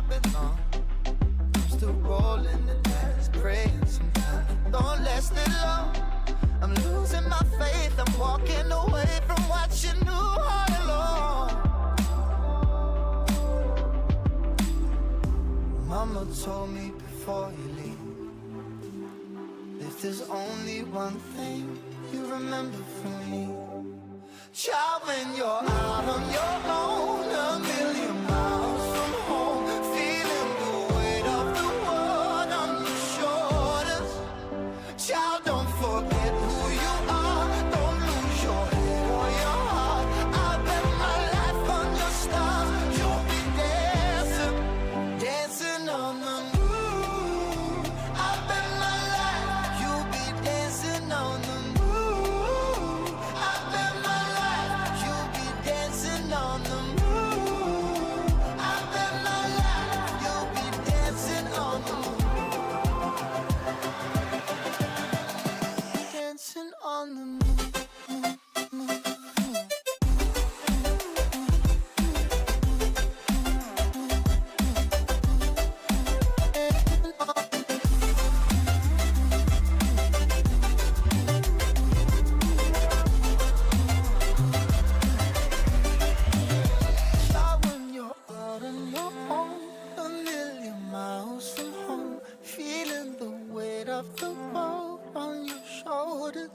belong. I'm still rolling the dice, praying sometimes don't last it long. I'm losing my faith, I'm walking away from what you knew all along. Mama told me before you leave, if there's only one thing you remember from me, child, when you're out on your own, a million miles from home, feeling the weight of the world on your shoulders, child, don't forget who you are, don't lose your head or your heart. I bet my life on your stars, you'll be dancing, dancing on the moon. I bet my life, you'll be dancing on the moon. I bet my life, you'll be dancing on the moon. I bet my life, you'll be dancing on the moon. Dancing on the moon. When you're out on your own, a million miles from home, feeling the weight of the world on your shoulders.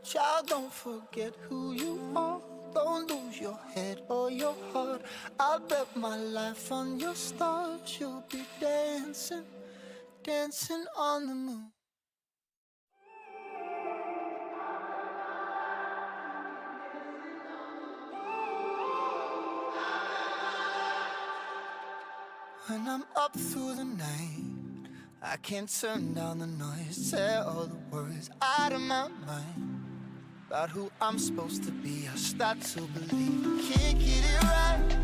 Child, don't forget who you are, don't lose your head or your heart. I'll bet my life on your stars, you'll be dancing, dancing on the moon. When I'm up through the night, I can't turn down the noise, tear all the words out of my mind about who I'm supposed to be. I start to believe I can't get it right.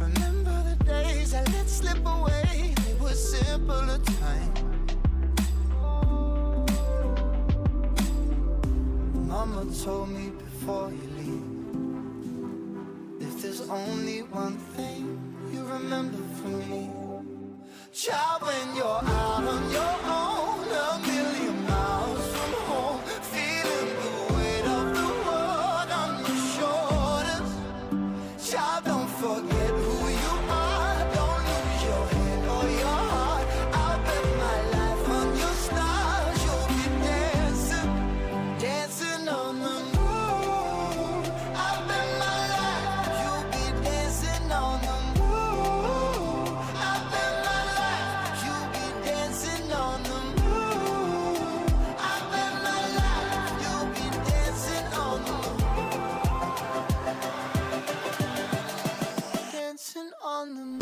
Remember the days I let slip away, they were simpler times. Mama told me before you leave, if there's only one thing you remember from me, child, when you're out on your own, a million miles from home, feeling the weight of the world on your shoulders, child, don't forget who you are, don't lose your head or your heart. I'll bet my life on your stars, you'll be dancing, dancing on the moon. I bet my life, you'll be dancing on the moon. I bet my life, you'll be dancing on the moon. I bet my life, you'll be dancing on the moon. Dancing on the moon.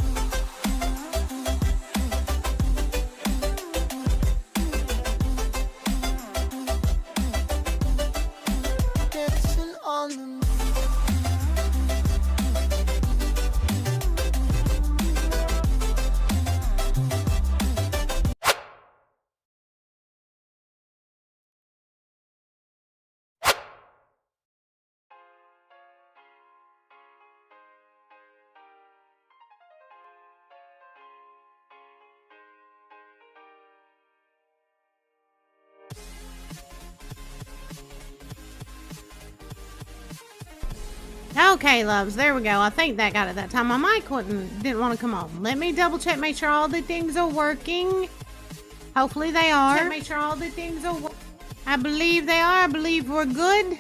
Dancing on the moon. Okay, loves, there we go. I think that got it that time. My mic didn't want to come on. Let me double check, make sure all the things are working. Hopefully they are. Check, make sure all the things are working. I believe they are. I believe we're good.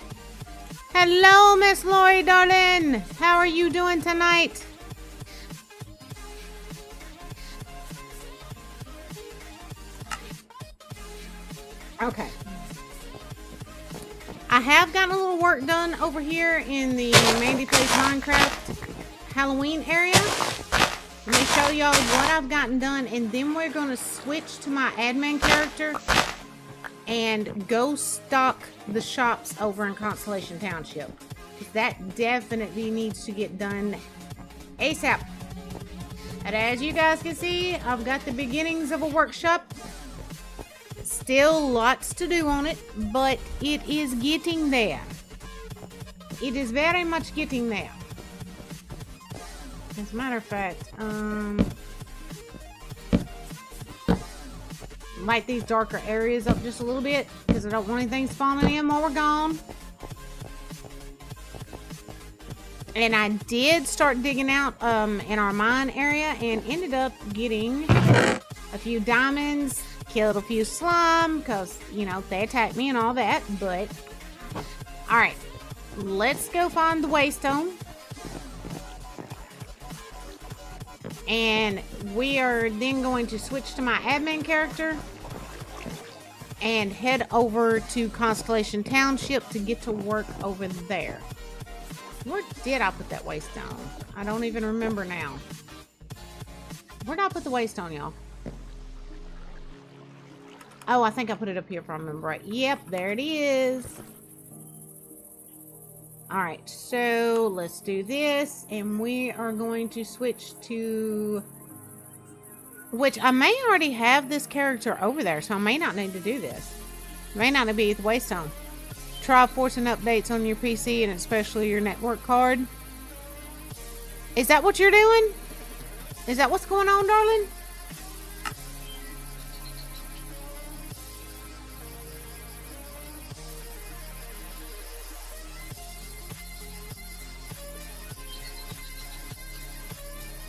Hello, Miss Lori, darling. How are you doing tonight? Okay. I have gotten a little work done over here in the Mandy Plays Minecraft Halloween area. Let me show y'all what I've gotten done, and then we're going to switch to my admin character and go stock the shops over in Constellation Township. That definitely needs to get done ASAP. And as you guys can see, I've got the beginnings of a workshop. Still lots to do on it, but it is getting there. It is very much getting there. As a matter of fact, light these darker areas up just a little bit because I don't want anything spawning in while we're gone. And I did start digging out in our mine area and ended up getting a few diamonds, killed a few slime because, you know, they attacked me and all that. But, all right, let's go find the waystone. And we are then going to switch to my admin character and head over to Constellation Township to get to work over there. Where did I put that waystone? I don't even remember now. Where did I put the waystone, y'all? Oh, I think I put it up here if I remember right. Yep, there it is. Alright, so let's do this. And we are going to switch to... Which I may already have this character over there, so I may not need to do this. May not be at the waystone. Try forcing updates on your PC and especially your network card. Is that what you're doing? Is that what's going on, darling?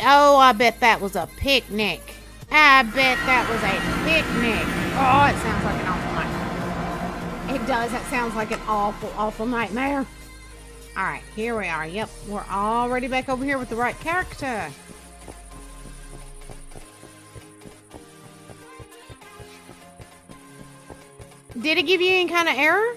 Oh, I bet that was a picnic. I bet that was a picnic. Oh, it sounds like an awful nightmare. It does. That sounds like an awful, awful nightmare. All right, here we are. Yep, we're already back over here with the right character. Did it give you any kind of error?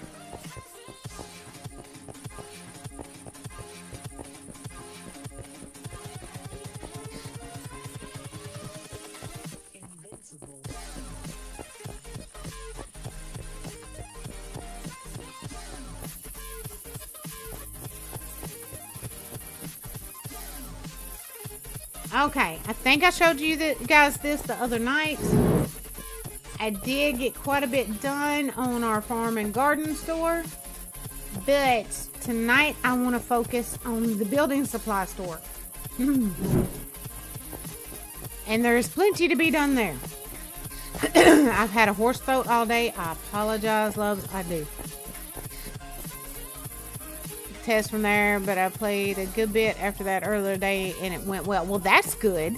Okay, I think I showed you guys this the other night. I did get quite a bit done on our farm and garden store. But tonight I want to focus on the building supply store. And there's plenty to be done there. I've had a horse throat all day. I apologize, loves. I do. Test from there, but I played a good bit after that earlier day and it went well. Well, that's good.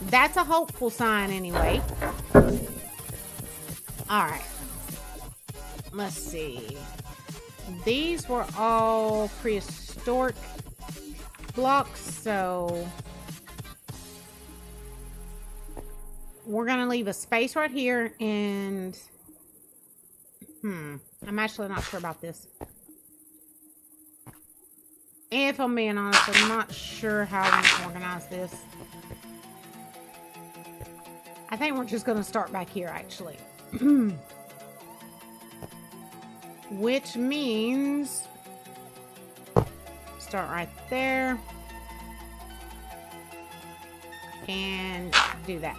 That's a hopeful sign anyway. All right. Let's see. These were all prehistoric blocks, so we're gonna leave a space right here and I'm actually not sure about this. If I'm being honest, I'm not sure how I'm going to organize this. I think we're just going to start back here, actually. Which means... start right there. And do that.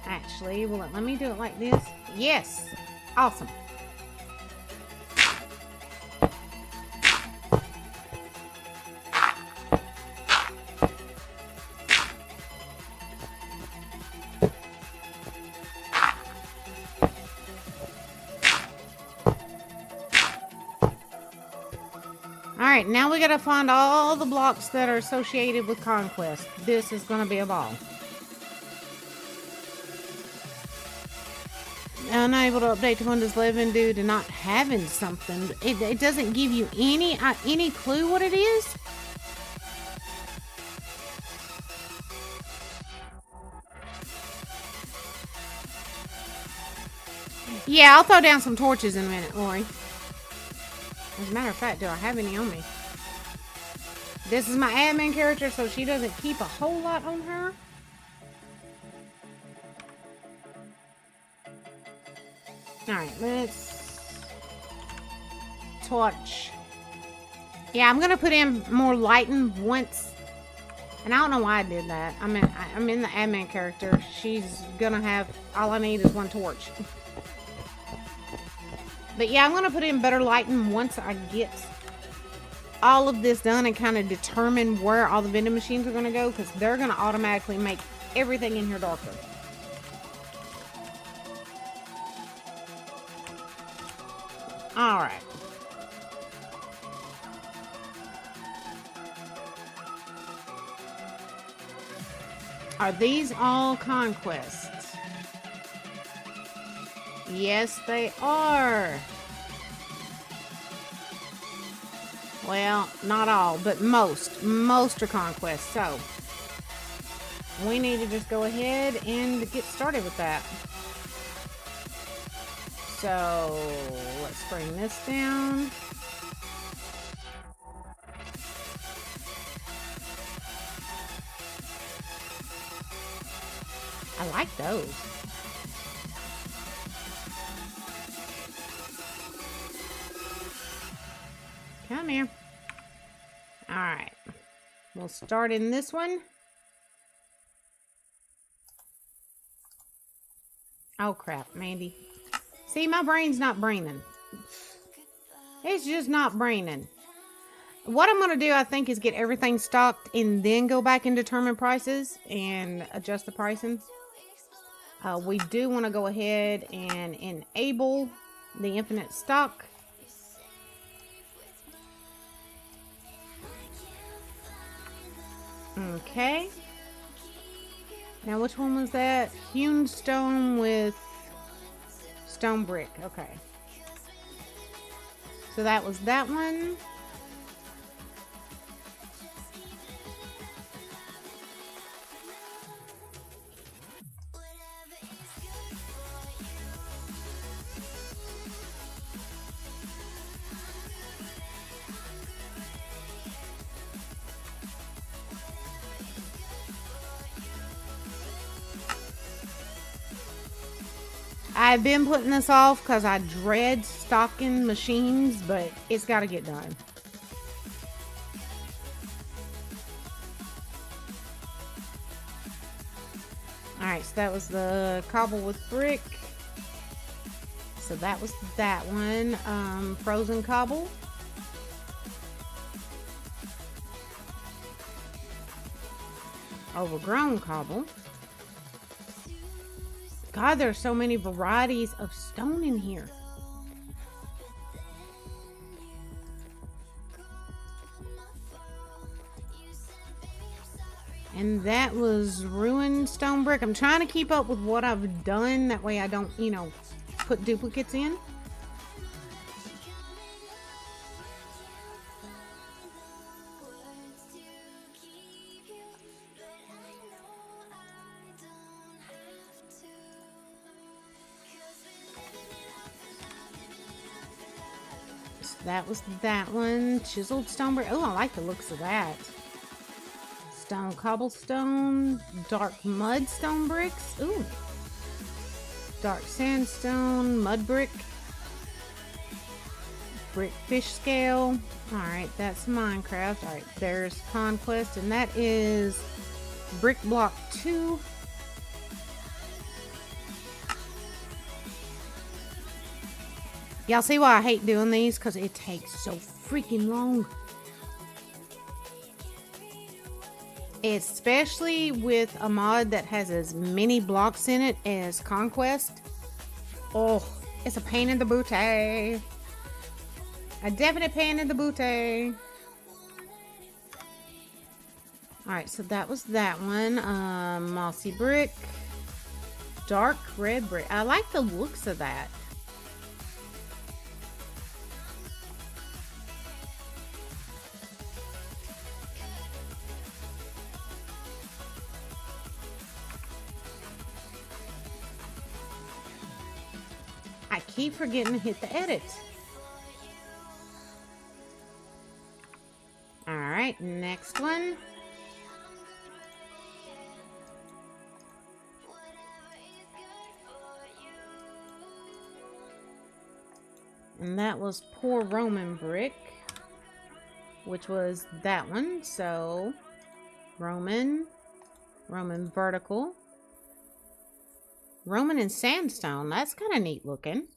Actually, will it let me do it like this? Yes! Awesome. Alright, now we gotta find all the blocks that are associated with Conquest. This is gonna be a ball. Unable to update to Windows 11 due to not having something. It doesn't give you any clue what it is. Yeah, I'll throw down some torches in a minute, Lori. As a matter of fact, do I have any on me? This is my admin character, so she doesn't keep a whole lot on her. Alright, let's torch. Yeah, I'm gonna put in more lighting once. And I don't know why I did that. I'm in the admin character. She's gonna have, all I need is one torch. But yeah, I'm going to put in better lighting once I get all of this done and kind of determine where all the vending machines are going to go, because they're going to automatically make everything in here darker. All right. Are these all conquests? Yes, they are. Well, not all, but most. Most are conquests. So, we need to just go ahead and get started with that. So, let's bring this down. I like those. Come here. All right. We'll start in this one. Oh, crap, Mandy. See, my brain's not braining. It's just not braining. What I'm going to do, I think, is get everything stocked and then go back and determine prices and adjust the pricing. We do want to go ahead and enable the infinite stock. Okay. Now, which one was that? Hewn stone with stone brick. Okay. So that was that one. I've been putting this off because I dread stocking machines, but it's got to get done. Alright, so that was the cobble with brick. So that was that one. Frozen cobble. Overgrown cobble. God, there's so many varieties of stone in here. And that was ruined stone brick. I'm trying to keep up with what I've done. That way I don't, you know, put duplicates in. That was that one. Chiseled stone brick. Oh, I like the looks of that. Stone cobblestone. Dark mud stone bricks. Ooh. Dark sandstone. Mud brick. Brick fish scale. Alright, that's Minecraft. Alright, there's Conquest. And that is brick block 2. Y'all see why I hate doing these? Because it takes so freaking long. Especially with a mod that has as many blocks in it as Conquest. Oh, it's a pain in the booty. A definite pain in the booty. Alright, so that was that one. Mossy brick. Dark red brick. I like the looks of that. I keep forgetting to hit the edit. Alright, next one. And that was poor Roman brick, which was that one. So, Roman vertical. Roman and sandstone. That's kind of neat looking.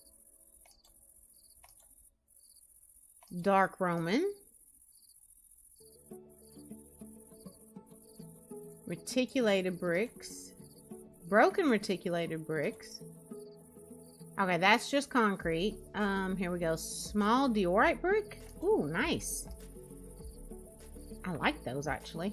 Dark Roman. Reticulated bricks. Broken reticulated bricks. Okay, that's just concrete. Here we go. Small diorite brick. Ooh, nice. I like those, actually.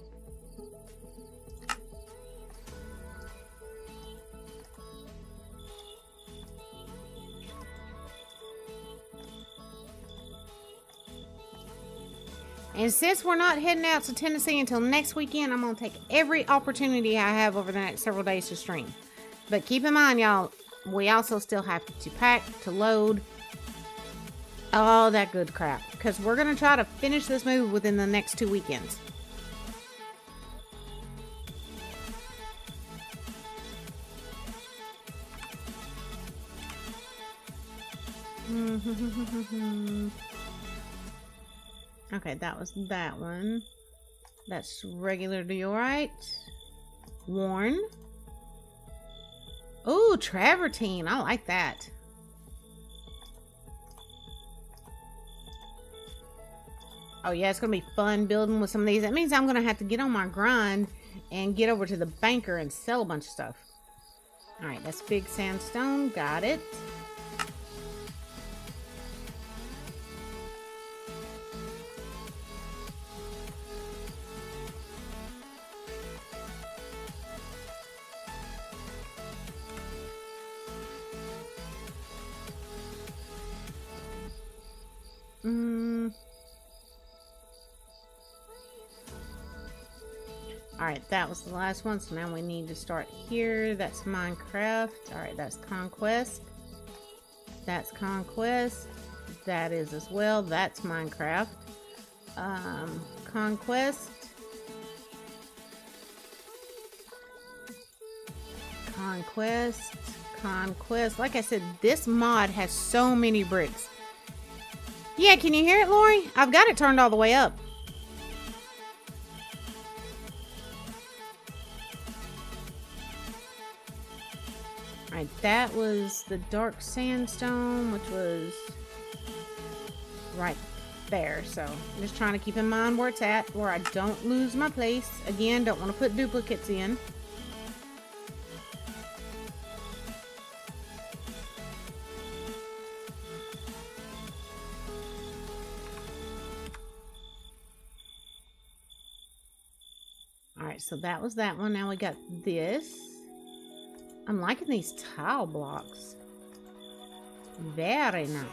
And since we're not heading out to Tennessee until next weekend, I'm going to take every opportunity I have over the next several days to stream. But keep in mind, y'all, we also still have to pack, to load, all that good crap. Because we're going to try to finish this move within the next 2 weekends. Okay, that was that one. That's regular diorite. Worn. Ooh, travertine. I like that. Oh yeah, it's gonna be fun building with some of these. That means I'm gonna have to get on my grind and get over to the banker and sell a bunch of stuff. Alright, that's big sandstone. Got it. Alright, that was the last one, so now we need to start here. That's Minecraft. Alright, that's Conquest. That's Conquest. That is as well. That's Minecraft. Conquest. Conquest. Conquest. Like I said, this mod has so many bricks. Yeah, can you hear it, Lori? I've got it turned all the way up. Alright, that was the dark sandstone, which was right there. So, I'm just trying to keep in mind where it's at, where I don't lose my place. Again, don't want to put duplicates in. Alright, so that was that one. Now we got this. I'm liking these tile blocks. Very nice.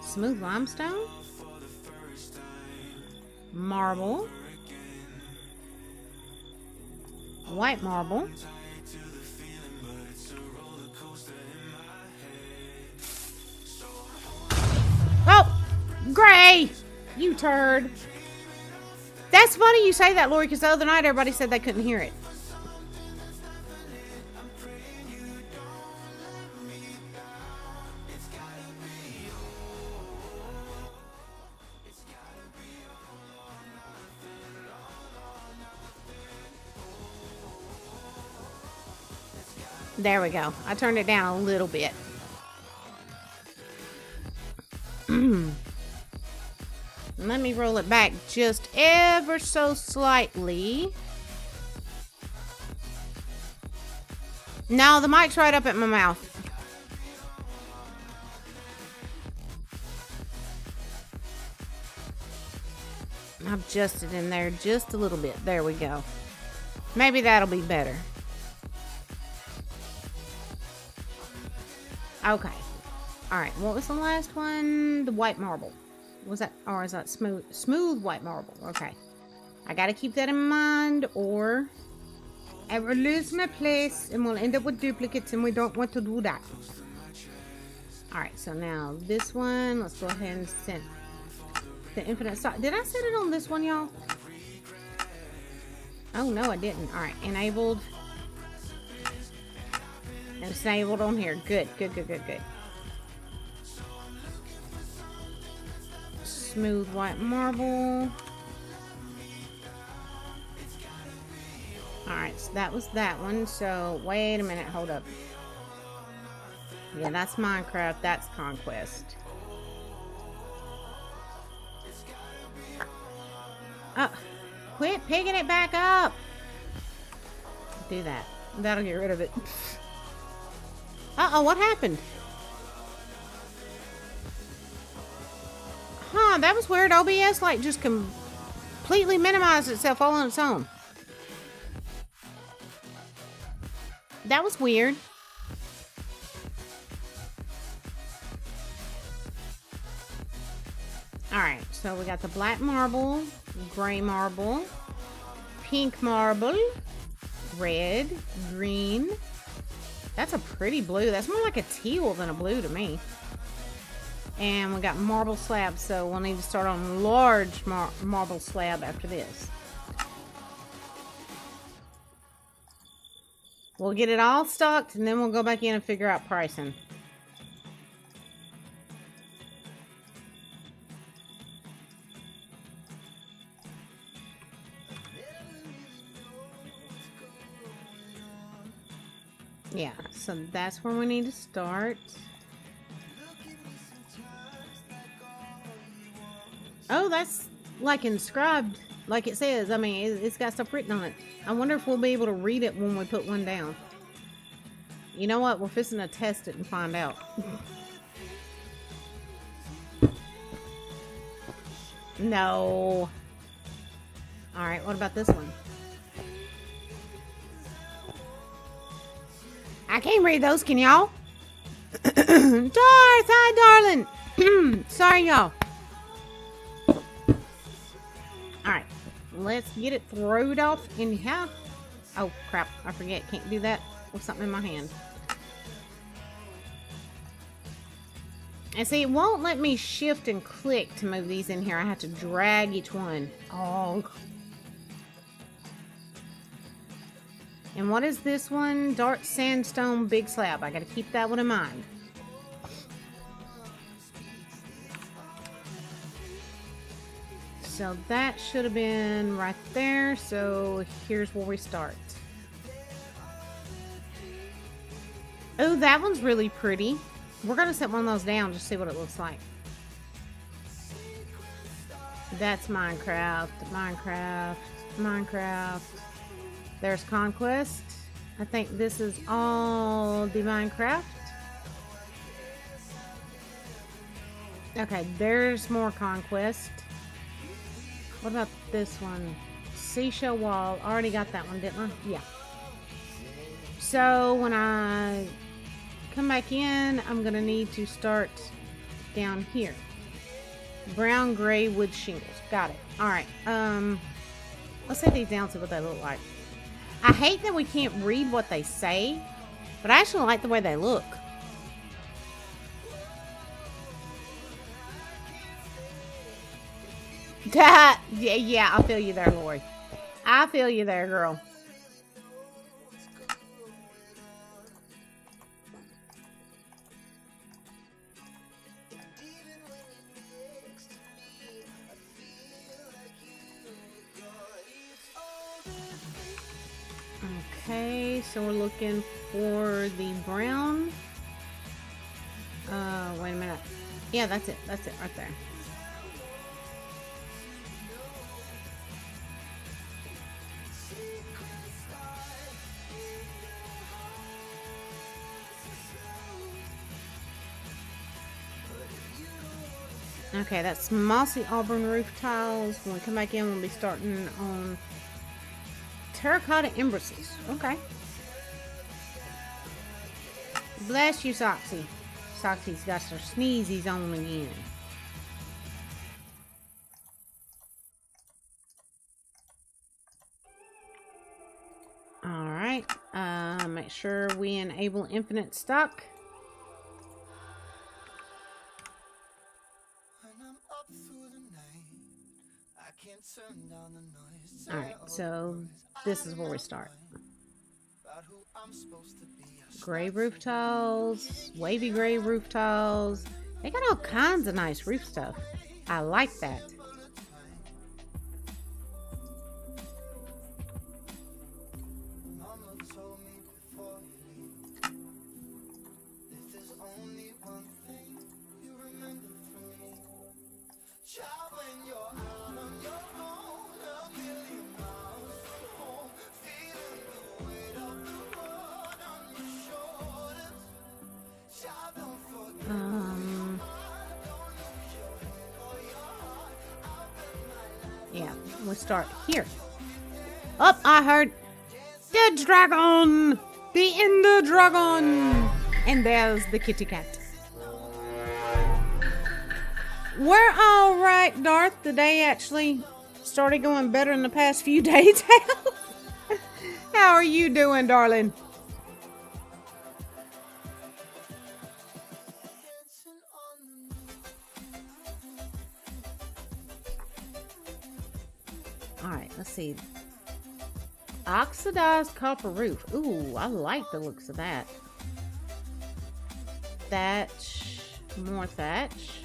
Smooth limestone. Marble. White marble. Oh! Gray! You turd. That's funny you say that, Lori, because the other night everybody said they couldn't hear it. There we go. I turned it down a little bit. Let me roll it back just ever so slightly. No, the mic's right up at my mouth. I've adjusted in there just a little bit. There we go. Maybe that'll be better. Okay. Alright, what was the last one? The white marble. Was that, or is that smooth white marble? Okay. I gotta keep that in mind, or I will lose my place and we'll end up with duplicates, and we don't want to do that. Alright, so now this one, let's go ahead and set the infinite stock. Did I set it on this one, y'all? Oh, no, I didn't. Alright, enabled. And it's enabled on here. Good, good, good, good, good. Smooth white marble. Alright, so that was that one. So, wait a minute. Hold up. Yeah, that's Minecraft. That's Conquest. Quit picking it back up. Do that. That'll get rid of it. Uh-oh, what happened? Huh, that was weird. OBS, like, just completely minimized itself all on its own. That was weird. Alright, so we got the black marble, gray marble, pink marble, red, green. That's a pretty blue. That's more like a teal than a blue to me. And we got marble slabs, so we'll need to start on large marble slab after this. We'll get it all stocked, and then we'll go back in and figure out pricing. Yeah, so that's where we need to start. Oh, that's like inscribed, like it says. I mean, it's got stuff written on it. I wonder if we'll be able to read it when we put one down. You know what? We're fixing to test it and find out. No. Alright, what about this one? I can't read those, can y'all? Hi, darling. Sorry, y'all. Alright, let's get it throwed off in here. Oh, crap. I forget. Can't do that with something in my hand. And see, it won't let me shift and click to move these in here. I have to drag each one. Oh. And what is this one? Dark sandstone big slab. I gotta keep that one in mind. So that should have been right there. So here's where we start. Oh, that one's really pretty. We're gonna set one of those down just to see what it looks like. That's Minecraft, Minecraft, Minecraft. There's Conquest. I think this is all the Minecraft. Okay, there's more Conquest. What about this one? Seashell Wall. Already got that one, didn't I? Yeah. So when I come back in, I'm gonna need to start down here. Brown gray wood shingles. Got it. Alright. Let's set these down, see what they look like. I hate that we can't read what they say, but I actually like the way they look. Yeah, I feel you there, Lori. I feel you there, girl. Okay, so we're looking for the brown. Wait a minute. Yeah, that's it. That's it right there. Okay, that's mossy auburn roof tiles. When we come back in, we'll be starting on terracotta embresses. Okay. Bless you, Soxy. Soxy's got her sneezies on again. Alright. Make sure we enable infinite stock. Alright, so this is where we start. Gray roof tiles, wavy gray roof tiles. They got all kinds of nice roof stuff. I like that. we start here. Oh, I heard the dragon! The Ender dragon! And there's the kitty cat. We're all right, Darth. The day actually started going better in the past few days. How are you doing, darling? All right, let's see. Oxidized copper roof. Ooh, I like the looks of that. Thatch. More thatch.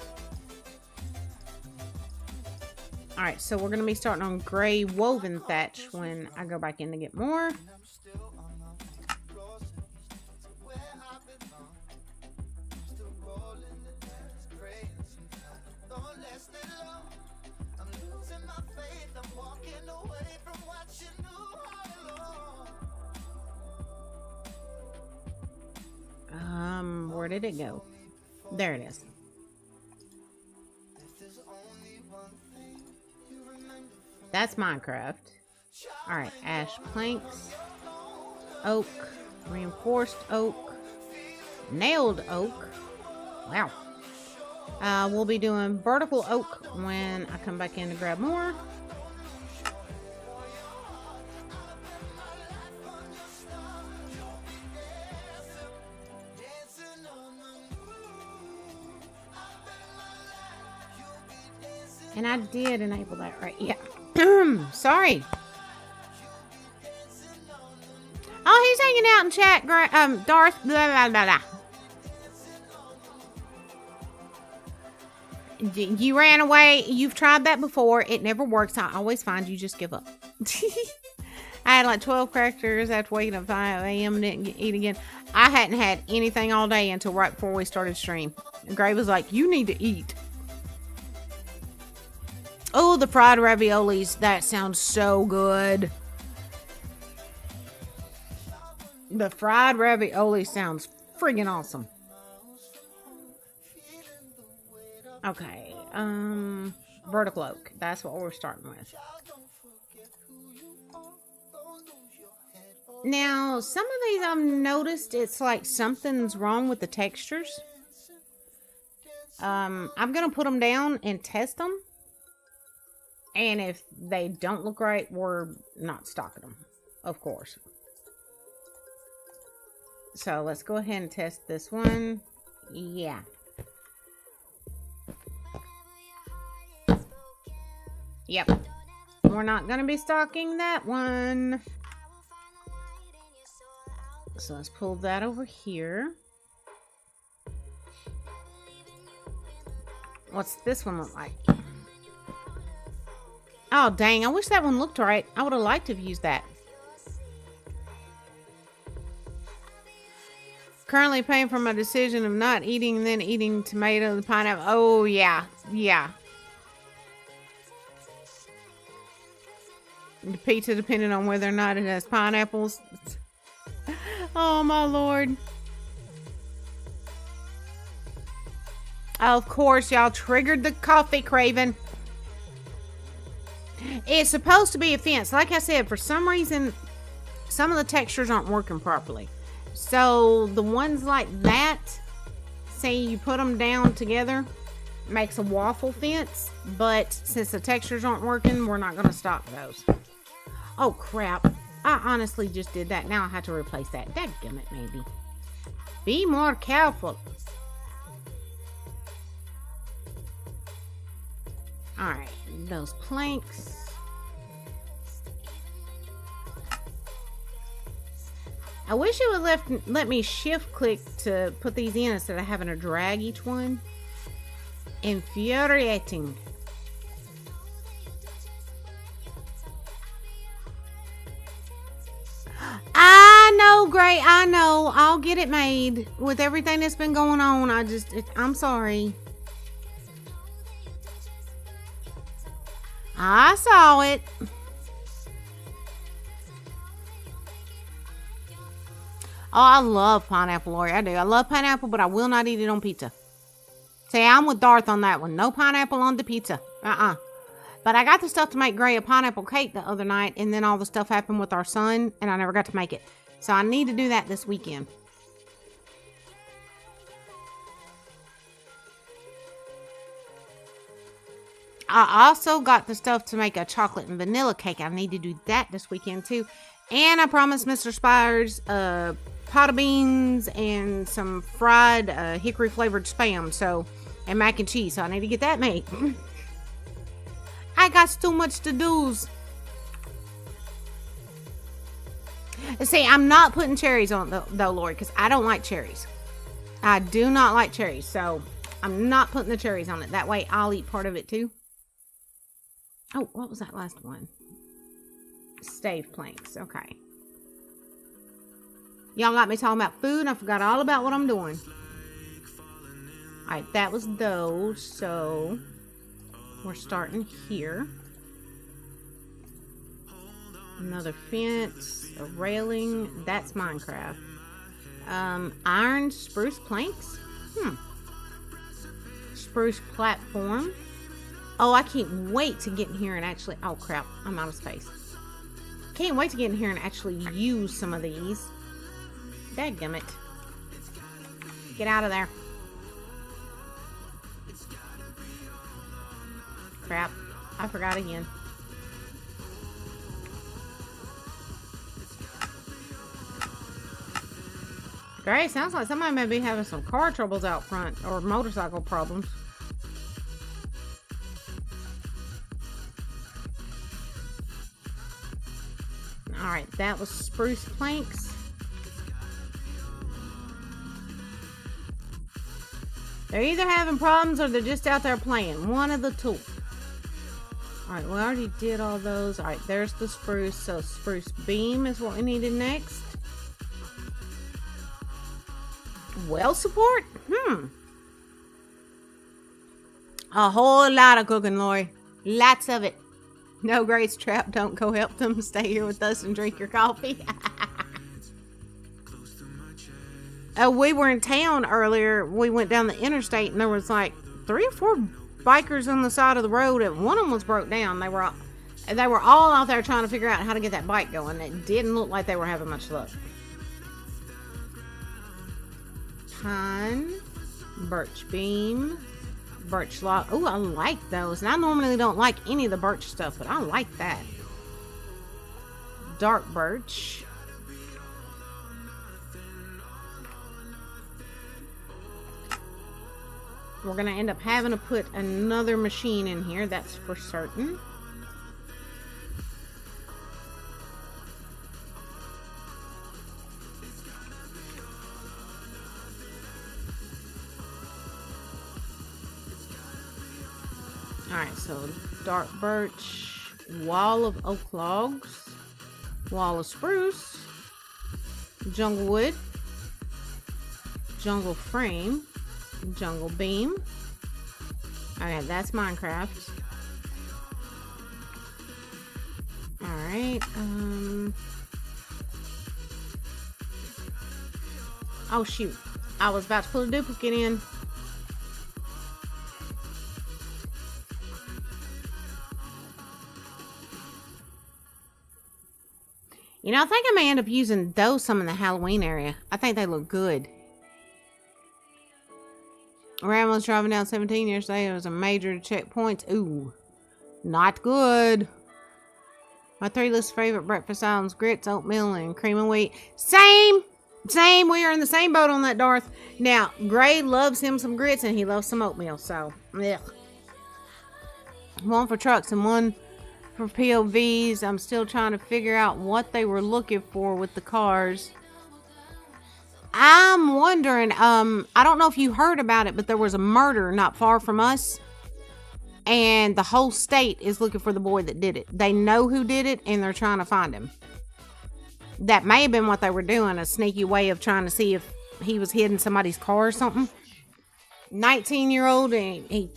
Alright, so we're going to be starting on gray woven thatch when I go back in to get more. Where did it go? There it is. That's Minecraft. Alright, ash planks, oak, reinforced oak, nailed oak. Wow. We'll be doing vertical oak when I come back in to grab more. And I did enable that, right? Yeah. Sorry. Oh, he's hanging out in chat. Darth. Blah, blah, blah, blah. You ran away. You've tried that before. It never works. I always find you just give up. I had like 12 crackers after waking up 5 a.m. and didn't eat again. I hadn't had anything all day until right before we started stream. Gray was like, you need to eat. Oh, the fried raviolis. That sounds so good. The fried ravioli sounds friggin' awesome. Okay. Vertical oak. That's what we're starting with. Now, some of these I've noticed it's like something's wrong with the textures. I'm going to put them down and test them. And if they don't look right, we're not stocking them, of course. So let's go ahead and test this one. Yeah. Yep. We're not going to be stocking that one. So let's pull that over here. What's this one look like? Oh, dang. I wish that one looked right. I would have liked to have used that. Currently paying for my decision of not eating and then eating tomato and pineapple. Oh, yeah. Yeah. The pizza depending on whether or not it has pineapples. Oh, my Lord. Of course, y'all triggered the coffee craving. It's supposed to be a fence. Like I said, for some reason, some of the textures aren't working properly. So the ones like that, say you put them down together, makes a waffle fence. But since the textures aren't working, we're not going to stock those. Oh, crap. I honestly just did that. Now I have to replace that. Dadgummit, maybe. Be more careful. Alright, those planks. I wish it would let me shift click to put these in instead of having to drag each one. Infuriating. I know, Gray. I know. I'll get it made. With everything that's been going on, I'm sorry. I saw it. Oh, I love pineapple, Lori. I do. I love pineapple, but I will not eat it on pizza. See, I'm with Darth on that one. No pineapple on the pizza. But I got the stuff to make Gray a pineapple cake the other night, and then all the stuff happened with our son, and I never got to make it. So I need to do that this weekend. I also got the stuff to make a chocolate and vanilla cake. I need to do that this weekend too. And I promised Mr. Spires pot of beans and some fried hickory flavored spam, and mac and cheese. So I need to get that made. I got too much to do. See, I'm not putting cherries on it though, Lori, because I don't like cherries. I do not like cherries, so I'm not putting the cherries on it. That way I'll eat part of it too. Oh, what was that last one? Stave planks. Okay. Y'all got me talking about food. I forgot all about what I'm doing. Alright, that was those. So, we're starting here. Another fence. A railing. That's Minecraft. Iron spruce planks. Spruce platform. Oh, I can't wait to get in here and actually... Oh, crap. I'm out of space. Can't wait to get in here and actually use some of these. Dadgummit. Get out of there. Crap. I forgot again. Great. Sounds like somebody may be having some car troubles out front. Or motorcycle problems. Alright, that was spruce planks. They're either having problems or they're just out there playing. One of the two. Alright, we already did all those. Alright, there's the spruce. So spruce beam is what we needed next. Well support? A whole lot of cooking, Lori. Lots of it. No, Grace Trap, don't go help them. Stay here with us and drink your coffee. We were in town earlier. We went down the interstate and there was like 3 or 4 bikers on the side of the road, and one of them was broke down. They were all out there trying to figure out how to get that bike going. It didn't look like they were having much luck. Pine, birch beam, birch log. Oh, I like those. And I normally don't like any of the birch stuff, but I like that. Dark birch. We're going to end up having to put another machine in here. That's for certain. Alright, so dark birch, wall of oak logs, wall of spruce, jungle wood, jungle frame, jungle beam. Okay, that's Minecraft. Alright, oh shoot, I was about to put a duplicate in. You know, I think I may end up using some in the Halloween area. I think they look good. Ram was driving down 17 yesterday. It was a major checkpoints. Ooh, not good. My 3 least favorite breakfast items: grits, oatmeal, and cream of wheat. Same. We are in the same boat on that, Darth. Now, Gray loves him some grits and he loves some oatmeal. So, ugh. One for trucks and one for POVs. I'm still trying to figure out what they were looking for with the cars. I'm wondering, I don't know if you heard about it, but there was a murder not far from us. And the whole state is looking for the boy that did it. They know who did it and they're trying to find him. That may have been what they were doing, a sneaky way of trying to see if he was hid in somebody's car or something. 19-year-old, and he,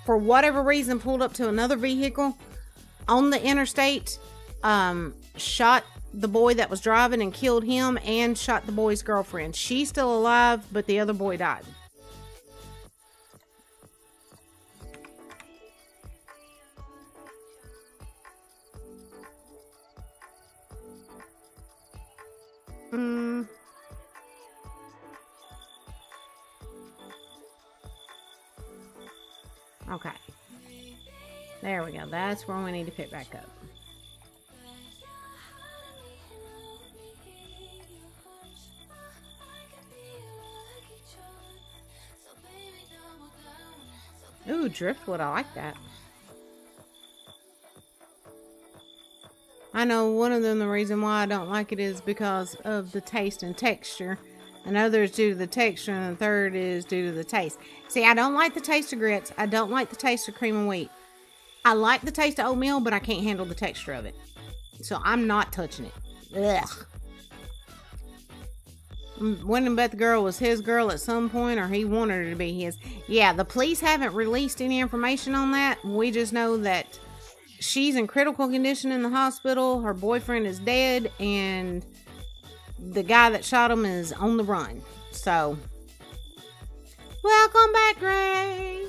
for whatever reason, pulled up to another vehicle on the interstate, shot the boy that was driving and killed him, and shot the boy's girlfriend. She's still alive, but the other boy died. Okay. There we go. That's where we need to pick back up. Ooh, driftwood. I like that. I know one of them, the reason why I don't like it is because of the taste and texture. Another is due to the texture, and the third is due to the taste. See, I don't like the taste of grits. I don't like the taste of cream and wheat. I like the taste of oatmeal, but I can't handle the texture of it. So I'm not touching it. Ugh. Wouldn't bet the girl was his girl at some point, or he wanted her to be his. Yeah, the police haven't released any information on that. We just know that she's in critical condition in the hospital. Her boyfriend is dead, and the guy that shot him is on the run. So, welcome back, Gray.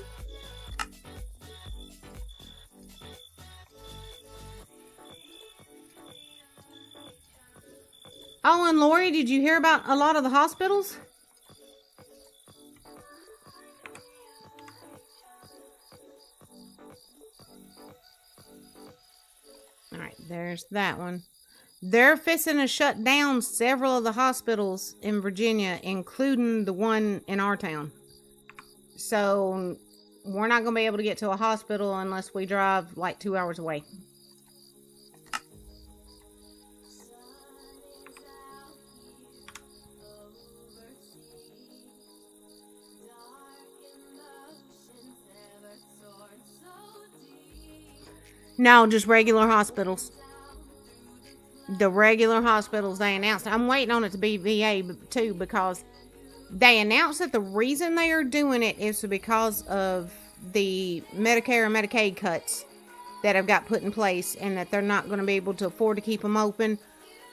Oh, and Lori, did you hear about a lot of the hospitals? All right, there's that one. They're fixing to shut down several of the hospitals in Virginia, including the one in our town. So we're not going to be able to get to a hospital unless we drive like 2 hours away. No, just regular hospitals. The regular hospitals they announced. I'm waiting on it to be VA too, because they announced that the reason they are doing it is because of the Medicare and Medicaid cuts that have got put in place, and that they're not going to be able to afford to keep them open,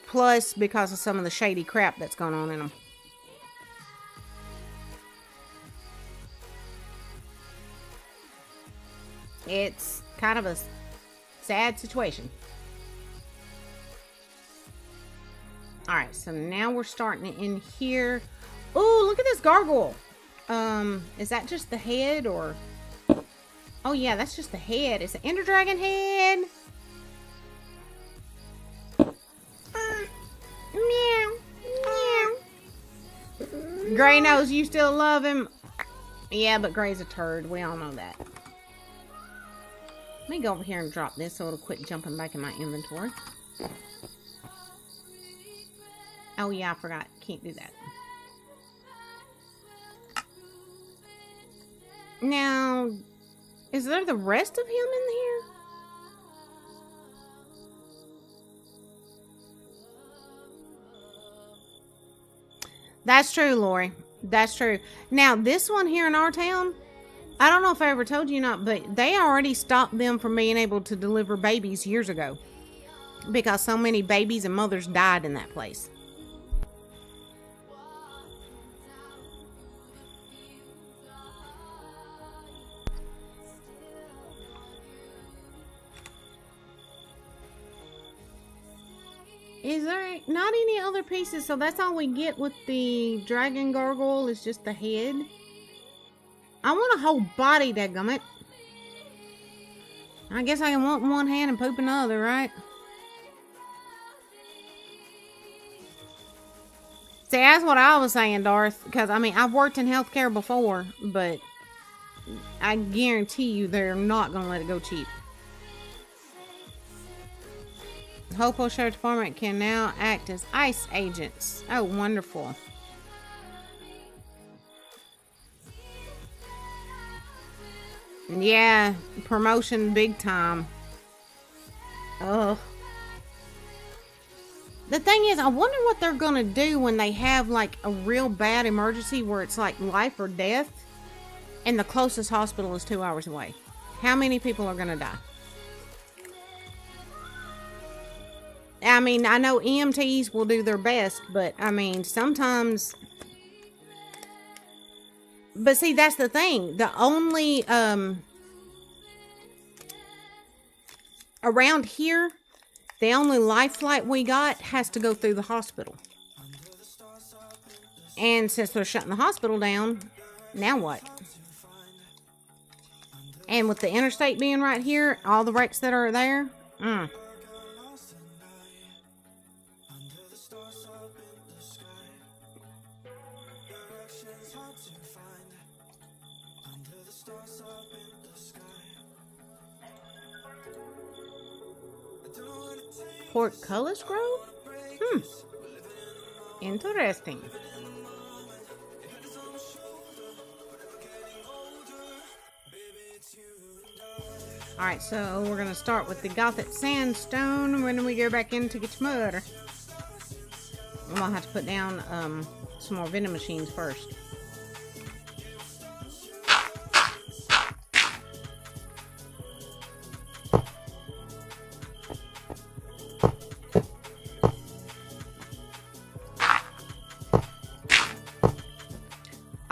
plus because of some of the shady crap that's going on in them. It's kind of a sad situation. Alright, so now we're starting in here. Oh, look at this gargoyle. Is that just the head, or... Oh yeah, that's just the head. It's an Ender Dragon head. Meow. Meow. Gray knows you still love him. Yeah, but Gray's a turd. We all know that. Let me go over here and drop this so it'll quit jumping back in my inventory. Oh yeah, I forgot. Can't do that. Now, is there the rest of him in here? That's true, Lori. That's true. Now, this one here in our town, I don't know if I ever told you or not, but they already stopped them from being able to deliver babies years ago, because so many babies and mothers died in that place. Is there not any other pieces? So that's all we get with the dragon gargoyle, is just the head. I want a whole body, dadgummit. I guess I can want one hand and poop another, right? See, that's what I was saying, Darth. Because, I mean, I've worked in healthcare before, but I guarantee you they're not going to let it go cheap. Hopewell Sheriff Department can now act as ICE agents. Oh, wonderful. Yeah, promotion big time. Ugh. The thing is, I wonder what they're going to do when they have like a real bad emergency where it's like life or death and the closest hospital is 2 hours away. How many people are going to die? I mean, I know EMTs will do their best, but I mean, sometimes... But see, that's the thing. The only, around here, the only life flight we got has to go through the hospital. And since they're shutting the hospital down, now what? And with the interstate being right here, all the wrecks that are there. Portcullis Grove? Interesting. Alright, so we're going to start with the Gothic Sandstone when we go back in to get some mud. I'm going to have to put down some more vending machines first.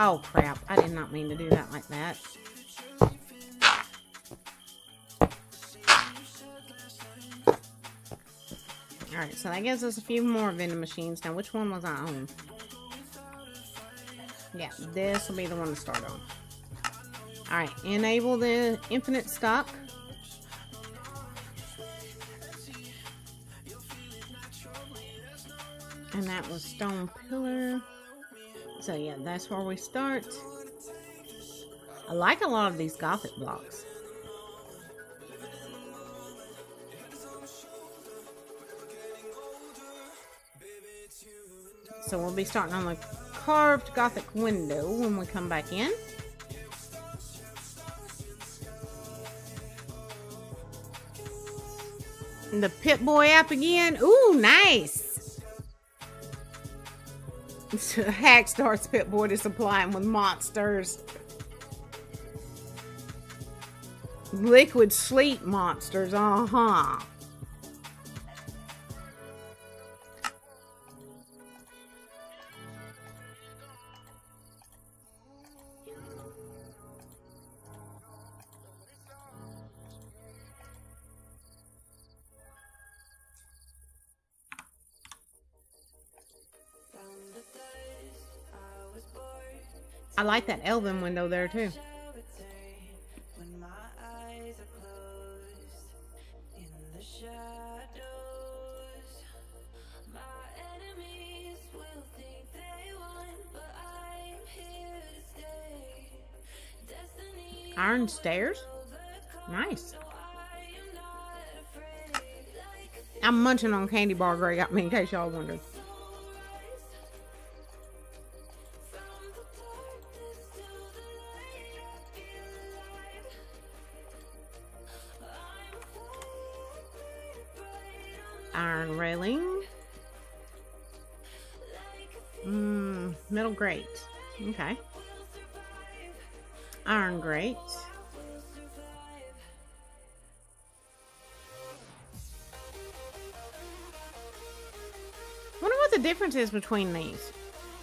Oh crap, I did not mean to do that like that. Alright, so that gives us a few more vending machines. Now, which one was I on? Yeah, this will be the one to start on. Alright, enable the infinite stock. And that was stone pillar. So yeah, that's where we start. I like a lot of these Gothic blocks. So we'll be starting on the carved Gothic window when we come back in. The Pip-Boy app again. Ooh, nice. Hack starts Pip-Boy to supply him with monsters. Liquid sleep monsters, uh-huh. I like that Elven window there too. Iron stairs? Nice. I'm munching on candy bar Gray got me, in case y'all wondered. Iron railing. Metal grate. Okay. Iron grate. Wonder what the difference is between these.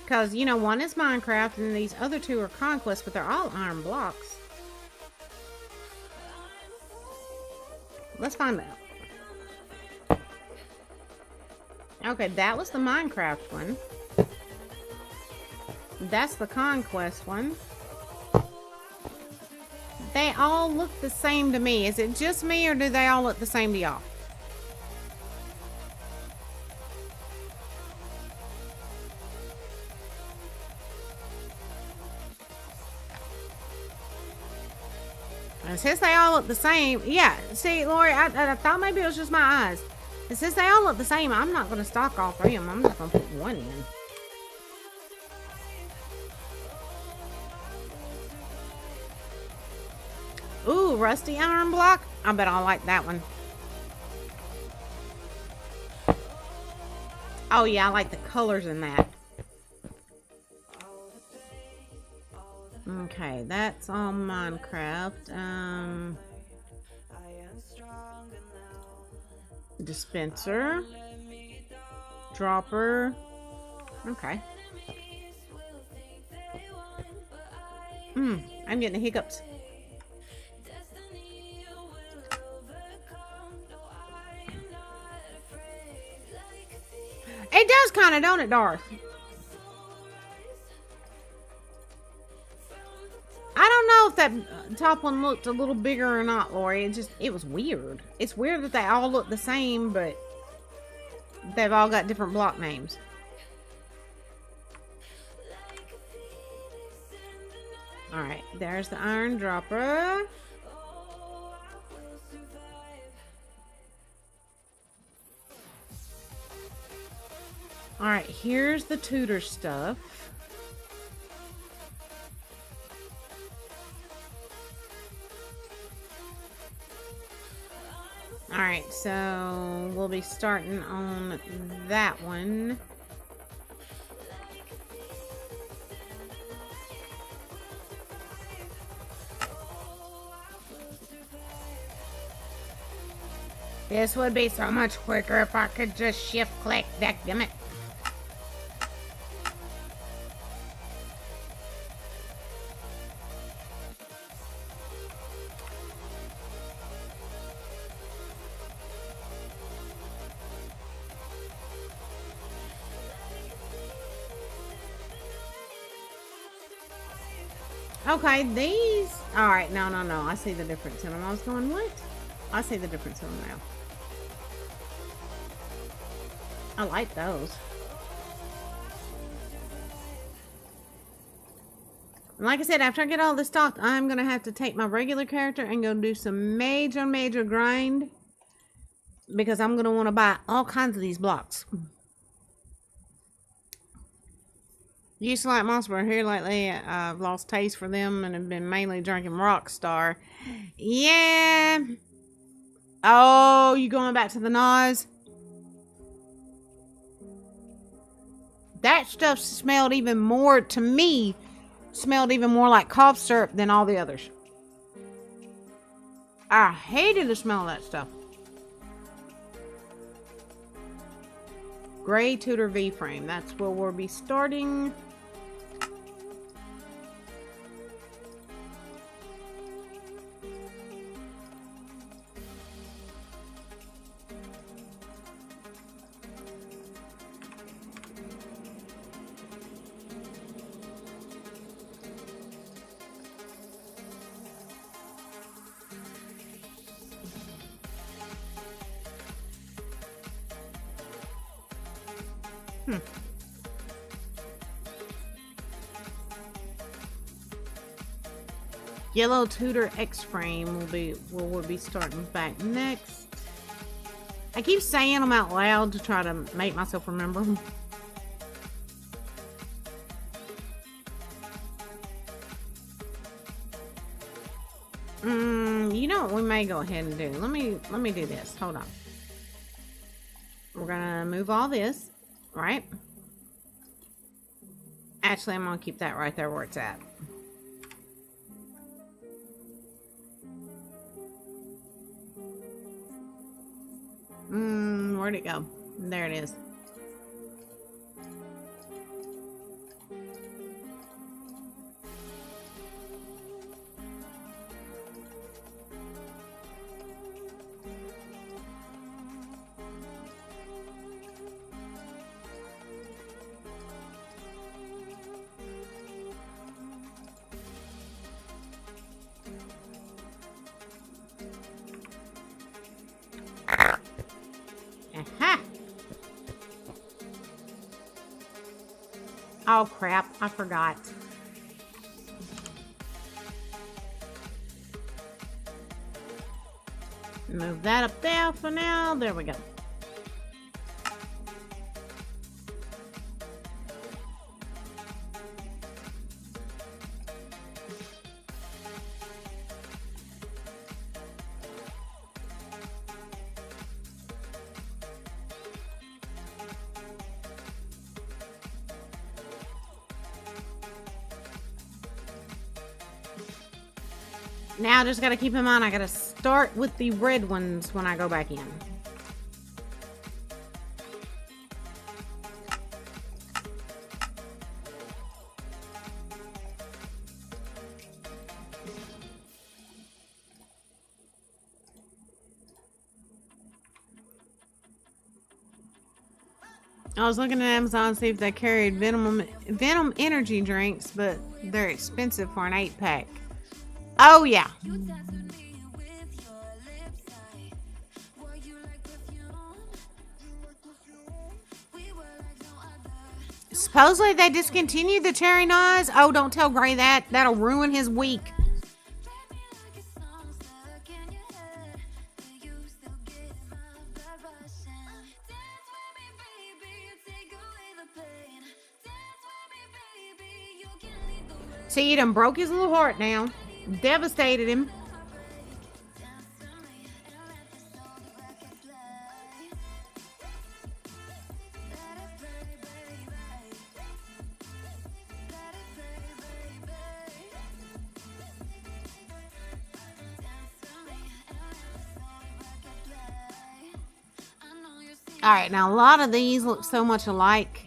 Because, you know, one is Minecraft and these other two are Conquest, but they're all iron blocks. Let's find out. Okay, that was the Minecraft one. That's the Conquest one. They all look the same to me. Is it just me or do they all look the same to y'all? And since they all look the same, yeah, see, Lori, I thought maybe it was just my eyes. And since they all look the same, I'm not going to stock all three of them. I'm just going to put one in. Ooh, rusty iron block. I bet I'll like that one. Oh, yeah, I like the colors in that. Okay, that's all Minecraft. Dispenser. Dropper. Okay. I'm getting the hiccups. It does kind of, don't it, Darth? I don't know if that top one looked a little bigger or not, Lori. It was weird. It's weird that they all look the same, but they've all got different block names. Alright, there's the iron dropper. Alright, here's the tutor stuff. Alright, so we'll be starting on that one. This would be so much quicker if I could just shift click, dadgummit. Okay, these... Alright, no. I see the difference in them. I was going, what? I see the difference in them now. I like those. And like I said, after I get all this stocked, I'm going to have to take my regular character and go do some major grind. Because I'm going to want to buy all kinds of these blocks. Used to like Monster, but here lately I've lost taste for them and have been mainly drinking Rockstar. Yeah. Oh, you going back to the Nas? That stuff smelled even more, to me, smelled even more like cough syrup than all the others. I hated the smell of that stuff. Gray Tudor V-frame. That's where we'll be starting. Yellow Tudor X-frame will be starting back next. I keep saying them out loud to try to make myself remember them. You know what we may go ahead and do? Let me do this. Hold on. We're gonna move all this, right? Actually, I'm gonna keep that right there where it's at. Where'd it go? There it is. Aha! Oh crap, I forgot. Move that up there for now. There we go. Now I just gotta keep in mind I gotta start with the red ones when I go back in. I was looking at Amazon to see if they carried Venom energy drinks, but they're expensive for an 8-pack. Oh, yeah. Supposedly they discontinued the cherry Nas. Oh, don't tell Gray that. That'll ruin his week. See, you done broke his little heart now. Devastated him. Alright, now a lot of these look so much alike.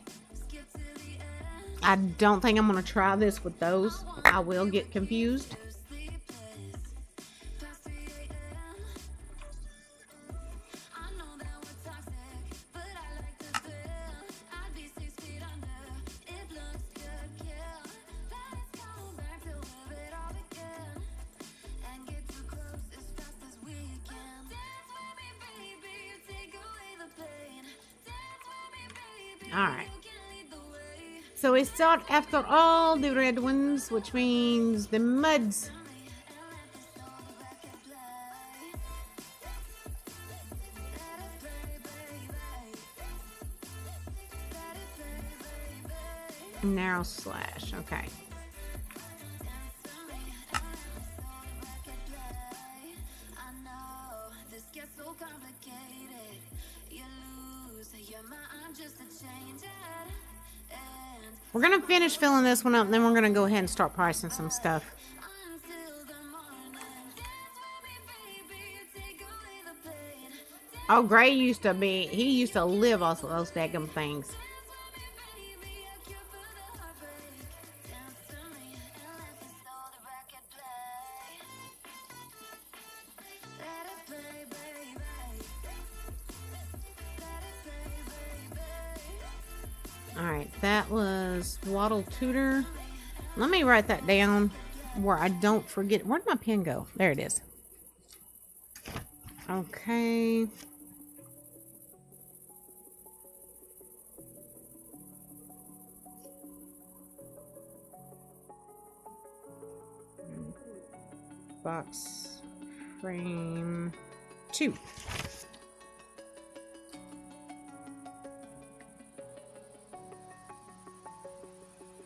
I don't think I'm going to try this with those. I will get confused. Alright. So we start after all the red ones, which means the muds. Narrow slash, okay. We're going to finish filling this one up, and then we're going to go ahead and start pricing some stuff. Oh, Gray used to be, he used to live off of those daggum things. Alright, that was Waddle Tutor. Let me write that down where I don't forget. Where'd my pen go? There it is. Okay. Box frame 2.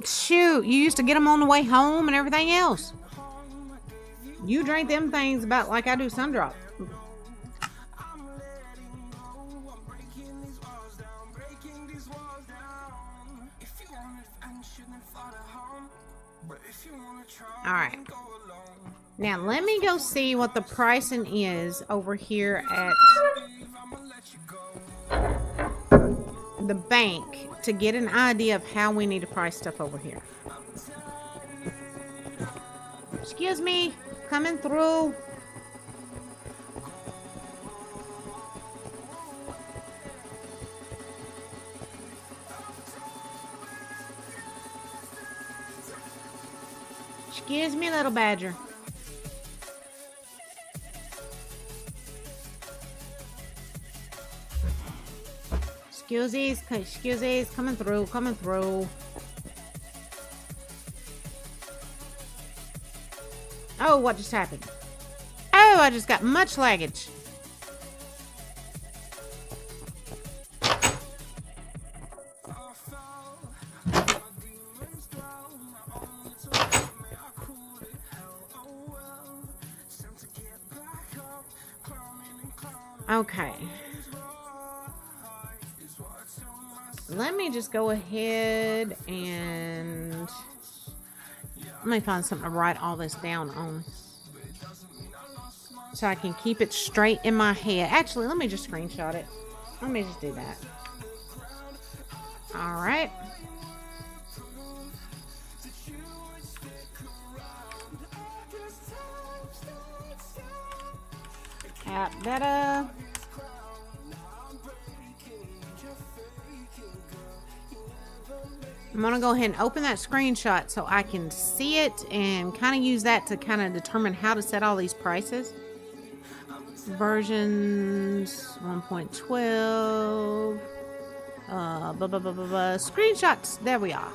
Shoot, you used to get them on the way home and everything else. You drink them things about like I do Sundrop. Alright. Now let me go see what the pricing is over here at the bank to get an idea of how we need to price stuff over here. Excuse me, coming through. Excuse me, little badger. Excuses, coming through. Oh, what just happened? Oh, I just got much laggage. Okay. Let me just go ahead and let me find something to write all this down on so I can keep it straight in my head. Actually, let me just screenshot it. Let me just do that. All right. App data. I'm going to go ahead and open that screenshot so I can see it and kind of use that to kind of determine how to set all these prices. Versions 1.12. Screenshots. There we are.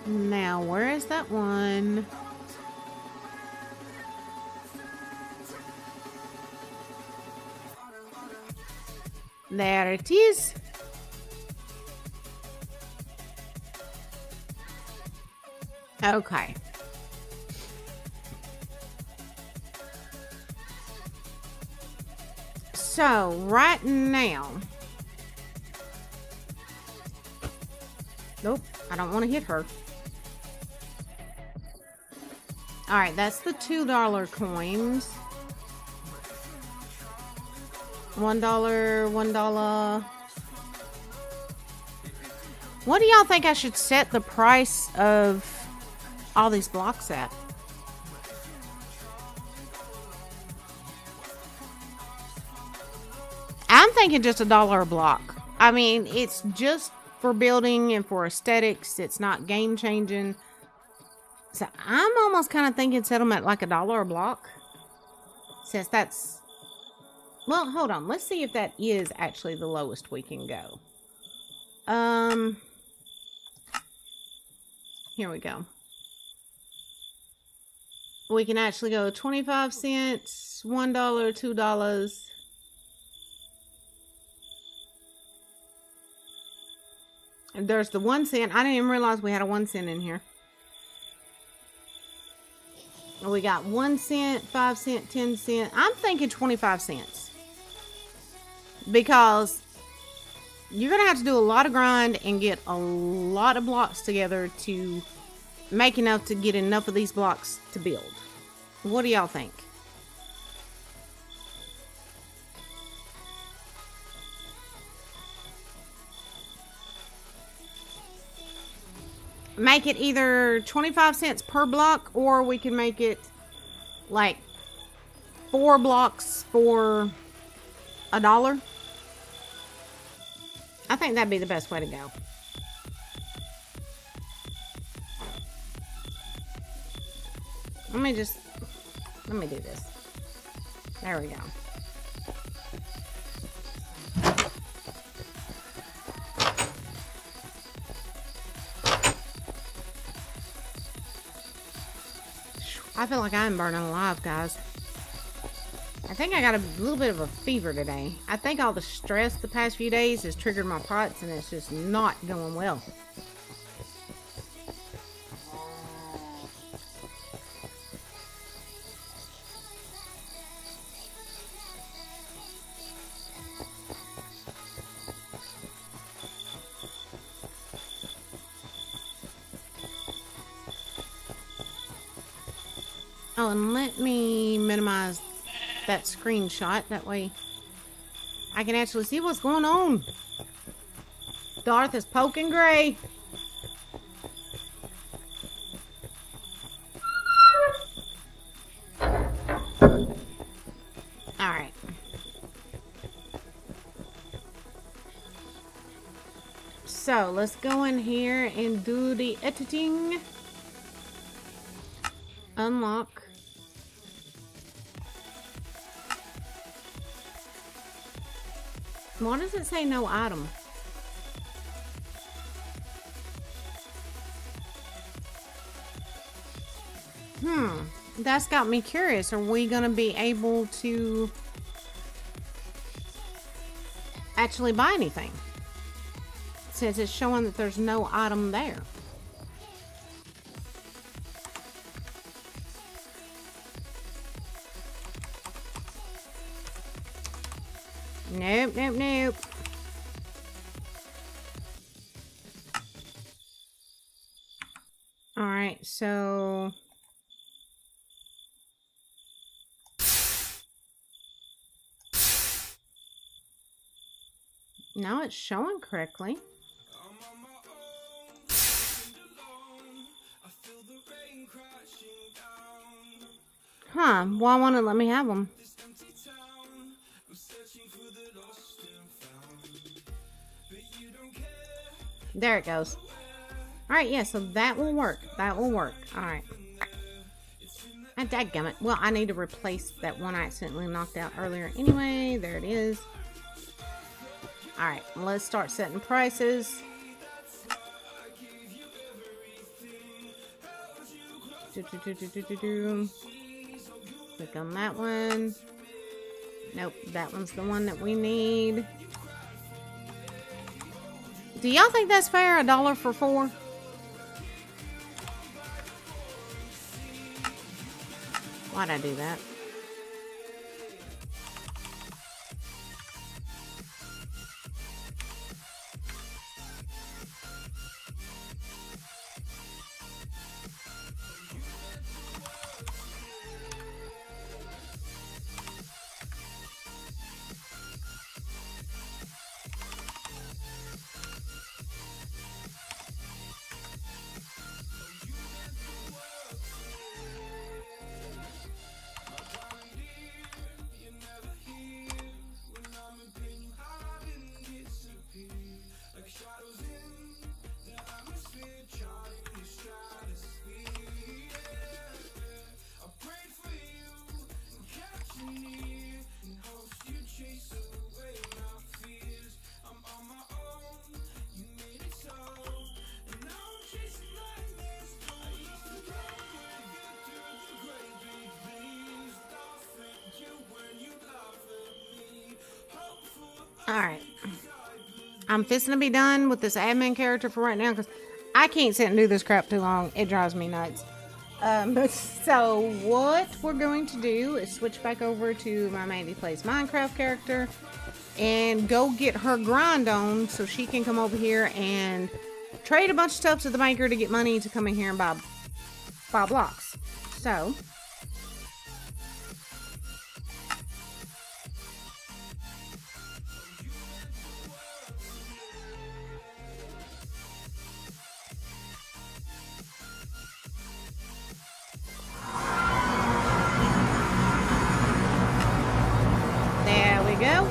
Now, where is that one? There it is. Okay. So, right now... Nope, I don't want to hit her. Alright, that's the $2 coins. $1, $1. What do y'all think I should set the price of all these blocks at? I'm thinking just $1 a block. I mean, it's just for building and for aesthetics. It's not game changing. So I'm almost kind of thinking set them at like $1 a block. Since that's... Well, hold on. Let's see if that is actually the lowest we can go. Here we go. We can actually go 25 cents, $1, $2. And there's the 1 cent. I didn't even realize we had a 1 cent in here. We got 1 cent, 5 cent, 10 cent. I'm thinking 25 cents. Because you're going to have to do a lot of grind and get a lot of blocks together to make enough to get enough of these blocks to build. What do y'all think? Make it either 25 cents per block, or we can make it like 4 blocks for $1. I think that'd be the best way to go. Let me do this. There we go. I feel like I'm burning alive, guys. I think I got a little bit of a fever today. I think all the stress the past few days has triggered my pots, and it's just not going well. Oh, and let me minimize that screenshot. That way I can actually see what's going on. Darth is poking Gray. Alright. So, let's go in here and do the editing. Unlock. Why does it say no item? That's got me curious. Are we gonna be able to actually buy anything? Since it's showing that there's no item there. Nope, nope, nope. Alright, so... Now it's showing correctly. Huh, why won't it let me have them? There it goes. Alright, yeah, so that will work. That will work. Alright. And dadgummit. Well, I need to replace that one I accidentally knocked out earlier anyway. There it is. Alright, let's start setting prices. Click on that one. Nope, that one's the one that we need. Do y'all think that's fair? $1 for 4? Why'd I do that? Alright. I'm fixing to be done with this admin character for right now because I can't sit and do this crap too long. It drives me nuts. So what we're going to do is switch back over to my Mandy Plays Minecraft character and go get her grind on so she can come over here and trade a bunch of stuff to the banker to get money to come in here and buy blocks. So there we go.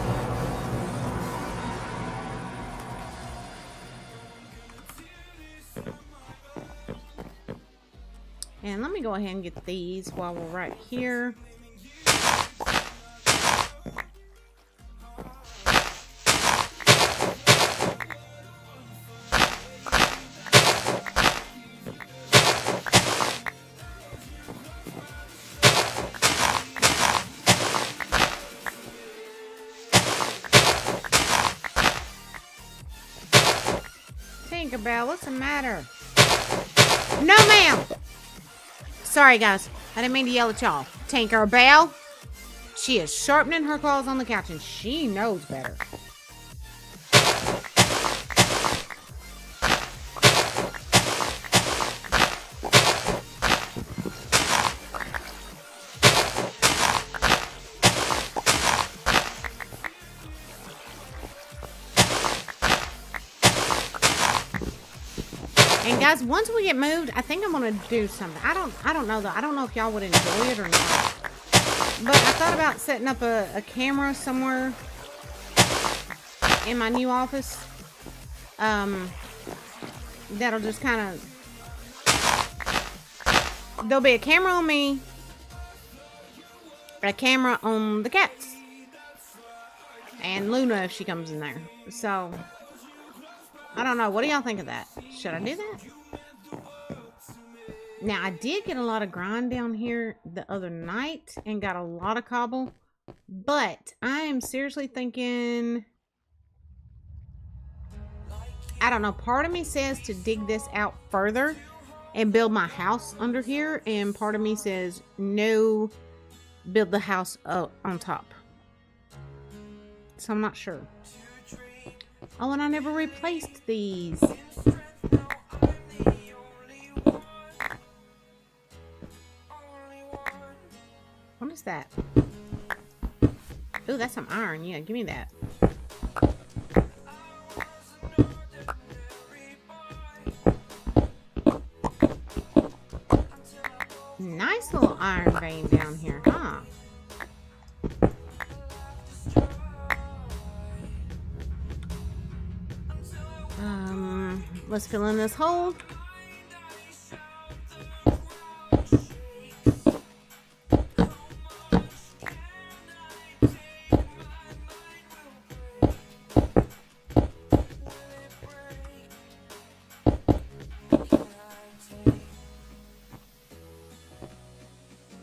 And let me go ahead and get these while we're right here. Tinkerbell, what's the matter? No, ma'am! Sorry, guys. I didn't mean to yell at y'all. Tinkerbell. She is sharpening her claws on the couch, and she knows better. And guys, once we get moved, I think I'm gonna do something. I don't know though. I don't know if y'all would enjoy it or not. But I thought about setting up a camera somewhere in my new office. That'll just kind of. There'll be a camera on me, a camera on the cats, and Luna if she comes in there. So. I don't know. What do y'all think of that? Should I do that? Now, I did get a lot of grind down here the other night and got a lot of cobble. But I am seriously thinking... I don't know. Part of me says to dig this out further and build my house under here. And part of me says, no, build the house up on top. So I'm not sure. Oh, and I never replaced these. What is that? Ooh, that's some iron. Yeah, give me that. Nice little iron vein down here, huh? let's fill in this hole.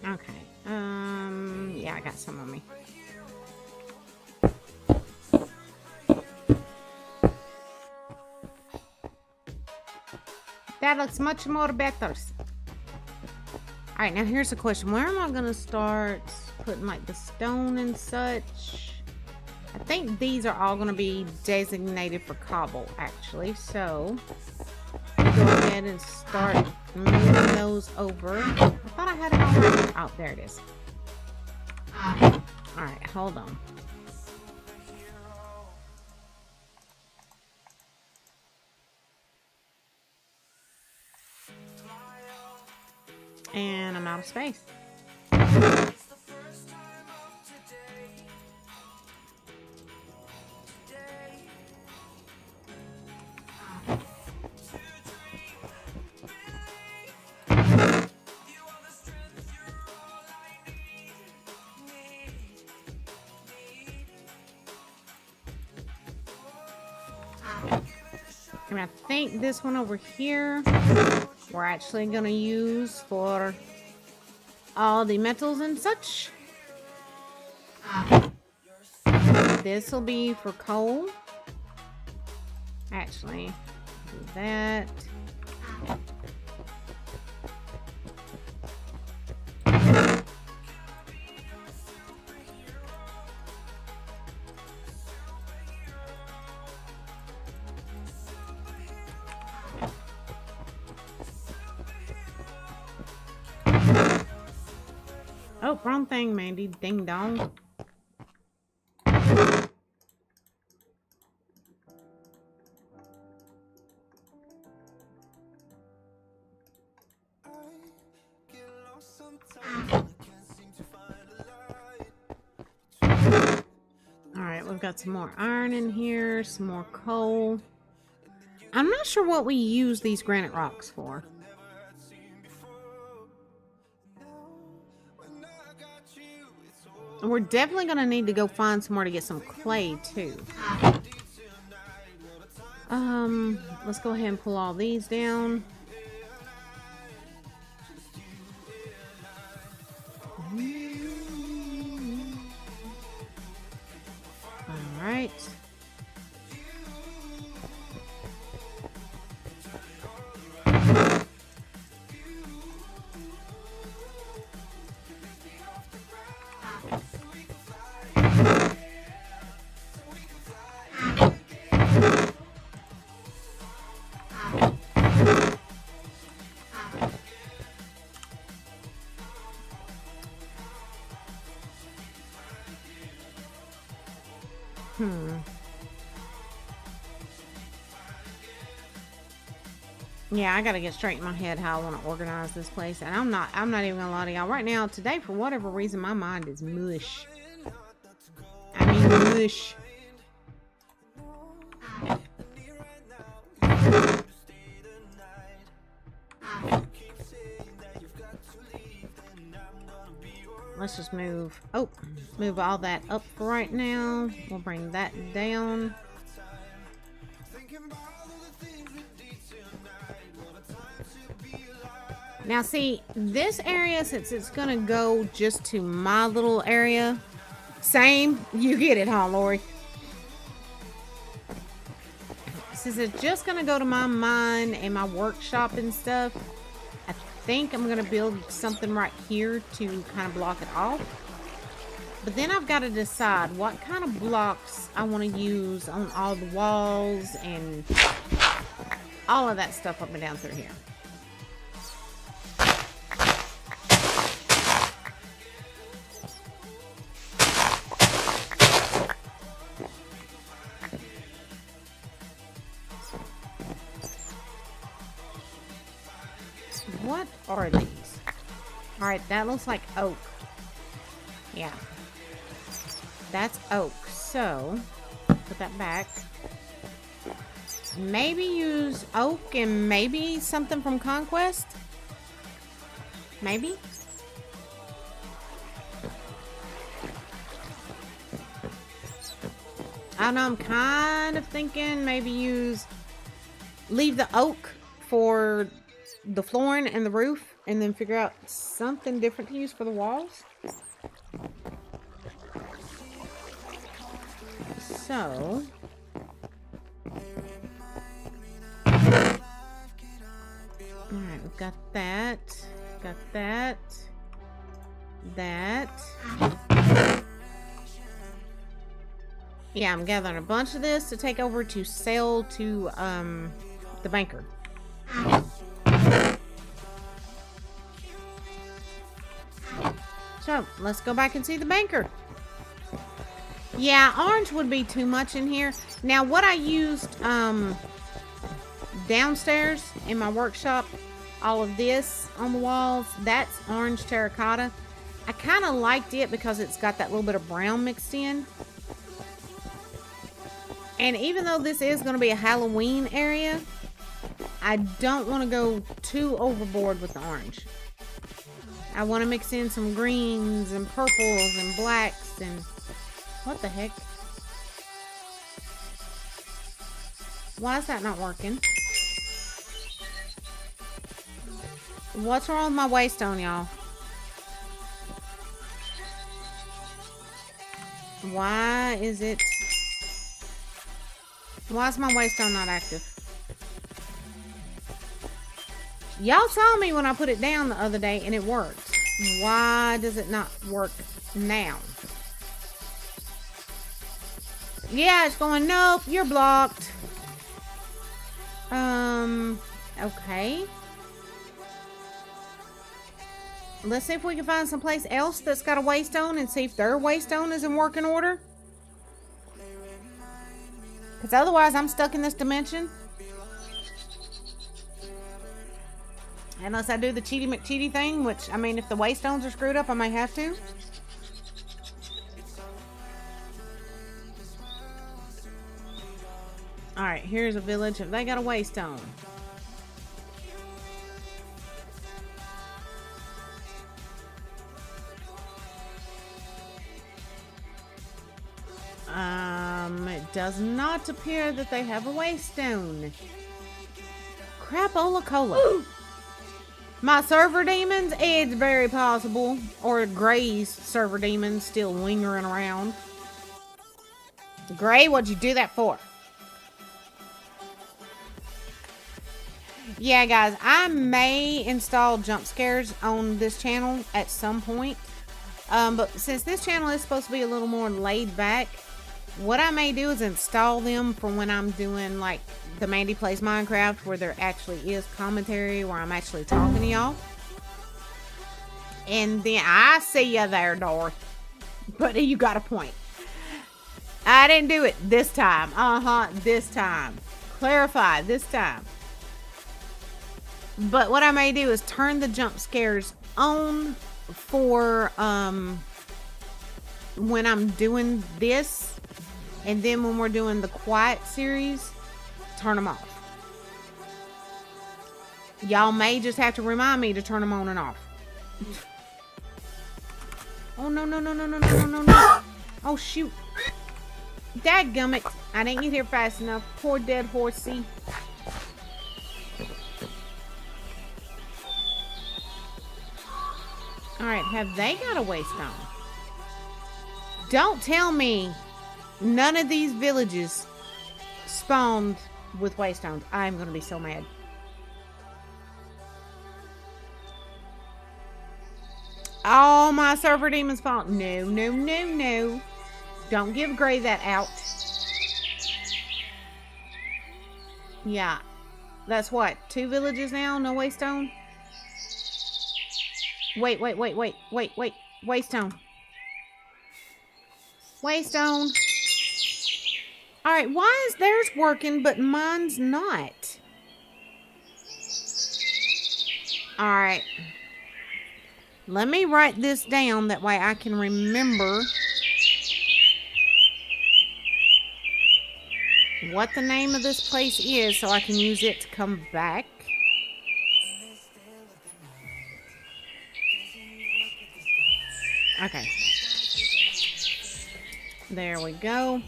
Okay. Yeah, I got some on me. That looks much more better. Alright, now here's the question. Where am I going to start putting like the stone and such? I think these are all going to be designated for cobble, actually. So, go ahead and start moving those over. I thought I had it all right. Oh, there it is. Alright, hold on. And I'm out of space. And I think this one over here we're actually going to use for all the metals and such. This will be for coal. Actually, do that. Oh, wrong thing, Mandy. Ding dong. Alright, we've got some more iron in here, some more coal. I'm not sure what we use these granite rocks for. We're definitely going to need to go find somewhere to get some clay, too. Let's go ahead and pull all these down. All right. Yeah, I gotta get straight in my head how I want to organize this place, and I'm not even gonna lie to y'all right now. Today, for whatever reason, my mind is mush. I mean mush. Let's just move. Oh, move all that up for right now. We'll bring that down. Now see, this area, since it's gonna go just to my little area, same, you get it, huh, Lori? Since it's just gonna go to my mine and my workshop and stuff, I think I'm gonna build something right here to kind of block it off. But then I've got to decide what kind of blocks I want to use on all the walls and all of that stuff up and down through here. What are these? Alright, that looks like oak. Yeah. That's oak. So, put that back. maybe use oak and maybe something from Conquest. Maybe. I don't know, I'm kind of thinking maybe leave the oak for the flooring and the roof, and then figure out something different to use for the walls. So, alright, we've got that. Got that. That. Yeah, I'm gathering a bunch of this to take over to sell to the banker. So, let's go back and see the banker. Yeah, orange would be too much in here. Now, what I used downstairs in my workshop, all of this on the walls, that's orange terracotta. I kind of liked it because it's got that little bit of brown mixed in. And even though this is going to be a Halloween area, I don't want to go too overboard with the orange. I want to mix in some greens and purples and blacks and... What the heck? Why is that not working? What's wrong with my waystone, y'all? Why is it... Why is my waystone not active? Y'all saw me when I put it down the other day and it worked. Why does it not work now? Yeah, it's going, nope, you're blocked. Okay. Let's see if we can find someplace else that's got a waystone and see if their waystone is in working order. Because otherwise, I'm stuck in this dimension. Unless I do the cheaty McCheaty thing, which, I mean, if the waystones are screwed up, I may have to. Alright, here's a village. Have they got a waystone? It does not appear that they have a waystone. Crapola cola. My server demons, it's very possible. Or Gray's server demons still lingering around. Gray, what'd you do that for? Yeah, guys, I may install jump scares on this channel at some point. But since this channel is supposed to be a little more laid back, what I may do is install them for when I'm doing like the Mandy Plays Minecraft, where there actually is commentary, where I'm actually talking to y'all. And then I see you there, Dorth. But you got a point. I didn't do it this time. This time. Clarify, this time. But what I may do is turn the jump scares on for when I'm doing this, and then when we're doing the quiet series, turn them off. Y'all may just have to remind me to turn them on and off. Oh no no no no no no no no! Oh shoot! Dadgummit! I didn't get here fast enough. Poor dead horsey. Alright, have they got a waystone? Don't tell me none of these villages spawned with waystones. I'm going to be so mad. Oh, my server demons spawned. No, no, no, no. Don't give Gray that out. Yeah. That's what? 2 villages now? No waystone? Wait. Waystone. Waystone. Alright, why is theirs working but mine's not? Alright. Let me write this down, that way I can remember. what the name of this place is so I can use it to come back. Okay. There we go.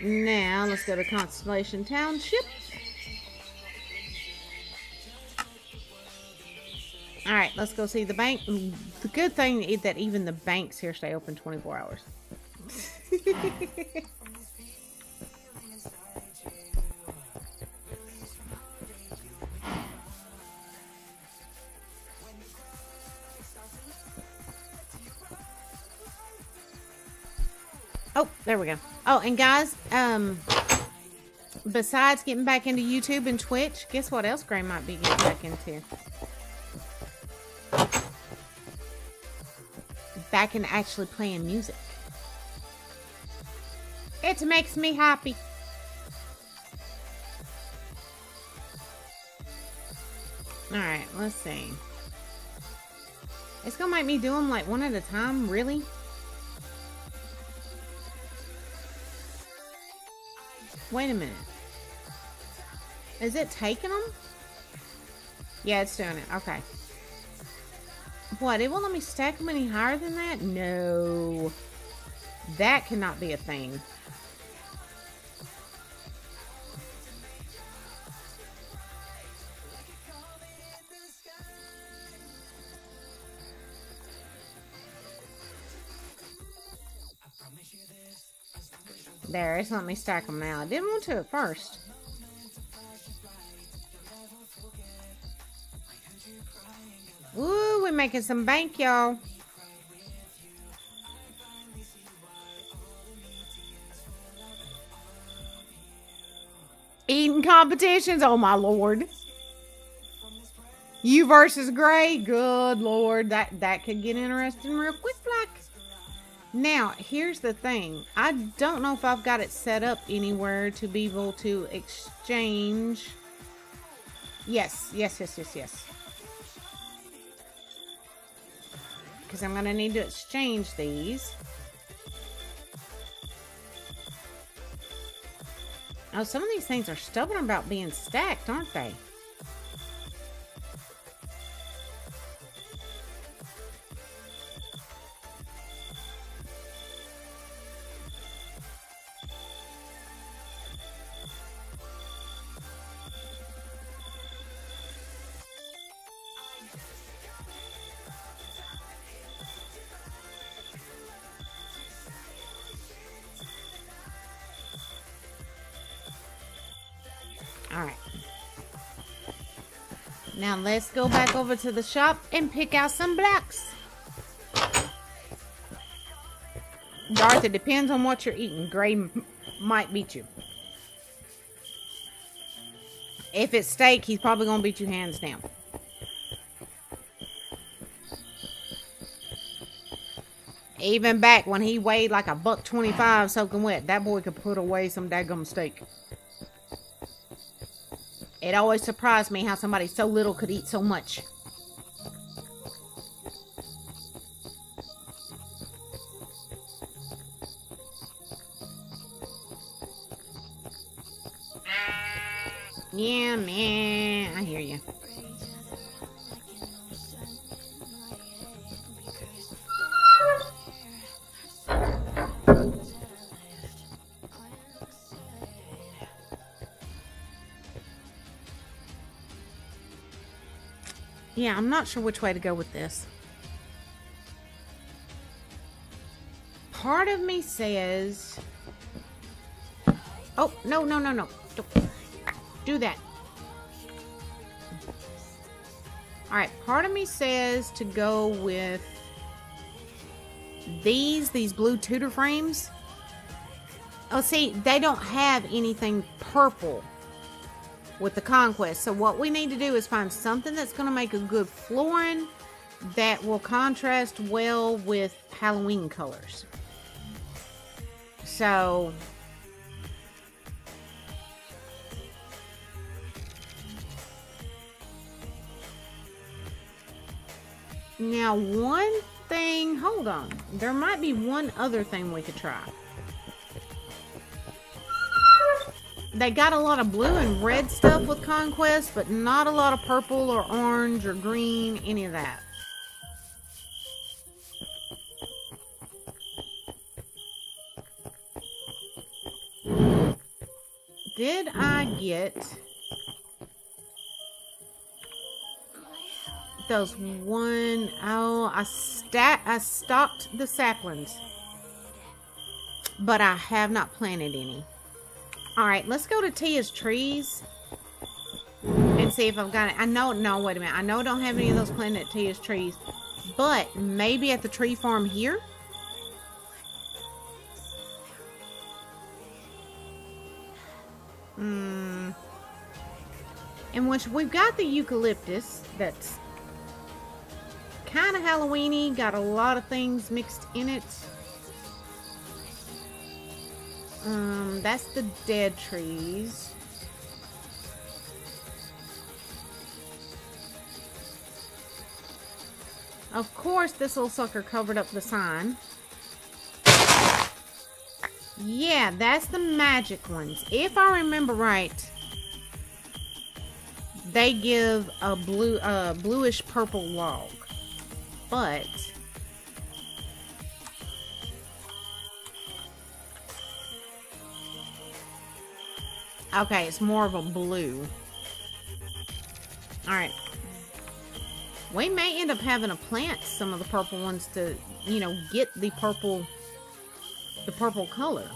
Now, let's go to Constellation Township. Alright, let's go see the bank. The good thing is that even the banks here stay open 24 hours. Oh, there we go. Oh, and guys, besides getting back into YouTube and Twitch, guess what else Gray might be getting back into? Back into actually playing music. It makes me happy. Alright, let's see. It's gonna make me do them like one at a time, really? Wait a minute. Is it taking them? Yeah, it's doing it. Okay. What? It won't let me stack them any higher than that? No. That cannot be a thing. There, it's letting me stack them now. I didn't want to at first. Woo, we're making some bank, y'all. Eating competitions, oh my lord. You versus Gray, good lord. That could get interesting real quick, Black. Now, here's the thing. I don't know if I've got it set up anywhere to be able to exchange. Yes. Because I'm going to need to exchange these. Oh, some of these things are stubborn about being stacked, aren't they? Alright. Now let's go back over to the shop and pick out some blacks. Darth, it depends on what you're eating. Gray might beat you. If it's steak, he's probably going to beat you hands down. Even back when he weighed like a $1.25 soaking wet, that boy could put away some daggum steak. It always surprised me how somebody so little could eat so much. Yeah, man, I hear you. Yeah, I'm not sure which way to go with this. Part of me says... Oh, no. Don't do that. Alright, part of me says to go with these blue Tudor frames. Oh, see, they don't have anything purple with the Conquest. So what we need to do is find something that's going to make a good flooring that will contrast well with Halloween colors. So now one thing, hold on. There might be one other thing we could try. They got a lot of blue and red stuff with Conquest, but not a lot of purple or orange or green, any of that. Did I get those one? Oh, I stocked the saplings, but I have not planted any. All right, let's go to Tia's trees and see if I've got it. I know, no, wait a minute. I know I don't have any of those planted at Tia's trees, but maybe at the tree farm here. In which we've got the eucalyptus that's kind of Halloween-y, got a lot of things mixed in it. That's the dead trees. Of course, this little sucker covered up the sign. Yeah, that's the magic ones. If I remember right, they give a bluish purple log. But okay, it's more of a blue. All right. We may end up having to plant some of the purple ones to, you know, get the purple color.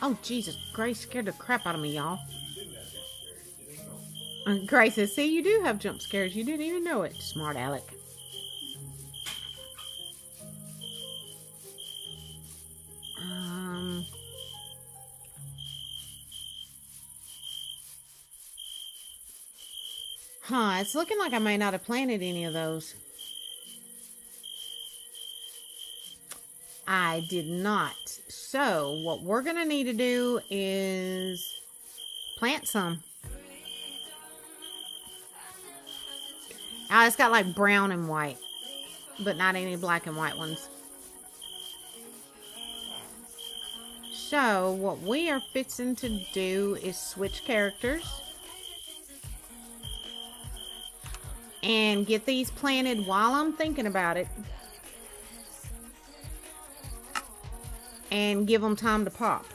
Oh, Jesus. Grace scared the crap out of me, y'all. Grace says, see, you do have jump scares. You didn't even know it. Smart Alec. It's looking like I may not have planted any of those. I did not. So, what we're going to need to do is plant some. It's got like brown and white, but not any black and white ones. So, what we are fixing to do is switch characters. And get these planted while I'm thinking about it. And give them time to pop.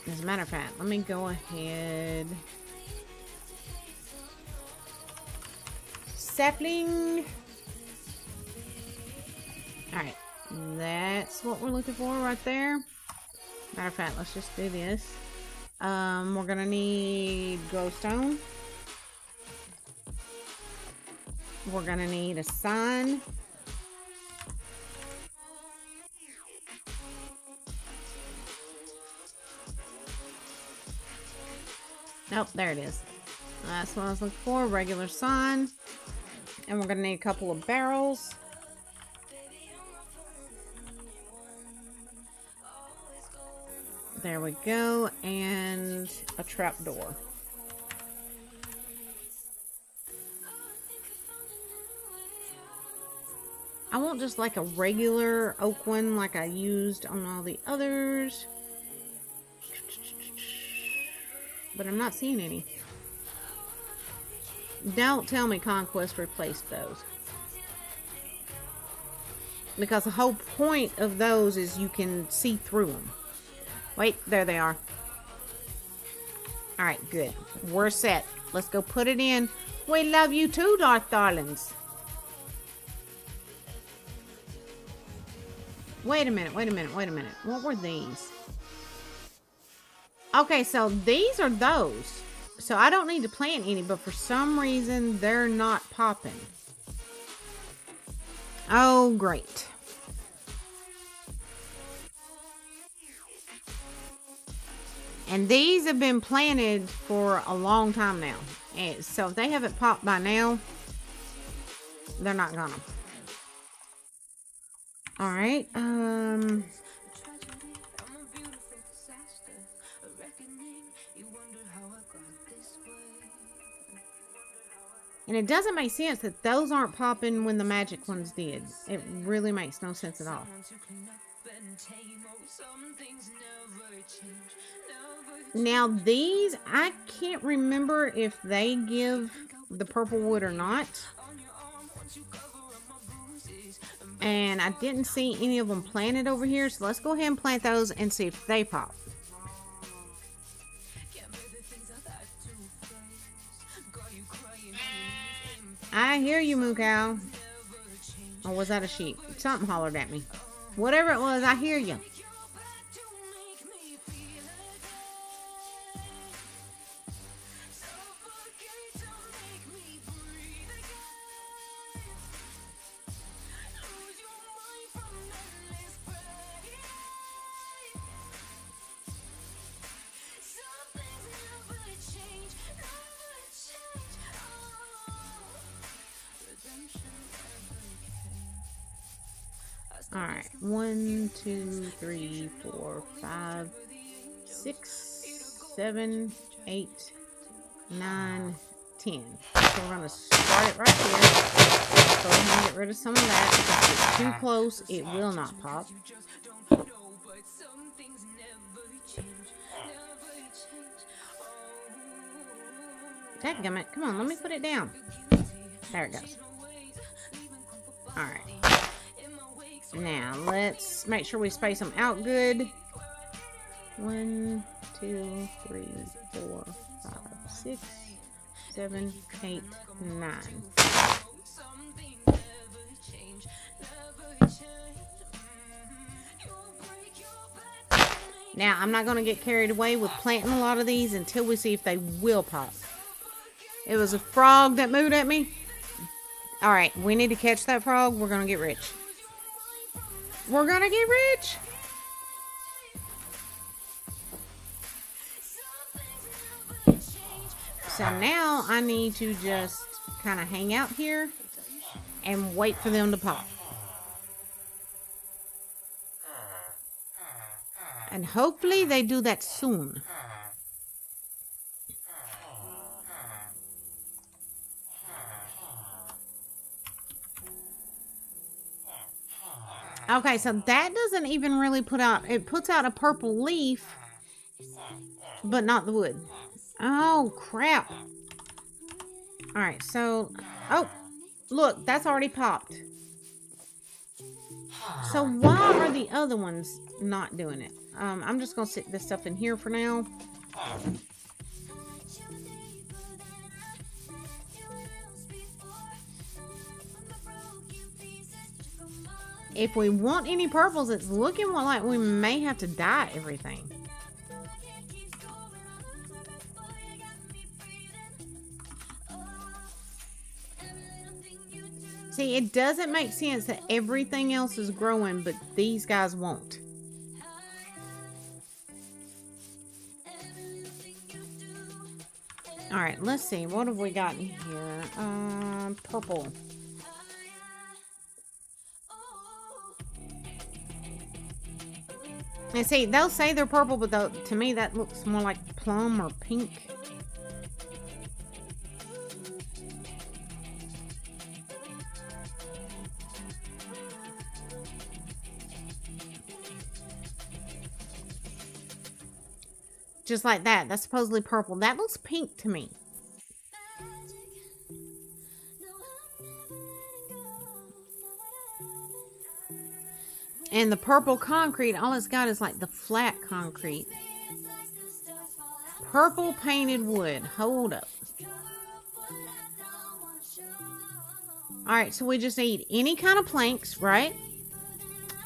As a matter of fact, let me go ahead. Sapling. Alright, that's what we're looking for right there. Matter of fact, let's just do this. We're gonna need glowstone. We're gonna need a sign. Nope, there it is. That's what I was looking for, regular sign. And we're gonna need a couple of barrels. There we go, and a trapdoor. I want just like a regular oak one like I used on all the others. But I'm not seeing any. Don't tell me Conquest replaced those. Because the whole point of those is you can see through them. Wait, there they are. Alright, good. We're set. Let's go put it in. We love you too, darlings. Wait a minute. What were these? Okay, so these are those. So I don't need to plant any, but for some reason they're not popping. Oh, great. And these have been planted for a long time now. And so if they haven't popped by now, they're not gonna. Alright, And it doesn't make sense that those aren't popping when the magic ones did. It really makes no sense at all. Now these, I can't remember if they give the purple wood or not. And I didn't see any of them planted over here. So let's go ahead and plant those and see if they pop. I hear you, moo cow. Or was that a sheep? Something hollered at me. Whatever it was, I hear you. All right, 1, 2, 3, 4, 5, 6, 7, 8, 9, 10. So we're gonna start it right here. Go ahead and get rid of some of that because if it's too close, it will not pop. Dadgummit, come on, let me put it down. There it goes. All right. Now, let's make sure we space them out good. 1, 2, 3, 4, 5, 6, 7, 8, 9. Now, I'm not going to get carried away with planting a lot of these until we see if they will pop. It was a frog that moved at me. All right, we need to catch that frog. We're going to get rich. We're gonna get rich. So now I need to just kind of hang out here and wait for them to pop. And hopefully they do that soon. Okay, so that doesn't even really put out, it puts out a purple leaf, but not the wood. Oh, crap. All right, so, oh, look, that's already popped. So why are the other ones not doing it? I'm just going to stick this stuff in here for now. If we want any purples, it's looking like we may have to dye everything. See, it doesn't make sense that everything else is growing, but these guys won't. All right, let's see. What have we got in here? Purple. And see, they'll say they're purple, but to me that looks more like plum or pink. Just like that. That's supposedly purple. That looks pink to me. And the purple concrete, all it's got is like the flat concrete. Purple painted wood. Hold up. Alright, so we just need any kind of planks, right?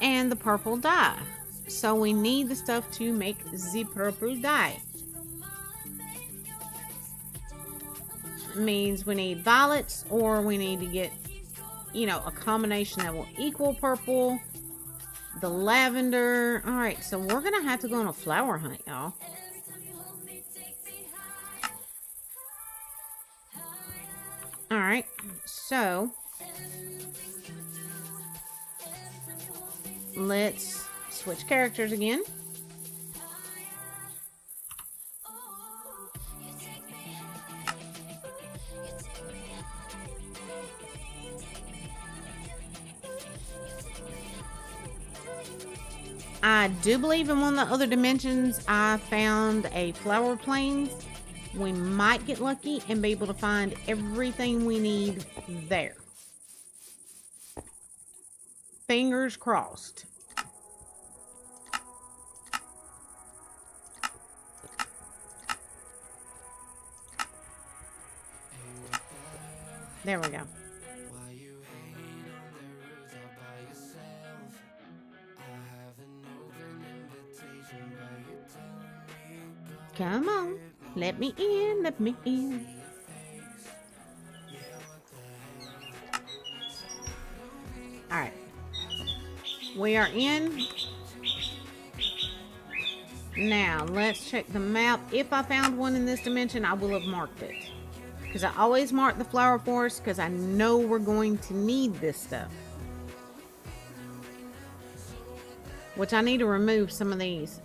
And the purple dye. So we need the stuff to make the purple dye. Means we need violets, or we need to get, a combination that will equal purple. The lavender. Alright, so we're going to have to go on a flower hunt, y'all. Alright, so let's Switch characters again. I do believe in one of the other dimensions I found a flower plains. We might get lucky and be able to find everything we need there. Fingers crossed. There we go. Come on, let me in, let me in. All right, we are in. Now, let's check the map. If I found one in this dimension, I will have marked it. Because I always mark the flower forest because I know we're going to need this stuff. Which I need to remove some of these.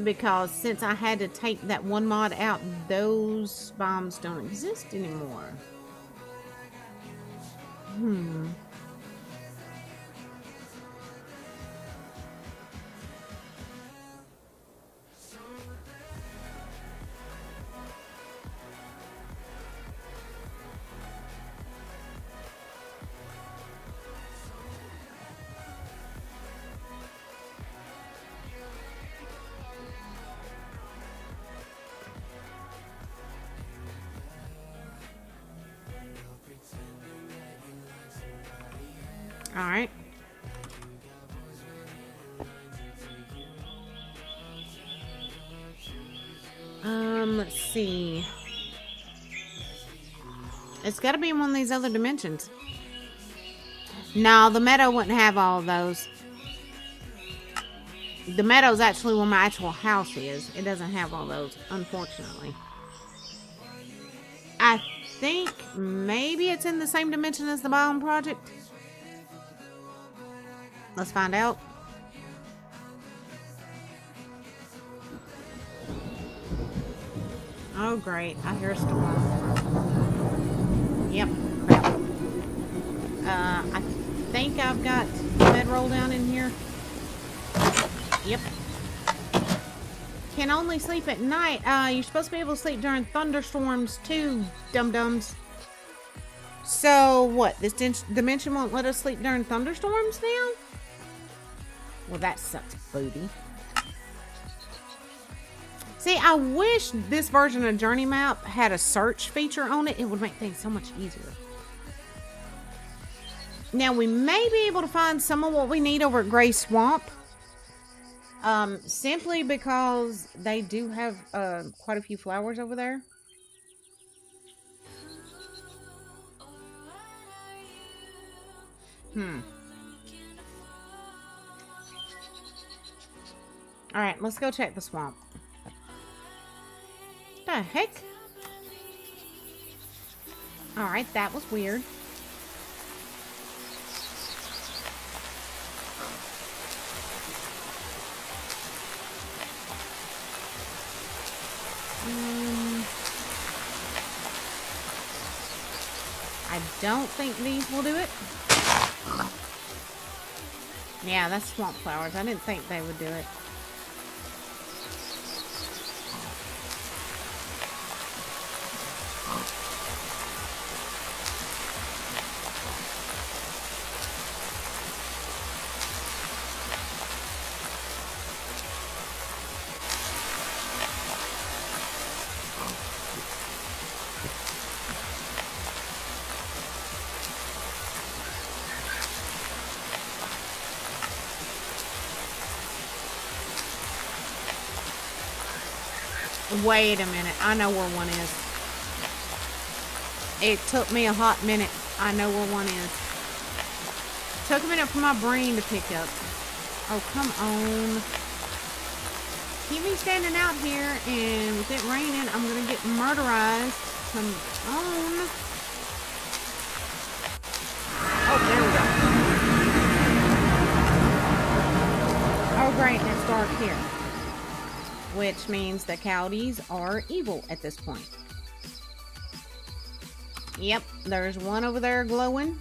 Because since I had to take that one mod out, those bombs don't exist anymore. All right. Let's see. It's got to be in one of these other dimensions. No, the meadow wouldn't have all of those. The meadow's actually where my actual house is. It doesn't have all those, unfortunately. I think maybe it's in the same dimension as the Biome Project. Let's find out. Oh, great. I hear a storm. Yep. Crap. I think I've got bedroll down in here. Yep. Can only sleep at night. You're supposed to be able to sleep during thunderstorms too, dum-dums. So, what? This dimension won't let us sleep during thunderstorms now? Well, that sucks, booty. See, I wish this version of Journey Map had a search feature on it. It would make things so much easier. Now, we may be able to find some of what we need over at Gray Swamp. Simply because they do have quite a few flowers over there. Alright, let's go check the swamp. The heck? Alright, that was weird. I don't think these will do it. Yeah, that's swamp flowers. I didn't think they would do it. Wait a minute. I know where one is. It took me a hot minute. I know where one is. Took a minute for my brain to pick up. Oh, come on. Keep me standing out here, and with it raining, I'm going to get murderized. Come on. Oh, there we go. real bright and it's dark here. Which means the Chaldees are evil at this point. Yep, there's one over there glowing.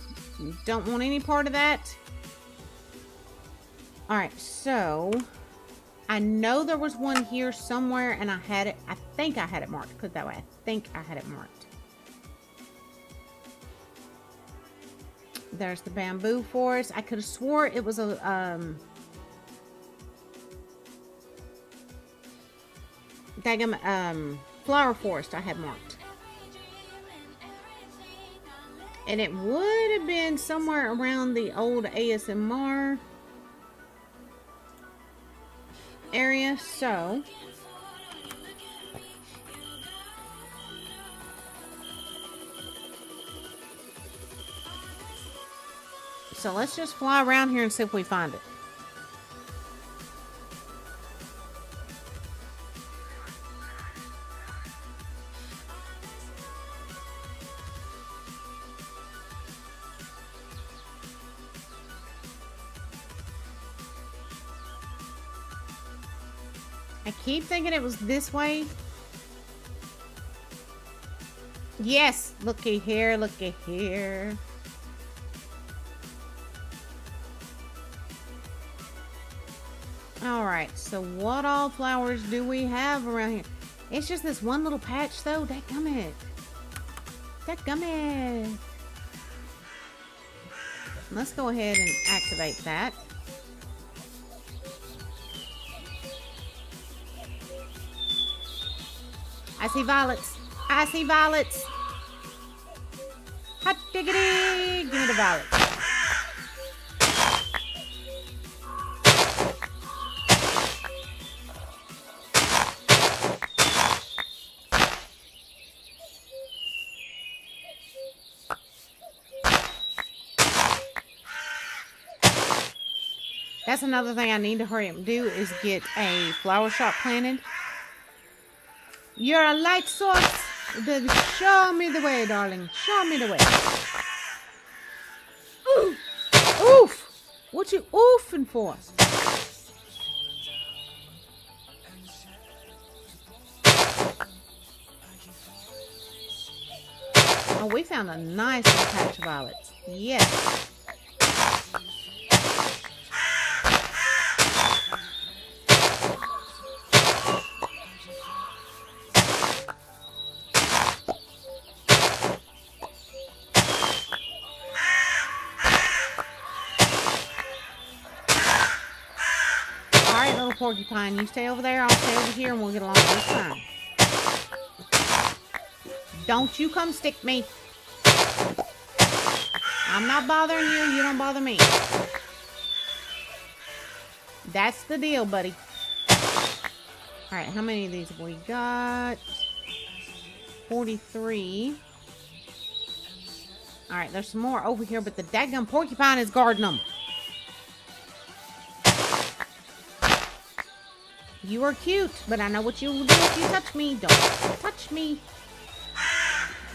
Don't want any part of that. Alright, so I know there was one here somewhere and I had it. I think I had it marked. Put it that way. I think I had it marked. There's the bamboo forest. I could have swore it was a flower forest I had marked. And it would have been somewhere around the old ASMR area, so let's just fly around here and see if we find it. I keep thinking it was this way. Yes, looky here, looky here. Alright, so what all flowers do we have around here? It's just this one little patch though. Dadgummit. Dadgummit. Let's go ahead and activate that. I see violets. I see violets. Hot diggity. Give me the violets. That's another thing I need to hurry up and do is get a flower shop planted. You're a light source. Then show me the way, darling. Show me the way. Oof! Oof! What you oofing for? Oh, we found a nice little patch of violets. Yes. Porcupine, you stay over there, I'll stay over here, and we'll get along just fine. Don't you come stick me. I'm not bothering you, you don't bother me. That's the deal, buddy. Alright, how many of these have we got? 43. Alright, there's some more over here, but the daggum porcupine is guarding them. You are cute, but I know what you will do if you touch me. Don't touch me.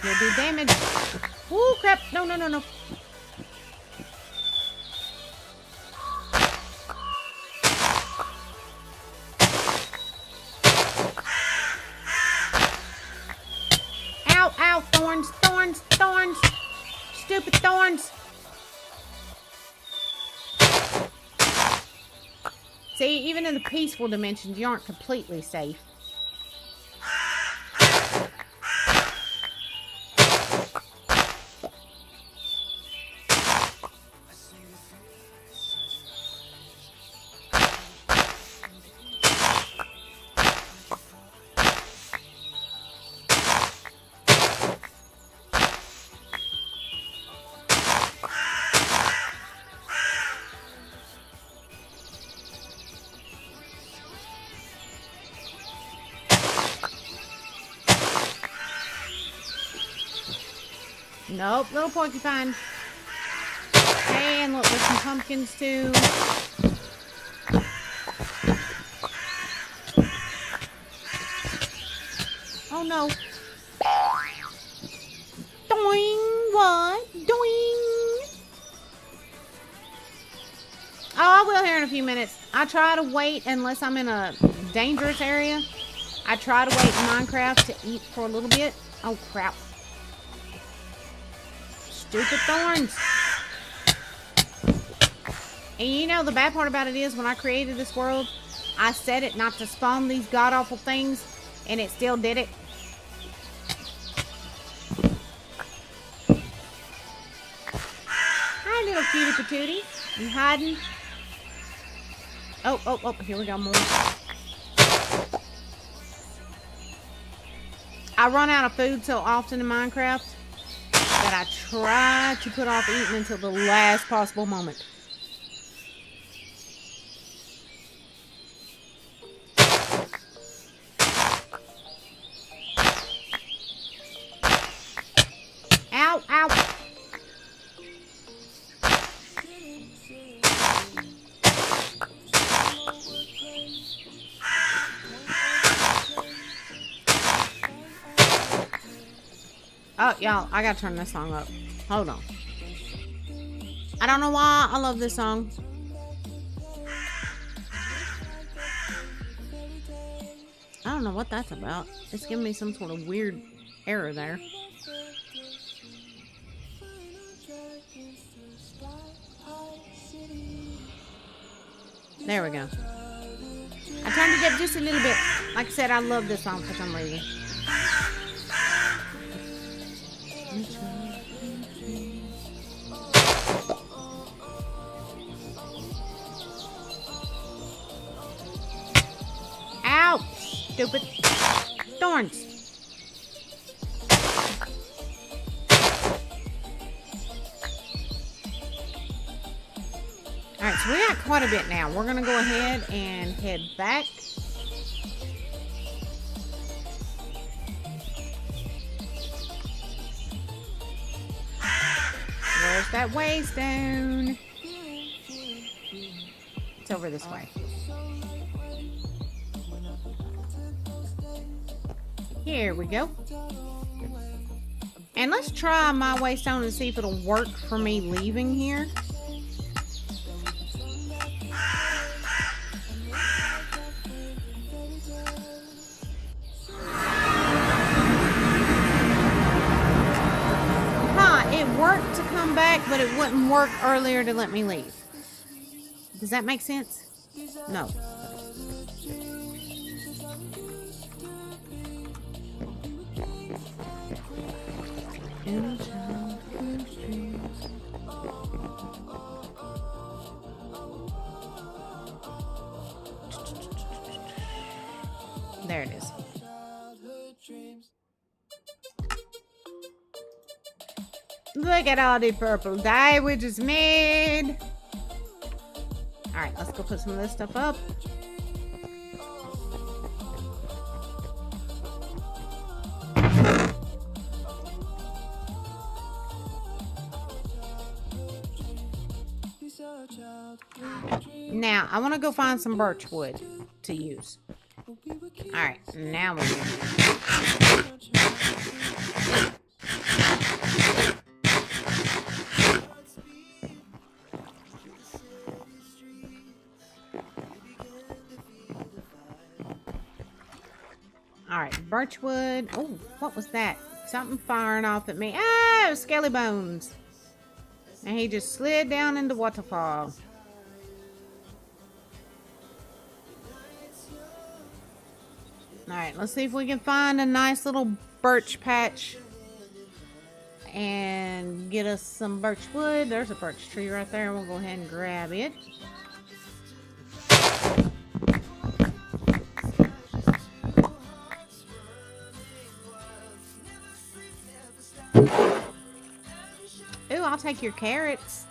You'll do damage. Oh, crap. No, no, no, no. Ow, ow, thorns, thorns, thorns. Stupid thorns. See, even in the peaceful dimensions, you aren't completely safe. Nope, little porcupine. And look, there's some pumpkins too. Oh no. Doing what? Doing. Oh, I will here in a few minutes. I try to wait unless I'm in a dangerous area. I try to wait in Minecraft to eat for a little bit. Oh, crap. Stupid thorns. And you know, the bad part about it is when I created this world, I set it not to spawn these god-awful things, and it still did it. Hi, little cutie patootie. You hiding? Oh, here we go, more. I run out of food so often in Minecraft that I try to put off eating until the last possible moment. Ow, ow. Oh, y'all, I gotta turn this song up. Hold on. I don't know why I love this song. I don't know what that's about. It's giving me some sort of weird error there. There we go. I turned it up just a little bit. Like I said, I love this song for some reason. Ow! Stupid thorns. Alright, so we got quite a bit now. We're going to go ahead and head back. Where's that waystone? It's over this way. Here we go. And let's try my waystone and see if it'll work for me leaving here. It worked to come back, but it wouldn't work earlier to let me leave. Does that make sense? No. There it is. Look at all the purple dye we just made. Alright, let's go put some of this stuff up. Now, I want to go find some birch wood to use. Alright, now we're good. Alright, birchwood. Oh, what was that? Something firing off at me. Oh, skelly bones. And he just slid down into waterfall. Alright, let's see if we can find a nice little birch patch. And get us some birch wood. There's a birch tree right there. We'll go ahead and grab it. Ooh, I'll take your carrots.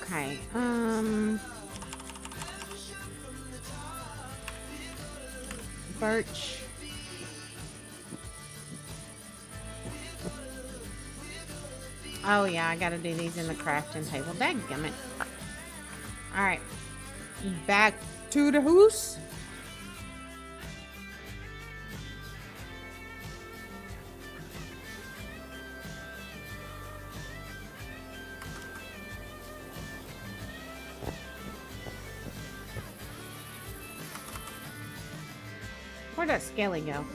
Okay. Birch. Oh yeah, I gotta do these in the crafting table. Dadgummit. Alright. Back to the house. Where'd that skelly go?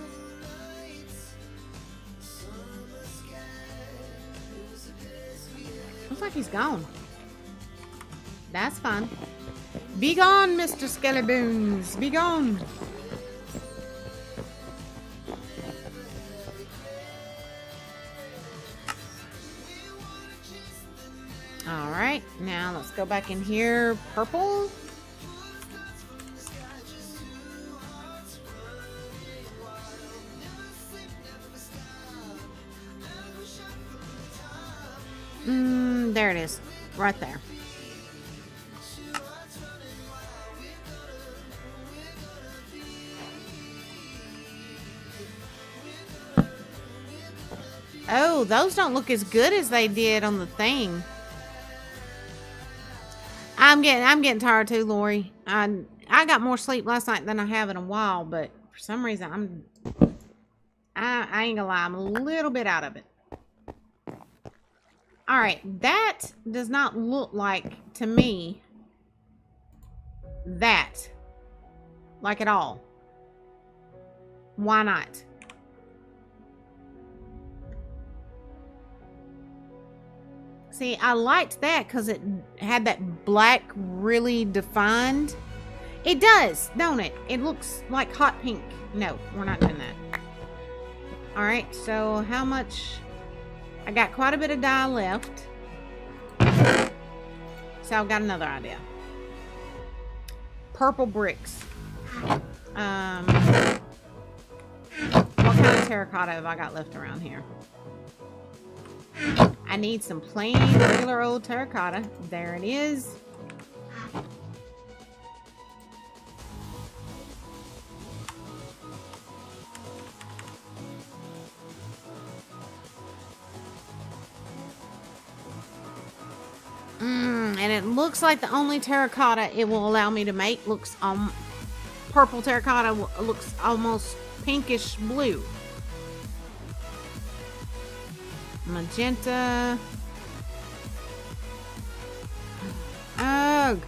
Looks like he's gone. That's fine. Be gone, Mr. Skellybones. Be gone. Alright, now let's go back in here. Purple. There it is. Right there. Oh, those don't look as good as they did on the thing. I'm getting tired too, Lori. I got more sleep last night than I have in a while, but for some reason I ain't gonna lie, I'm a little bit out of it. Alright, that does not look like, to me, that. Like at all. Why not? See, I liked that because it had that black really defined. It does, don't it? It looks like hot pink. No, we're not doing that. Alright, so how much... I got quite a bit of dye left. So I've got another idea. Purple bricks. What kind of terracotta have I got left around here? I need some plain, regular old terracotta. There it is. And it looks like the only terracotta it will allow me to make looks purple terracotta looks almost pinkish blue. Magenta. Ugh.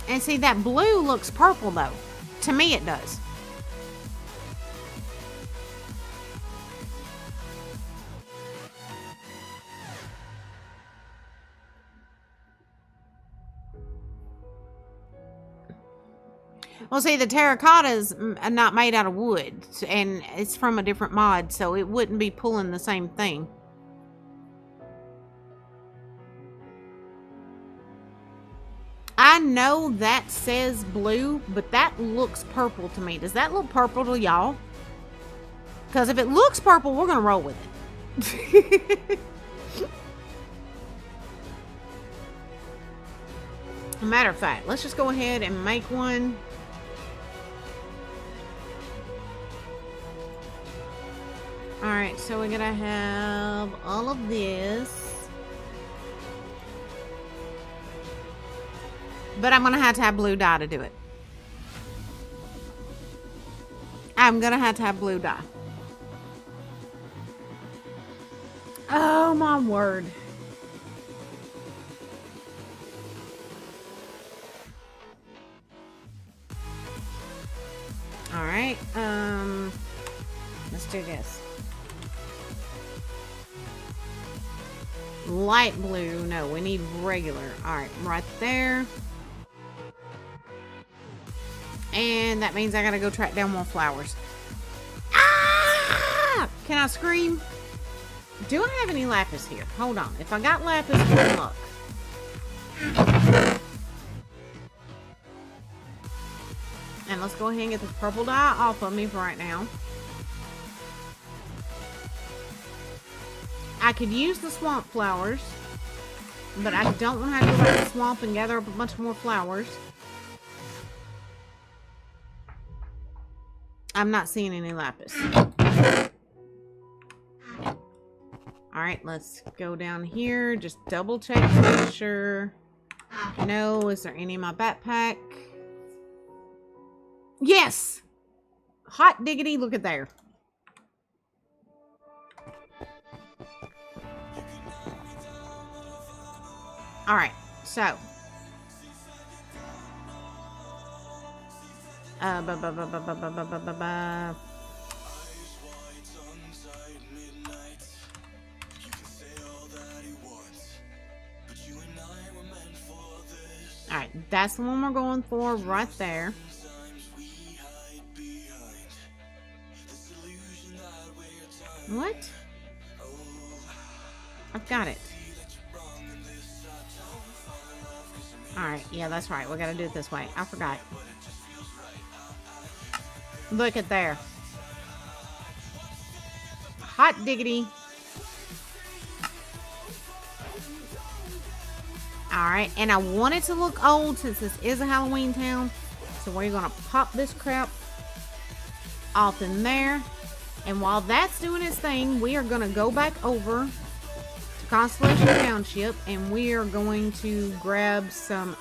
And see, that blue looks purple though. To me it does. Well, see, the terracotta is not made out of wood, and it's from a different mod, so it wouldn't be pulling the same thing. I know that says blue, but that looks purple to me. Does that look purple to y'all? Because if it looks purple, we're going to roll with it. As a matter of fact, let's just go ahead and make one. Alright, so we're gonna have all of this. But I'm gonna have to have blue dye to do it. I'm gonna have to have blue dye. Oh my word. Alright, let's do this. Light blue. No, we need regular. Alright, right there. And that means I gotta go track down more flowers. Ah! Can I scream? Do I have any lapis here? Hold on. If I got lapis, good luck. And let's go ahead and get the purple dye off of me for right now. I could use the swamp flowers, but I don't want to have to go back to the swamp and gather up a bunch more flowers. I'm not seeing any lapis. Alright, let's go down here. Just double check to make sure. No, is there any in my backpack? Yes! Hot diggity, look at there. Alright, so. Alright, that's the one we're going for right there. What? I've got it. Alright, yeah, that's right. We gotta do it this way. I forgot. Look at there. Hot diggity. Alright, and I want it to look old since this is a Halloween town. So we're gonna pop this crap off in there. And while that's doing its thing, we are gonna go back over to Constellation Township and we are going to grab some,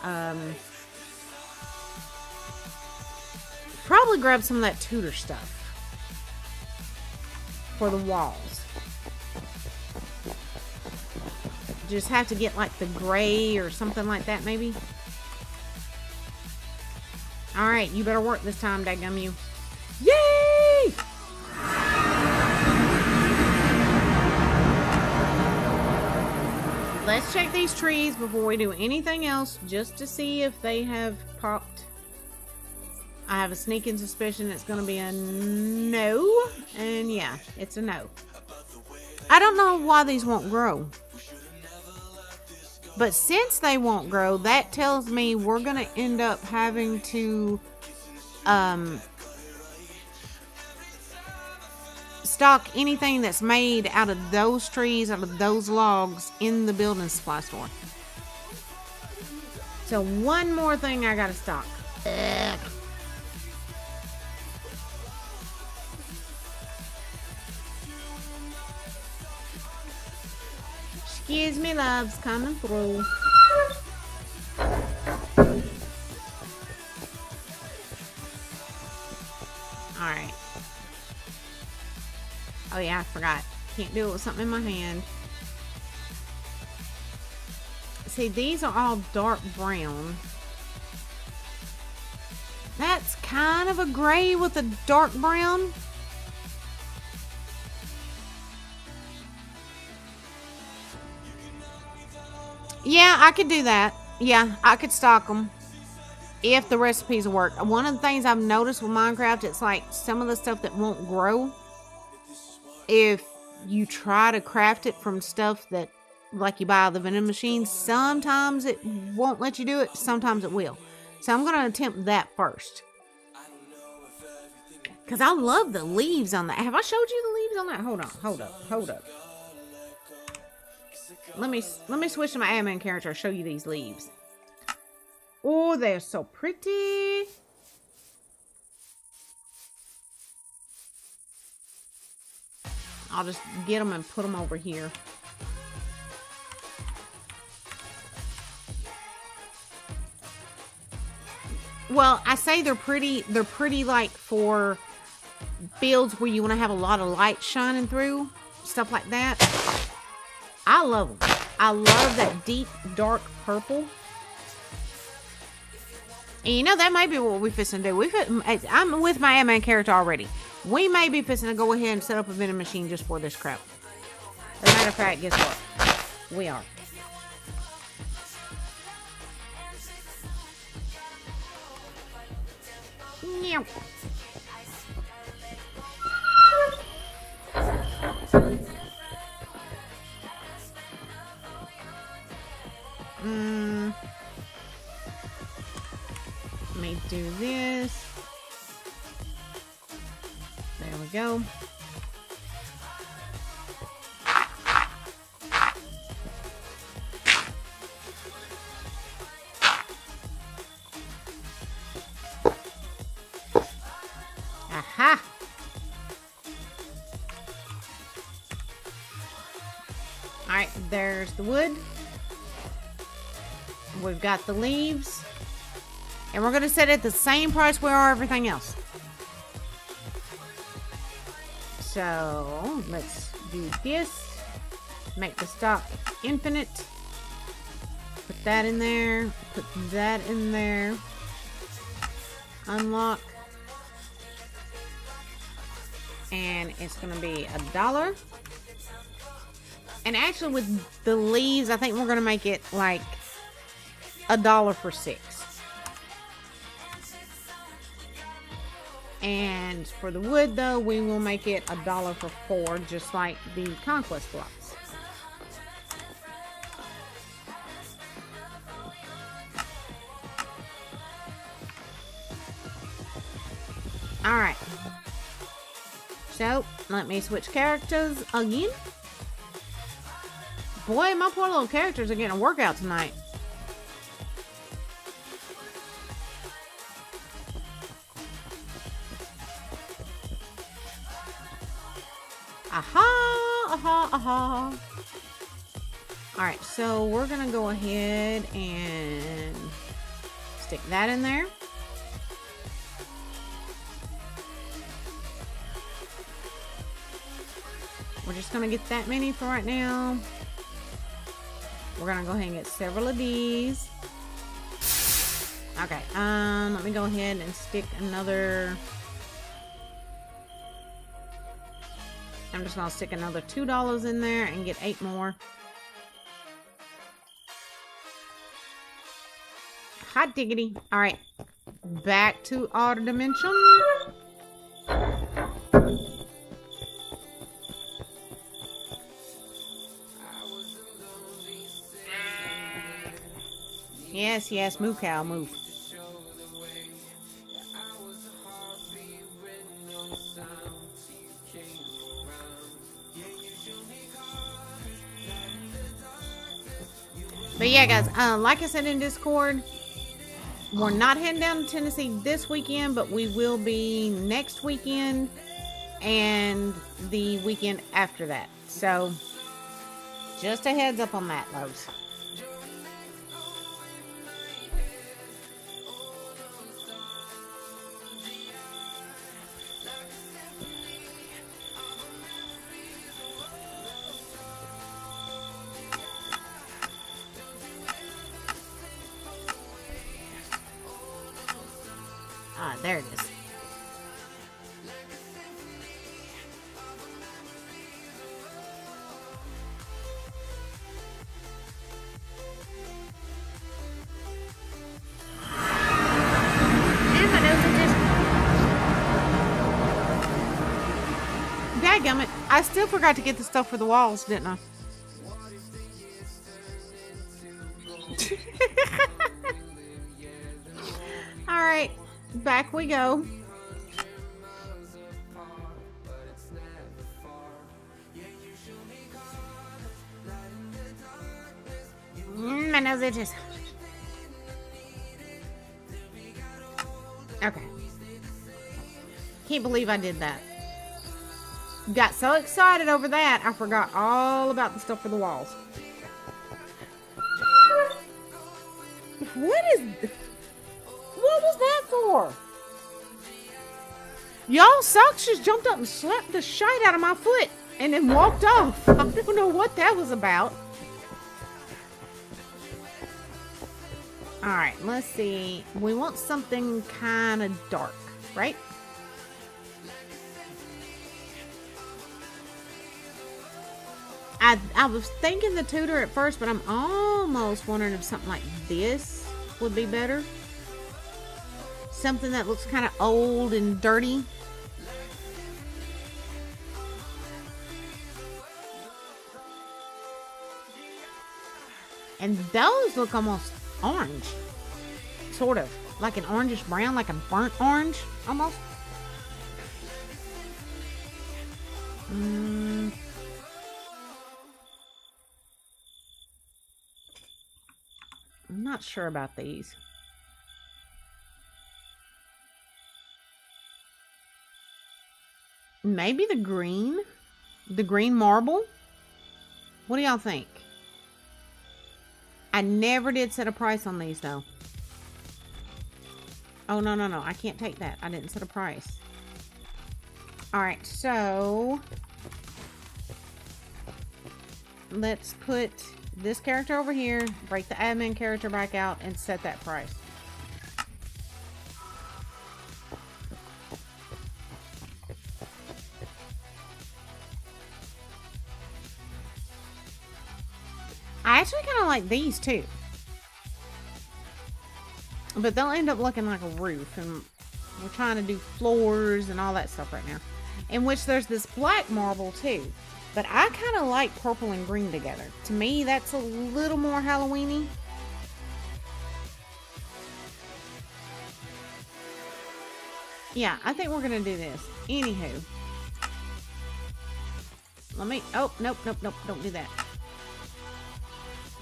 probably grab some of that tutor stuff for the walls. Just have to get like the gray or something like that maybe. Alright, you better work this time, daggum you. Yay! Let's check these trees before we do anything else, just to see if they have popped. I have a sneaking suspicion it's going to be a no. And yeah, it's a no. I don't know why these won't grow. But since they won't grow, that tells me we're going to end up having to stock anything that's made out of those trees, out of those logs in the building supply store. So one more thing I got to stock. Ugh. Excuse me, loves, coming through. Alright. Oh yeah, I forgot. Can't do it with something in my hand. See, these are all dark brown. That's kind of a gray with a dark brown. Yeah, I could do that. Yeah, I could stock them if the recipes work. One of the things I've noticed with Minecraft, it's like some of the stuff that won't grow, if you try to craft it from stuff that, like you buy out of the vending machine, sometimes it won't let you do it, sometimes it will. So I'm going to attempt that first. Because I love the leaves on that. Have I showed you the leaves on that? Hold up. Let me switch to my admin character and show you these leaves. Oh, they're so pretty. I'll just get them and put them over here. Well, I say they're pretty. They're pretty like for fields where you want to have a lot of light shining through. Stuff like that. I love them. I love that deep, dark purple. And you know, that may be what we fixing to do. I'm with my admin character already. We may be fixing to go ahead and set up a vending machine just for this crap. As a matter of fact, guess what? We are. Yeah. Let me do this. There we go. Ha! Alright, there's the wood. We've got the leaves. And we're going to set it at the same price we are everything else. So, let's do this. Make the stock infinite. Put that in there. Put that in there. Unlock. And it's going to be $1. And actually with the leaves, I think we're going to make it like $1 for 6. And for the wood though, we will make it $1 for 4, just like the conquest blocks. Alright. So, let me switch characters again. Boy, my poor little characters are getting a workout tonight. Aha, aha, aha. Alright, so we're gonna go ahead and stick that in there. We're just gonna get that many for right now. We're gonna go ahead and get several of these. Okay, let me go ahead and stick another. I'm just gonna stick another $2 in there and get 8 more. Hot diggity. Alright. Back to our dimension. Yes, yes, move cow, move. But yeah, guys, like I said in Discord, we're not heading down to Tennessee this weekend, but we will be next weekend and the weekend after that. So, just a heads up on that, loves. Ah, there it is. And my nose is just... Dadgummit, I still forgot to get the stuff for the walls, didn't I? Alright. Back we go. My nose itches. Okay. Can't believe I did that. Got so excited over that, I forgot all about the stuff for the walls. What was that for? Y'all, Socks just jumped up and slapped the shite out of my foot and then walked off. I don't know what that was about. Alright, let's see. We want something kind of dark, right? I was thinking the Tudor at first, but I'm almost wondering if something like this would be better. Something that looks kind of old and dirty. And those look almost orange. Sort of. Like an orangish brown, like a burnt orange, almost. I'm not sure about these. maybe the green marble. What do y'all think? I never did set a price on these though. Oh, no. I can't take that. I didn't set a price. Alright, so let's put this character over here, break the admin character back out, and set that price. I actually kind of like these too. But they'll end up looking like a roof, and we're trying to do floors and all that stuff right now. In which there's this black marble too. But I kind of like purple and green together. To me, that's a little more Halloween-y. Yeah, I think we're going to do this. Anywho. Let me... Oh, nope. Don't do that.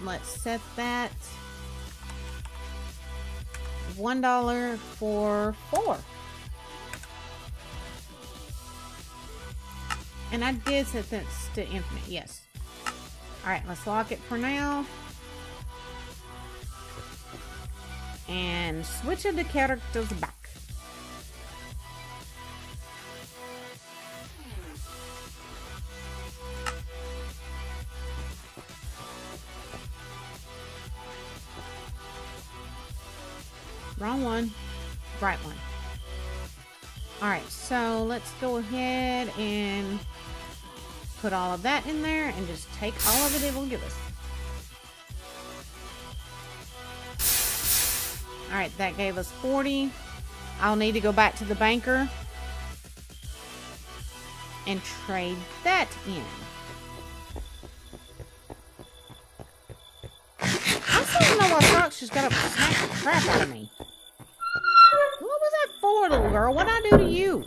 Let's set that $1 for 4. And I did set this to infinite, yes. Alright, let's lock it for now. And switch the characters back. Wrong one. Right one. Alright, so let's go ahead and put all of that in there and just take all of it will give us. Alright, that gave us 40. I'll need to go back to the banker and trade that in. I still don't know why Fox just got up and smacked the crap out of me. What was that for, little girl? What'd I do to you?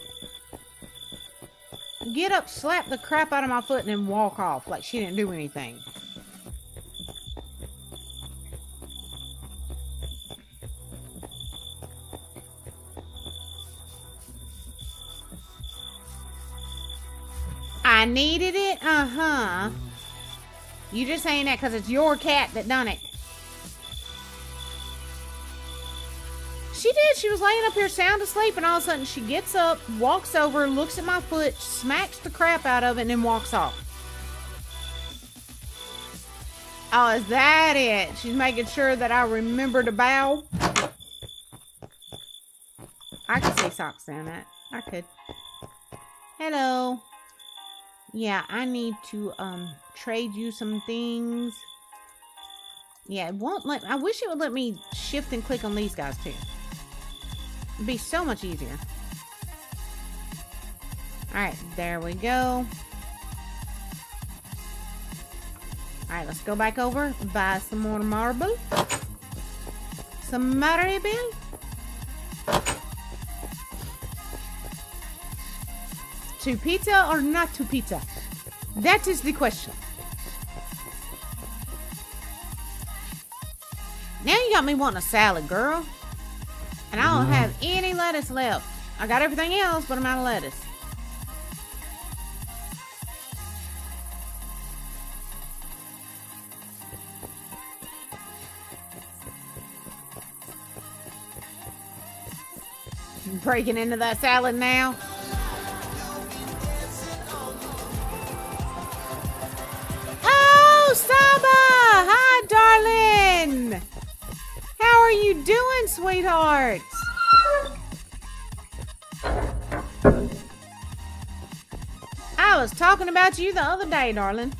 Get up, slap the crap out of my foot, and then walk off like she didn't do anything. I needed it? Uh-huh. You just saying that because it's your cat that done it. She did. She was laying up here sound asleep, and all of a sudden she gets up, walks over, looks at my foot, smacks the crap out of it, and then walks off. Oh, is that it? She's making sure that I remember to bow. I could see Socks doing that. I could. Hello. Yeah, I need to trade you some things. Yeah, it won't let me. I wish it would let me shift and click on these guys too. It'd be so much easier. Alright, there we go. Alright, let's go back over. Buy some more marble. Some marble. To pizza or not to pizza? That is the question. Now you got me wanting a salad, girl. And I don't have any lettuce left. I got everything else, but I'm out of lettuce. Breaking into that salad now. Oh, Saba! Hi, darling! How are you doing, sweetheart? I was talking about you the other day, darling.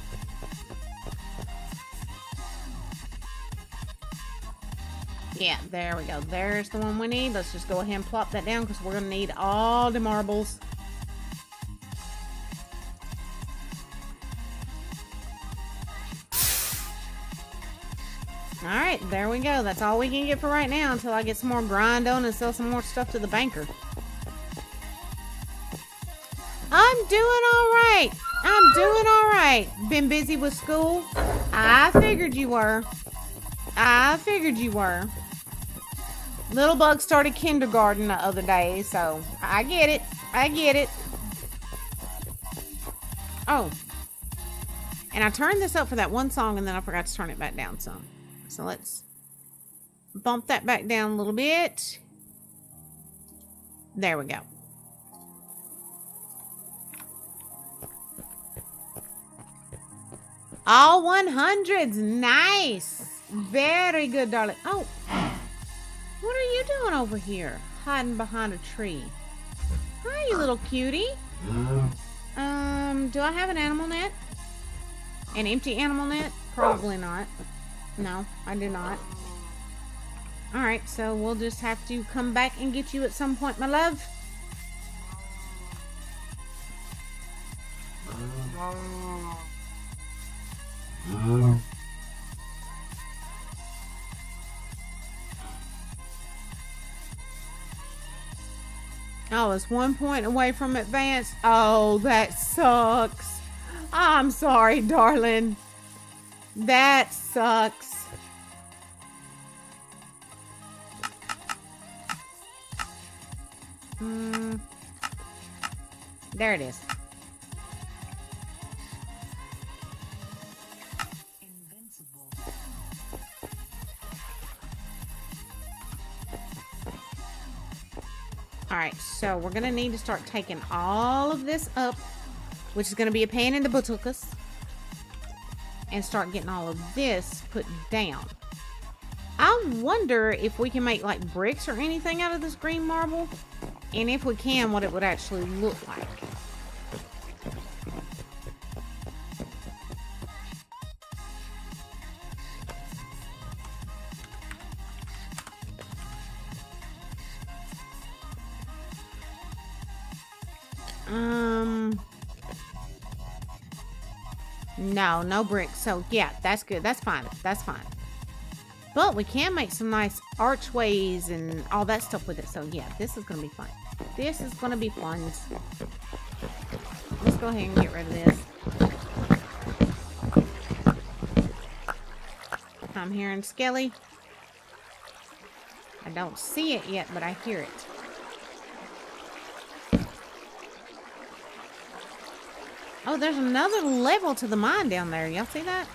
Yeah, there we go. There's the one we need. Let's just go ahead and plop that down because we're going to need all the marbles. Alright, there we go. That's all we can get for right now until I get some more grind on and sell some more stuff to the banker. I'm doing alright. I'm doing alright. Been busy with school? I figured you were. I figured you were. Little Bug started kindergarten the other day, so I get it. I get it. Oh. And I turned this up for that one song, and then I forgot to turn it back down some. So let's bump that back down a little bit. There we go. All 100s. Nice. Very good, darling. Oh. What are you doing over here? Hiding behind a tree. Hi, you little cutie. Do I have an animal net? An empty animal net? Probably not. No, I do not. Alright, so we'll just have to come back and get you at some point, my love. Oh, it's 1 point away from advance. Oh, that sucks. I'm sorry, darling. That sucks. There it is. Alright, so we're going to need to start taking all of this up, which is going to be a pain in the buttukas, and start getting all of this put down. I wonder if we can make like bricks or anything out of this green marble, and if we can, what it would actually look like. No bricks. So yeah, that's good. That's fine. That's fine. But we can make some nice archways and all that stuff with it. So yeah, this is going to be fun. This is going to be fun. Let's go ahead and get rid of this. I'm hearing Skelly. I don't see it yet, but I hear it. Oh, there's another level to the mine down there. Y'all see that?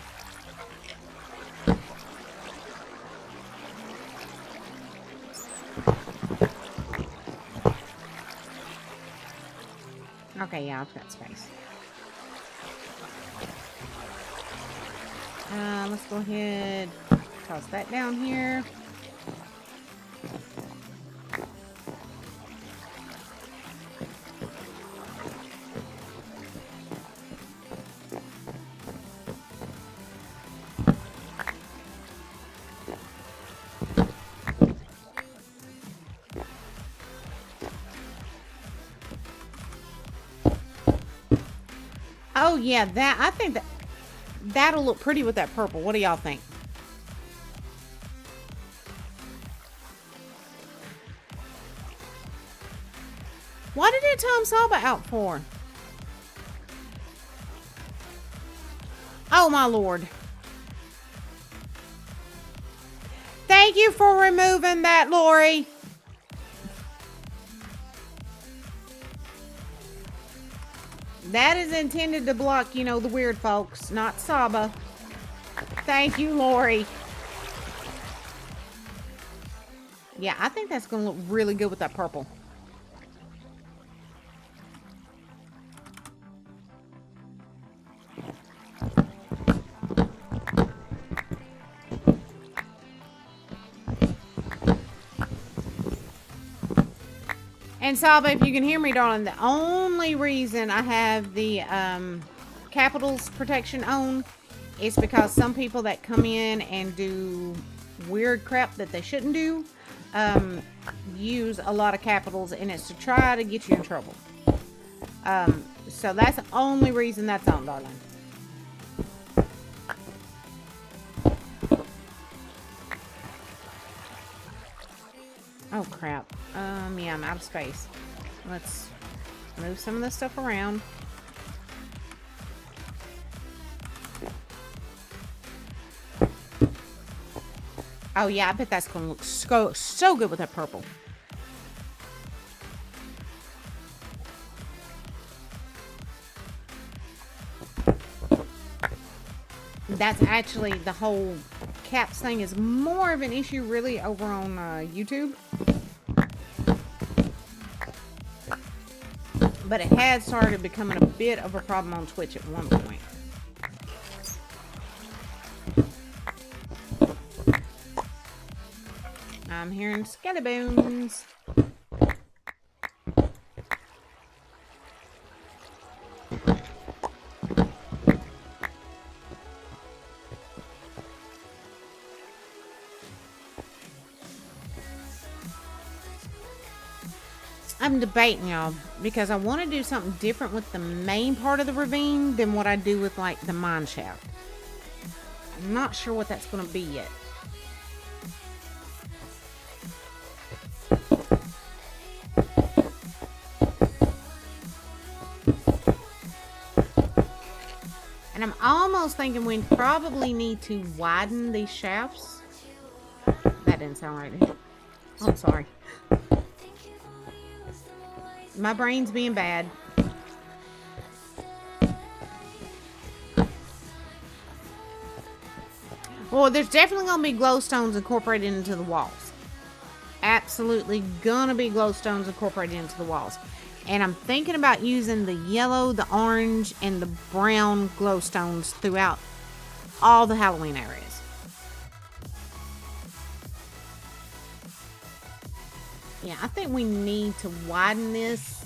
Okay, yeah, I've got space. Let's go ahead, toss that down here. Oh yeah, I think that'll look pretty with that purple. What do y'all think? What did it Tom Saba out for? Oh my lord. Thank you for removing that, Lori. That is intended to block, you know, the weird folks, not Saba. Thank you, Lori. Yeah, I think that's going to look really good with that purple. And Saba, if you can hear me, darling, the only reason I have the capitals protection on is because some people that come in and do weird crap that they shouldn't do use a lot of capitals, and it's to try to get you in trouble. So that's the only reason that's on, darling. Oh crap. Yeah, I'm out of space. Let's move some of this stuff around. Oh yeah, I bet that's gonna look so good with that purple. that's actually the whole caps thing is more of an issue really over on YouTube. But it had started becoming a bit of a problem on Twitch at one point. I'm hearing skeletons. I'm debating, y'all, because I want to do something different with the main part of the ravine than what I do with, like, the mine shaft. I'm not sure what that's going to be yet. And I'm almost thinking we probably need to widen these shafts. That didn't sound right. Oh, I'm sorry. My brain's being bad. Well, there's definitely going to be glowstones incorporated into the walls. Absolutely gonna be glowstones incorporated into the walls. And I'm thinking about using the yellow, the orange, and the brown glowstones throughout all the Halloween areas. Yeah, I think we need to widen this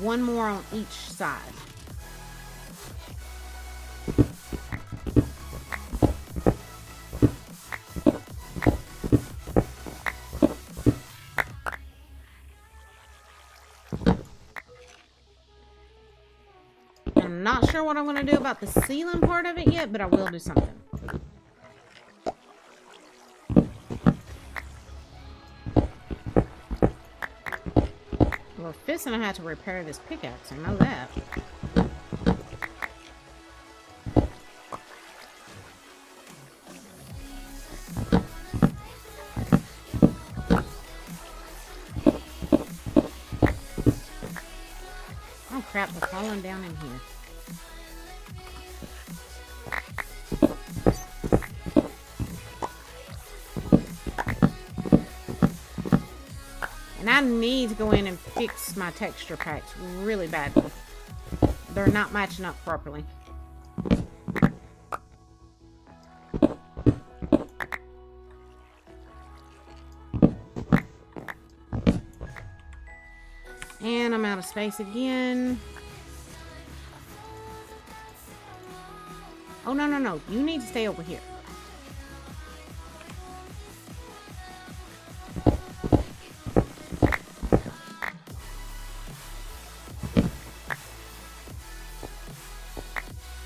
one more on each side. I'm not sure what I'm going to do about the ceiling part of it yet, but I will do something. We're fixing to have to repair this pickaxe, I know that. Oh crap, they're falling down in here. And I need to go in and fix my texture packs really badly. They're not matching up properly. And I'm out of space again. Oh, no, no, no. You need to stay over here.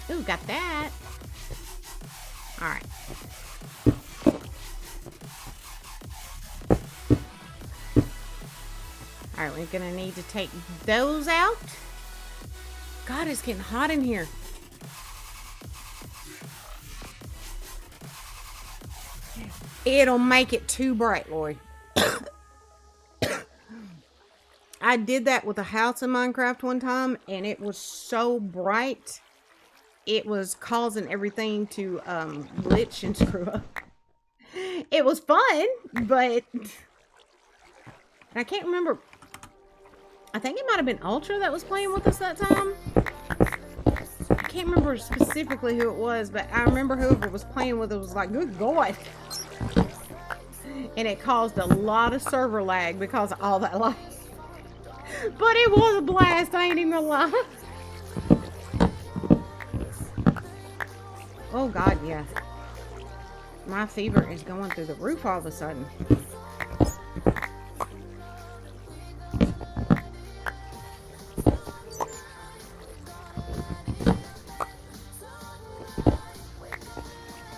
Ooh, got that. All right. All right, we're gonna need to take those out. God, it's getting hot in here. It'll make it too bright, Lori. I did that with a house in Minecraft one time, and it was so bright, it was causing everything to glitch and screw up. It was fun, but I can't remember. I think it might have been Ultra that was playing with us that time. I can't remember specifically who it was, but I remember whoever was playing with it was like, good God. And it caused a lot of server lag because of all that light. But it was a blast, I ain't even gonna lie. Oh God, yeah. My fever is going through the roof all of a sudden.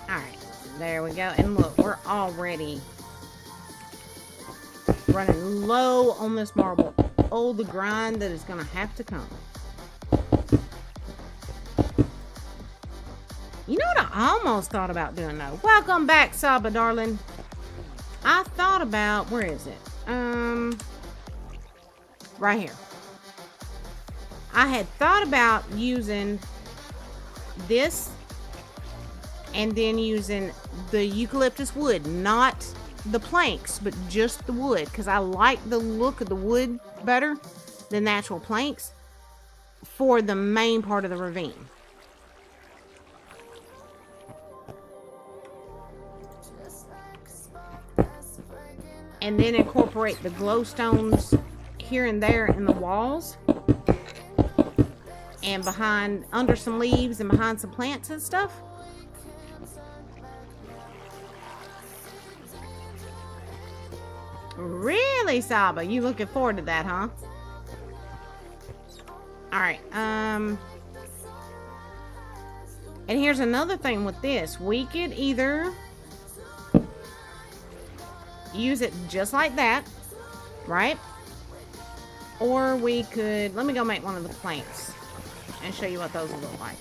Alright, there we go. And look, we're already running low on this marble. Oh, the grind that is gonna have to come. You know what I almost thought about doing though? Welcome back, Saba darling. I thought about, where is it? Right here. I had thought about using this And then using the eucalyptus wood, not the planks, but just the wood, because I like the look of the wood better than the actual planks for the main part of the ravine. And then incorporate the glowstones here and there in the walls and behind, under some leaves and behind some plants and stuff. Really, Saba? You looking forward to that, huh? Alright, and here's another thing with this. We could either use it just like that, right? Or we could, let me go make one of the planks and show you what those will look like.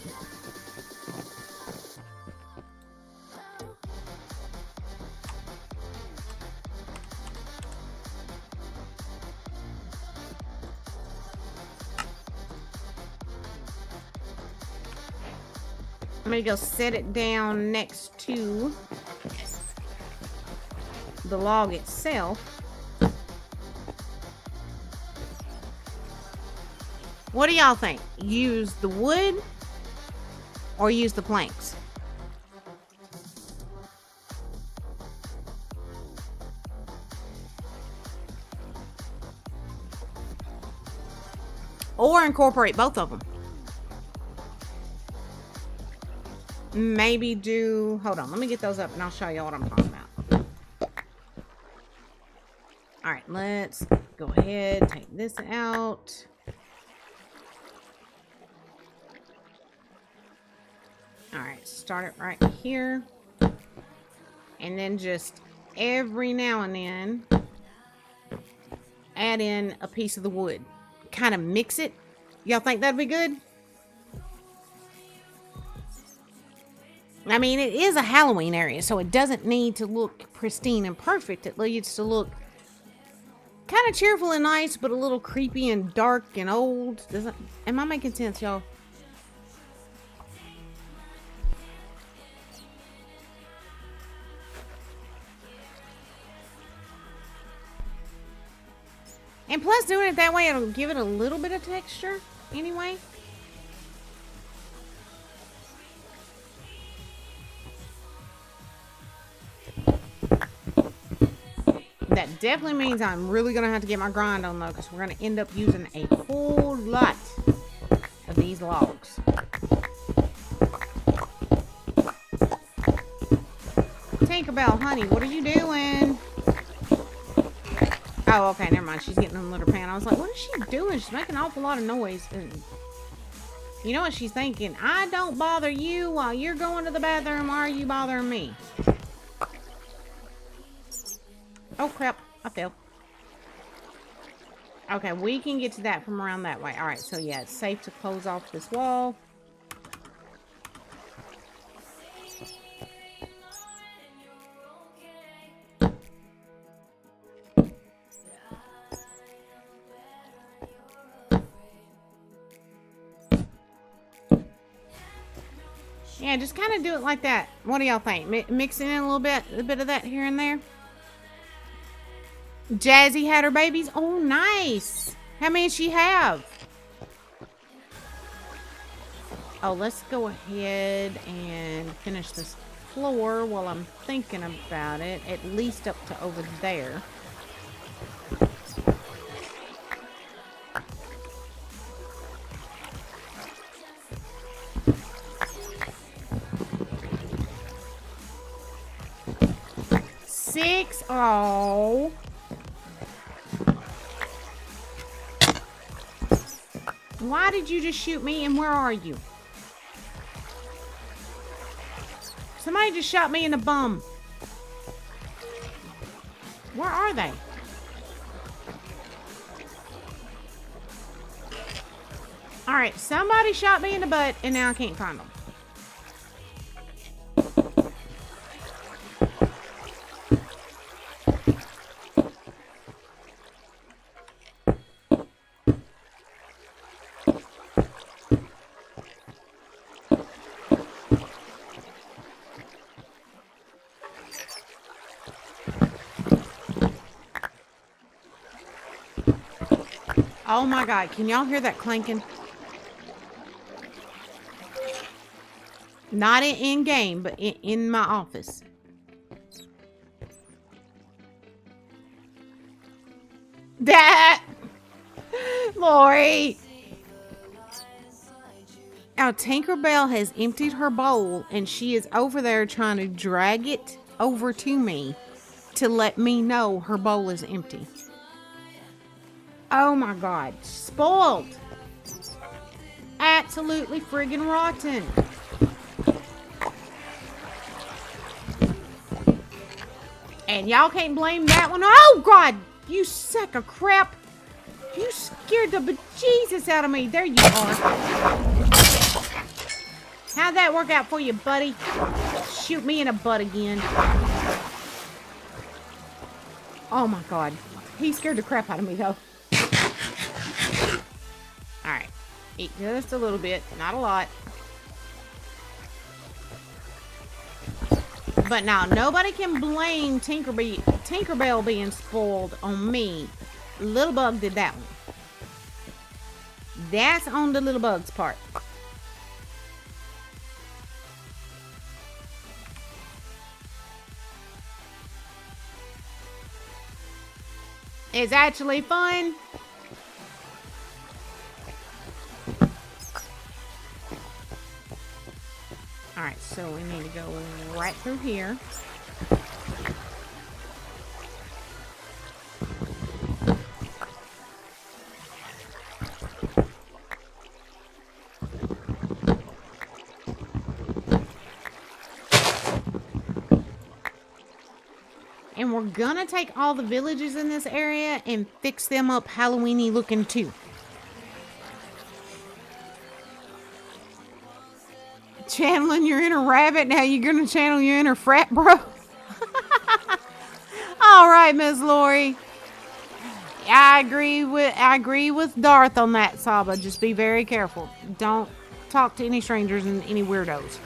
I'm going to go set it down next to the log itself. What do y'all think? Use the wood or use the planks? Or incorporate both of them. Maybe do, hold on, let me get those up and I'll show you what I'm talking about. Alright, let's go ahead, take this out. Alright, start it right here. And then just every now and then add in a piece of the wood. Kind of mix it. Y'all think that'd be good? I mean, it is a Halloween area, so it doesn't need to look pristine and perfect. It needs to look kind of cheerful and nice, but a little creepy and dark and old. Am I making sense, y'all? And plus, doing it that way, it'll give it a little bit of texture anyway. That definitely means I'm really going to have to get my grind on, though, because we're going to end up using a whole lot of these logs. Tinkerbell, honey, what are you doing? Oh, okay, never mind. She's getting in the litter pan. I was like, what is she doing? She's making an awful lot of noise. And you know what she's thinking? I don't bother you while you're going to the bathroom. Why are you bothering me? Oh, crap. I fell. Okay, we can get to that from around that way. Alright, so yeah, it's safe to close off this wall. Yeah, just kind of do it like that. What do y'all think? Mixing in a bit of that here and there. Jazzy had her babies. Oh, nice. How many does she have? Oh, let's go ahead and finish this floor while I'm thinking about it. At least up to over there. Six. Oh. Why did you just shoot me, and where are you? Somebody just shot me in the bum. Where are they? Alright, somebody shot me in the butt, and now I can't find them. Oh my God, can y'all hear that clanking? Not in game, but in my office. That Lori. Now Tinkerbell has emptied her bowl and she is over there trying to drag it over to me to let me know her bowl is empty. Oh my God, spoiled. Absolutely friggin' rotten. And y'all can't blame that one. Oh God, you sack of crap. You scared the bejesus out of me. There you are. How'd that work out for you, buddy? Shoot me in the butt again. Oh my God. He scared the crap out of me though. Alright. Eat just a little bit, not a lot. But now, nobody can blame Tinkerbell being spoiled on me. Little Bug did that one. That's on the Little Bug's part. It's actually fun. Alright, so we need to go right through here. And we're gonna take all the villages in this area and fix them up Halloween-y looking too. Channeling your inner rabbit, now you're gonna channel your inner frat bro. All right, Miss Lori. I agree with Darth on that, Saba. Just be very careful. Don't talk to any strangers and any weirdos.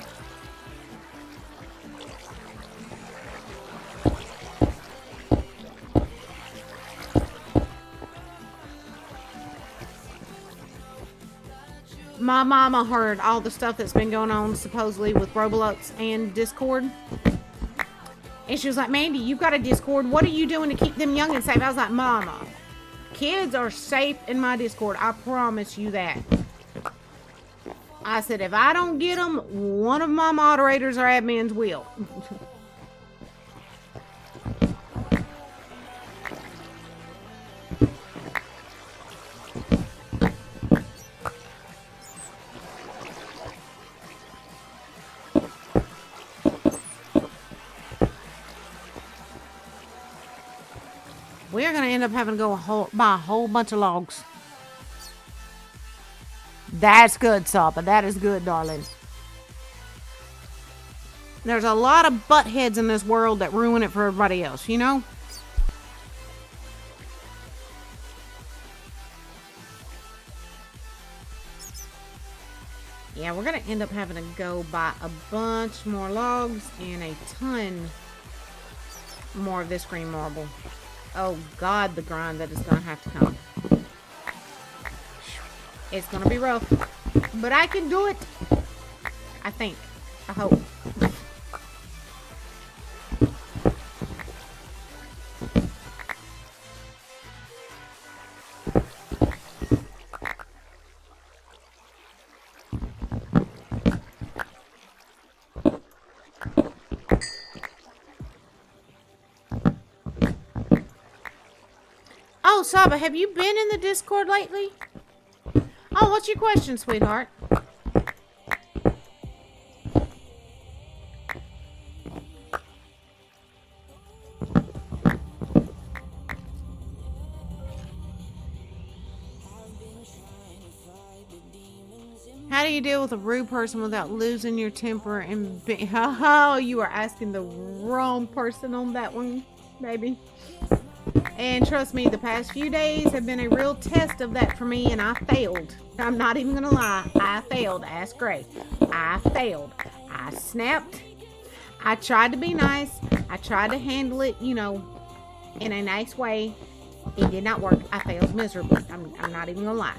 My mama heard all the stuff that's been going on supposedly with Roblox and Discord. And she was like, Mandy, you got a Discord. What are you doing to keep them young and safe? I was like, Mama, kids are safe in my Discord. I promise you that. I said, if I don't get them, one of my moderators or admins will. We're going to end up having to go buy a whole bunch of logs. That's good, Sapa. That is good, darling. There's a lot of butt heads in this world that ruin it for everybody else, you know? Yeah, we're going to end up having to go buy a bunch more logs and a ton more of this green marble. Oh God, the grind that is going to have to come. It's going to be rough, but I can do it. I think. I hope. Oh, Saba, have you been in the Discord lately? Oh, what's your question, sweetheart? How do you deal with a rude person without losing your temper and be... Oh, you are asking the wrong person on that one, baby. And trust me, the past few days have been a real test of that for me, and I failed. I'm not even gonna lie. I failed. Ask Gray. I failed. I snapped. I tried to be nice. I tried to handle it, you know, in a nice way. It did not work. I failed miserably. I'm not even gonna lie.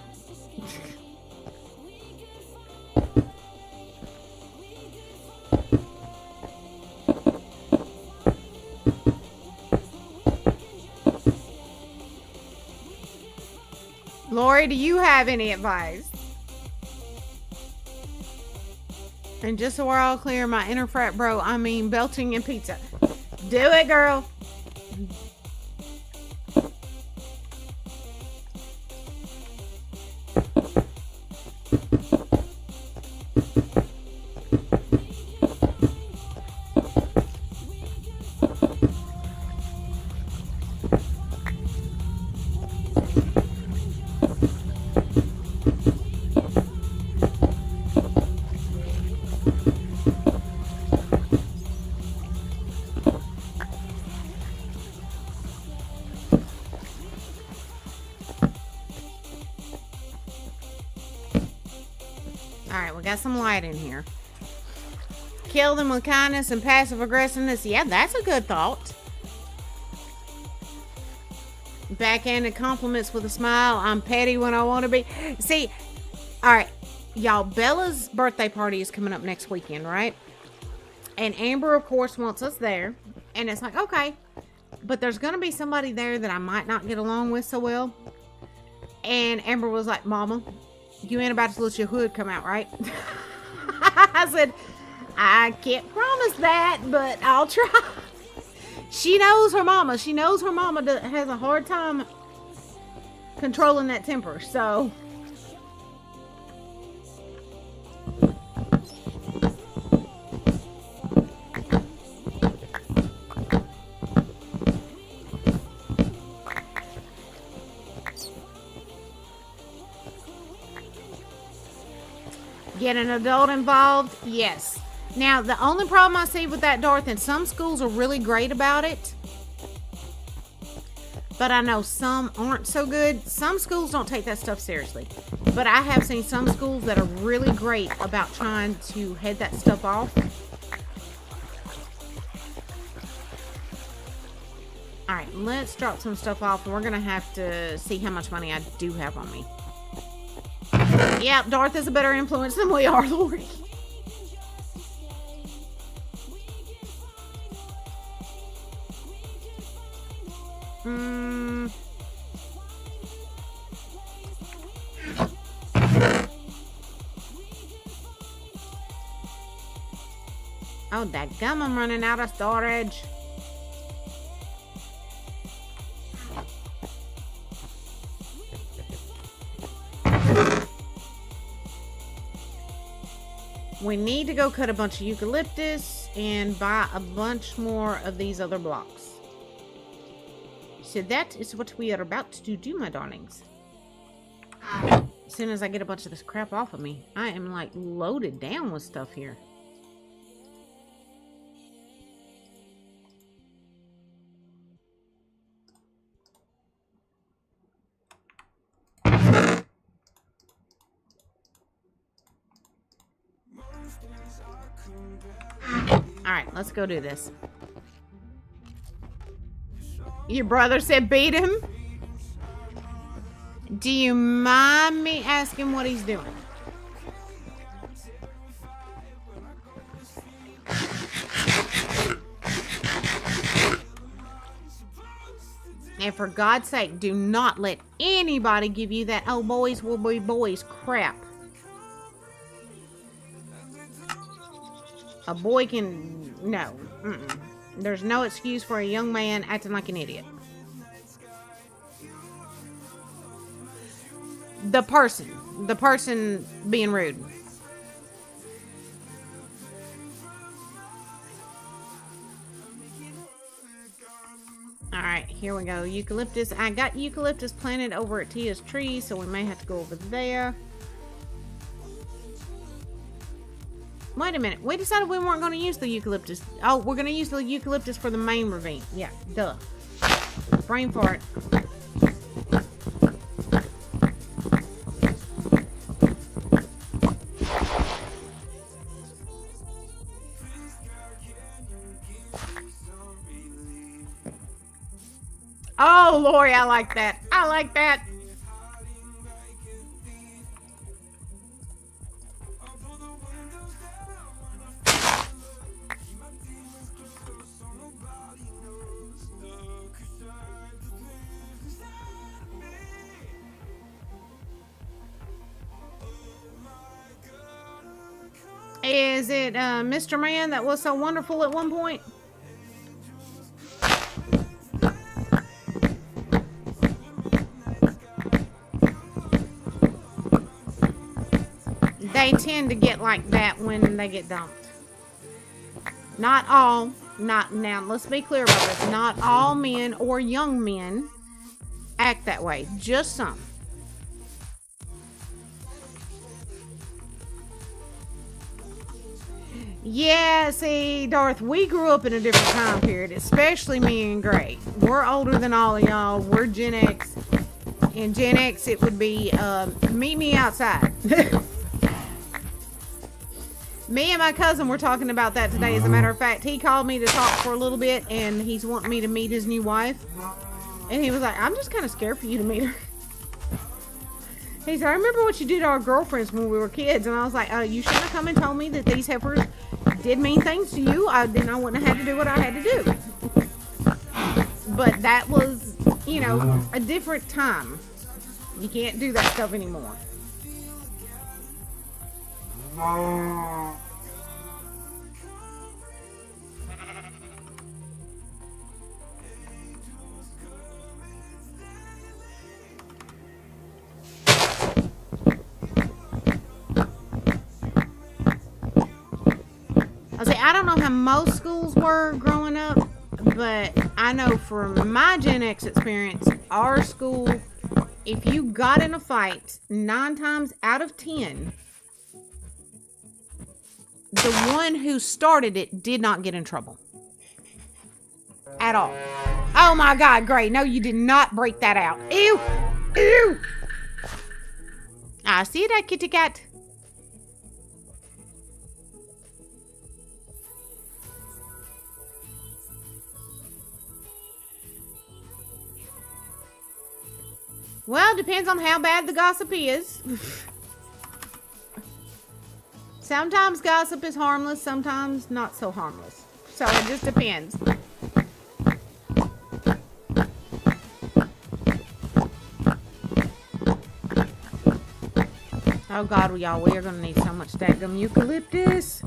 Lori, do you have any advice? And just so we're all clear, my inner frat bro, I mean belching and pizza. Do it, girl. Alright, we got some light in here. Kill them with kindness and passive aggressiveness. Yeah, that's a good thought. Backhanded compliments with a smile. I'm petty when I want to be. See, alright, y'all, Bella's birthday party is coming up next weekend, right? And Amber, of course, wants us there. And it's like, okay. But there's going to be somebody there that I might not get along with so well. And Amber was like, Mama, you ain't about to let your hood come out, right? I said, I can't promise that, but I'll try. She knows her mama. She knows her mama has a hard time controlling that temper, so. Get an adult involved? Yes. Now, the only problem I see with that, Darth, and some schools are really great about it, but I know some aren't so good. Some schools don't take that stuff seriously. But I have seen some schools that are really great about trying to head that stuff off. Alright, let's drop some stuff off, and we're going to have to see how much money I do have on me. Yep, Darth is a better influence than we are, Lori. Oh, dadgum, I'm running out of storage. We need to go cut a bunch of eucalyptus and buy a bunch more of these other blocks. So that is what we are about to do, my darlings. As soon as I get a bunch of this crap off of me, I am like loaded down with stuff here. Alright, let's go do this. Your brother said beat him? Do you mind me asking what he's doing? And for God's sake, do not let anybody give you that, oh, boys will be boys crap. A boy can... No. Mm-mm. There's no excuse for a young man acting like an idiot. The person being rude. Alright, here we go. Eucalyptus. I got eucalyptus planted over at Tia's tree, so we may have to go over there. Wait a minute. We decided we weren't going to use the eucalyptus. Oh, we're going to use the eucalyptus for the main ravine. Yeah, duh. Brain fart. Oh, Lori, I like that. I like that. Is it Mr. Man that was so wonderful at one point? They tend to get like that when they get dumped. Not all. Not now. Let's be clear about this. Not all men or young men act that way. Just some. Yeah, see, Darth, we grew up in a different time period, especially me and Gray. We're older than all of y'all. We're Gen X. In Gen X, it would be meet me outside. Me and my cousin were talking about that today. As a matter of fact, he called me to talk for a little bit, and he's wanting me to meet his new wife. And he was like, I'm just kind of scared for you to meet her. He said, I remember what you did to our girlfriends when we were kids. And I was like, you shouldn't have come and told me that these heifers did mean things to you. Then I wouldn't have had to do what I had to do. But that was, you know, a different time. You can't do that stuff anymore. I don't know how most schools were growing up, but I know from my Gen X experience, our school, if you got in a fight, 9 times out of 10, the one who started it did not get in trouble. At all. Oh my God, Gray. No, you did not break that out. Ew. Ew. I see that, kitty cat. Well, depends on how bad the gossip is. Sometimes gossip is harmless, sometimes not so harmless. So it just depends. Oh God, y'all, we are going to need so much daggum eucalyptus.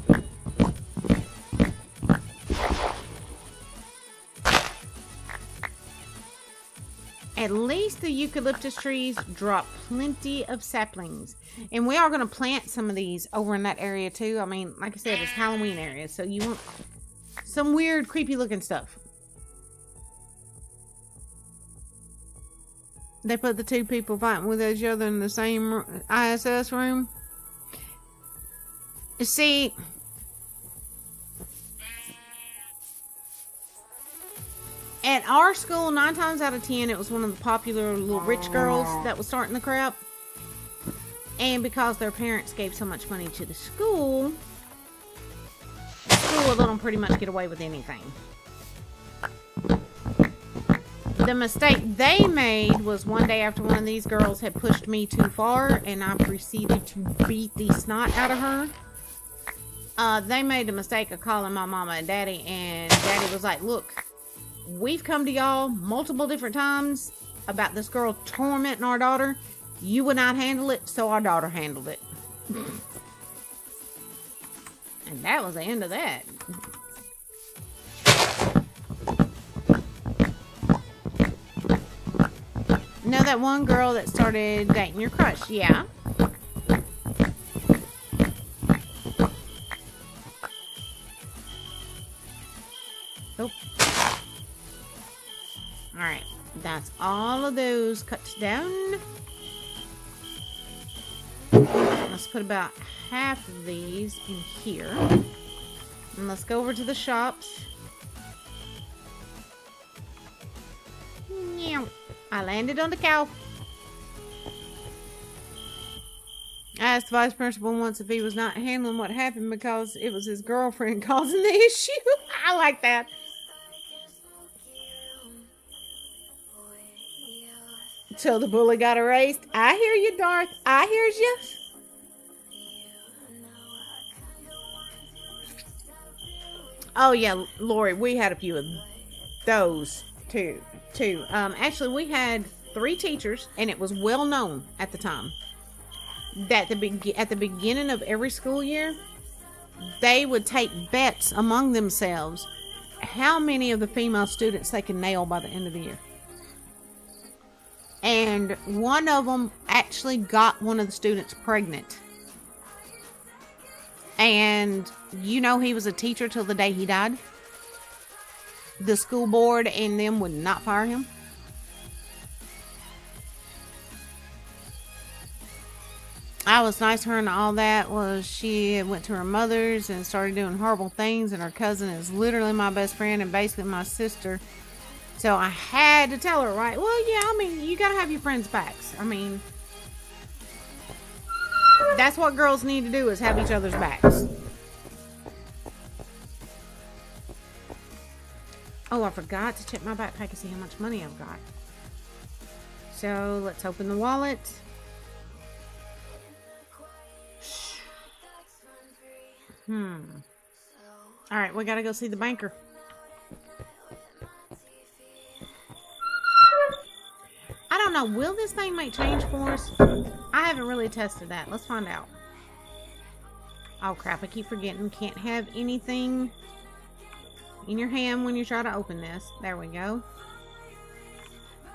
At least the eucalyptus trees drop plenty of saplings. And we are going to plant some of these over in that area too. I mean, like I said, it's Halloween area. So you want some weird, creepy looking stuff. They put the 2 people fighting with each other in the same ISS room. See... At our school, 9 times out of 10, it was one of the popular little rich girls that was starting the crap. And because their parents gave so much money to the school would let them pretty much get away with anything. The mistake they made was one day after one of these girls had pushed me too far, and I proceeded to beat the snot out of her. They made the mistake of calling my mama and daddy, and daddy was like, look, we've come to y'all multiple different times about this girl tormenting our daughter. You would not handle it, so our daughter handled it. And that was the end of that. Know that one girl that started dating your crush? Yeah. Oh. Alright, that's all of those cut down. Let's put about half of these in here. And let's go over to the shops. I landed on the cow. I asked the vice principal once if he was not handling what happened because it was his girlfriend causing the issue. I like that. till the bully got erased. I hear you, Darth. I hears you. Oh yeah, Lori, we had a few of those too. Actually, we had 3 teachers, and it was well known at the time that at the beginning of every school year, they would take bets among themselves how many of the female students they can nail by the end of the year. And one of them actually got one of the students pregnant. And you know, he was a teacher till the day he died. The school board and them would not fire him. I was nice to her and all that. Was she went to her mother's and started doing horrible things, and her cousin is literally my best friend and basically my sister. So I had to tell her, right? Well, yeah, I mean, you gotta have your friends' backs. I mean, that's what girls need to do, is have each other's backs. Oh, I forgot to check my backpack and see how much money I've got. So let's open the wallet. All right, we gotta go see the banker. I don't know. Will this thing make change for us? I haven't really tested that. Let's find out. Oh crap, I keep forgetting. Can't have anything in your hand when you try to open this. There we go.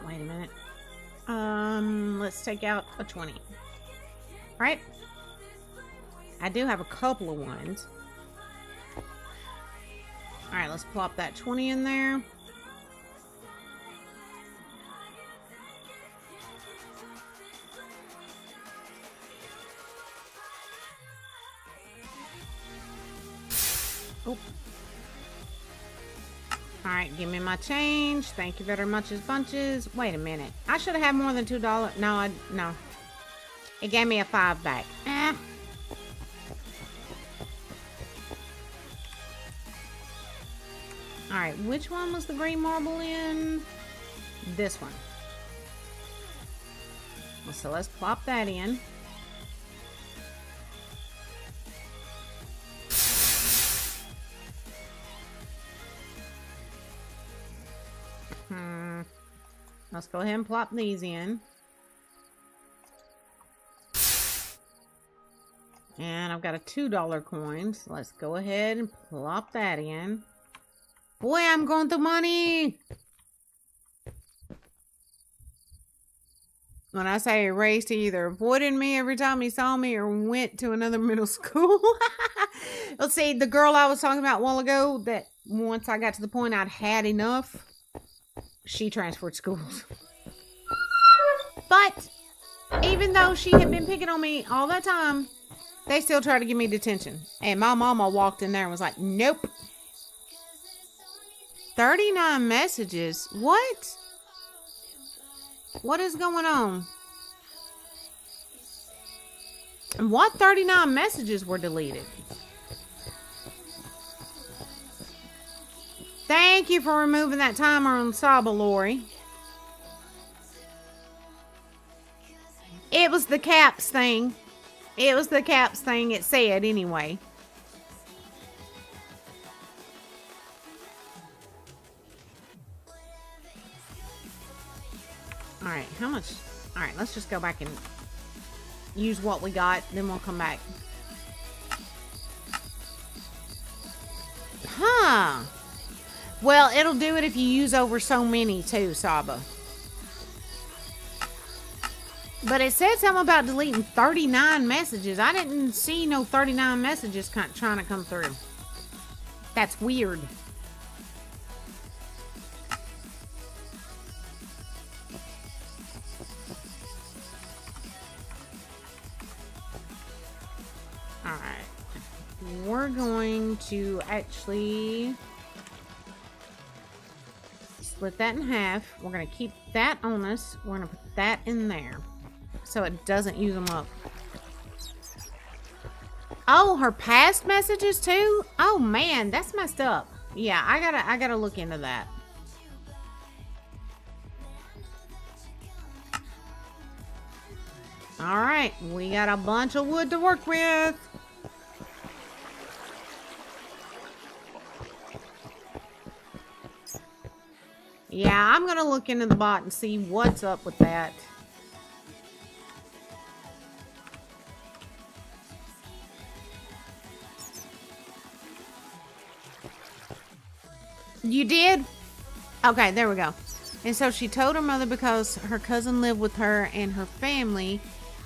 Wait a minute. Let's take out a 20. All right. I do have a couple of ones. All right, let's plop that 20 in there. Oh. Alright, give me my change. Thank you very much as bunches. Wait a minute. I should have had more than $2. No. It gave me a 5 back. Alright, which one was the green marble in? This one. So let's plop that in. Let's go ahead and plop these in. And I've got a $2 coin, so let's go ahead and plop that in. Boy, I'm going through money! When I say erased, he either avoided me every time he saw me or went to another middle school. Let's see, the girl I was talking about a while ago, that once I got to the point I'd had enough, she transferred schools. But even though she had been picking on me all that time, they still tried to give me detention. And my mama walked in there and was like, nope. 39 messages? What? What is going on? And what 39 messages were deleted? Thank you for removing that timer on Saba, Lori. It was the caps thing. It was the caps thing, it said anyway. Alright, how much? Alright, let's just go back and use what we got, then we'll come back. Huh. Well, it'll do it if you use over so many too, Saba. But it said something about deleting 39 messages. I didn't see no 39 messages trying to come through. That's weird. Alright. We're going to actually split that in half. We're going to keep that on us. We're going to put that in there so it doesn't use them up. Oh, her past messages too? Oh man, that's messed up. Yeah, I gotta look into that. All right, we got a bunch of wood to work with. Yeah, I'm going to look into the bot and see what's up with that. You did? Okay, there we go. And so she told her mother because her cousin lived with her and her family.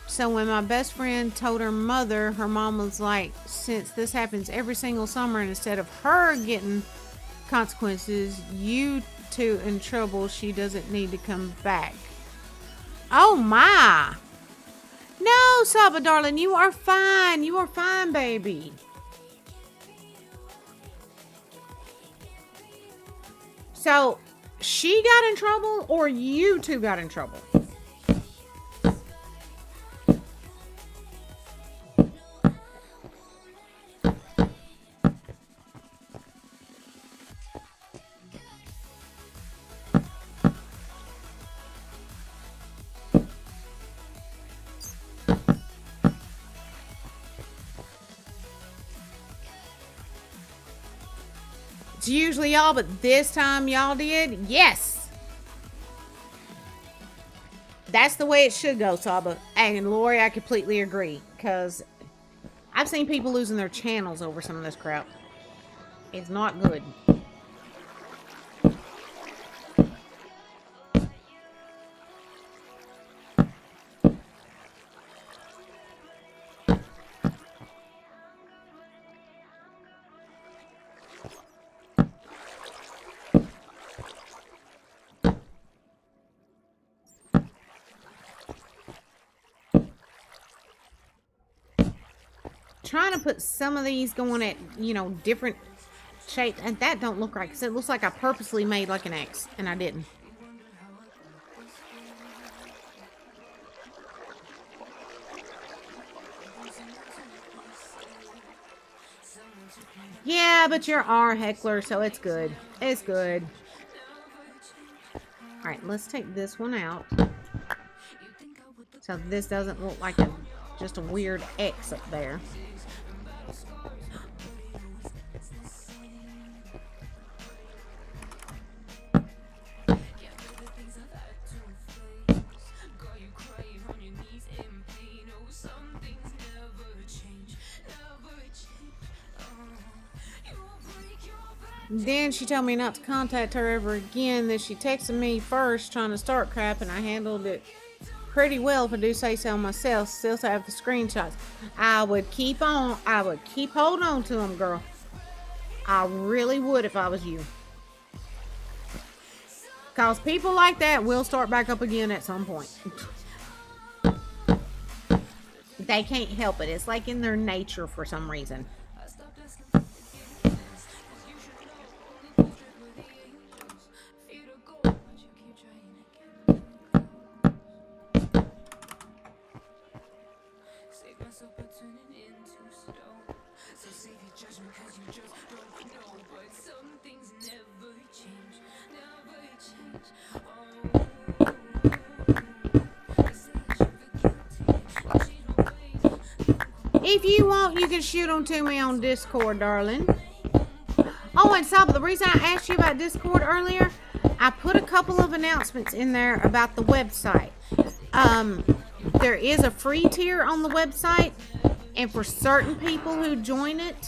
So when my best friend told her mother, her mom was like, since this happens every single summer, and instead of her getting consequences, you two in trouble, she doesn't need to come back. Oh my. No, Saba, darling, you are fine. You are fine, baby. So, she got in trouble or you two got in trouble? It's usually y'all, but this time y'all did? Yes! That's the way it should go, Saba. And Lori, I completely agree. Because I've seen people losing their channels over some of this crap. It's not good. Trying to put some of these going at, you know, different shapes. And that don't look right. Because it looks like I purposely made like an X. And I didn't. Yeah, but you're our heckler, so it's good. It's good. Alright, let's take this one out. So this doesn't look like just a weird X up there. Then she told me not to contact her ever again. Then she texted me first trying to start crap, and I handled it pretty well, if I do say so myself. Still have the screenshots. I would keep on. I would keep holding on to them, girl. I really would if I was you. Because people like that will start back up again at some point. They can't help it. It's like in their nature for some reason. If you want, you can shoot them to me on Discord, darling. Oh, and Saba, the reason I asked you about Discord earlier, I put a couple of announcements in there about the website. There is a free tier on the website, and for certain people who join it...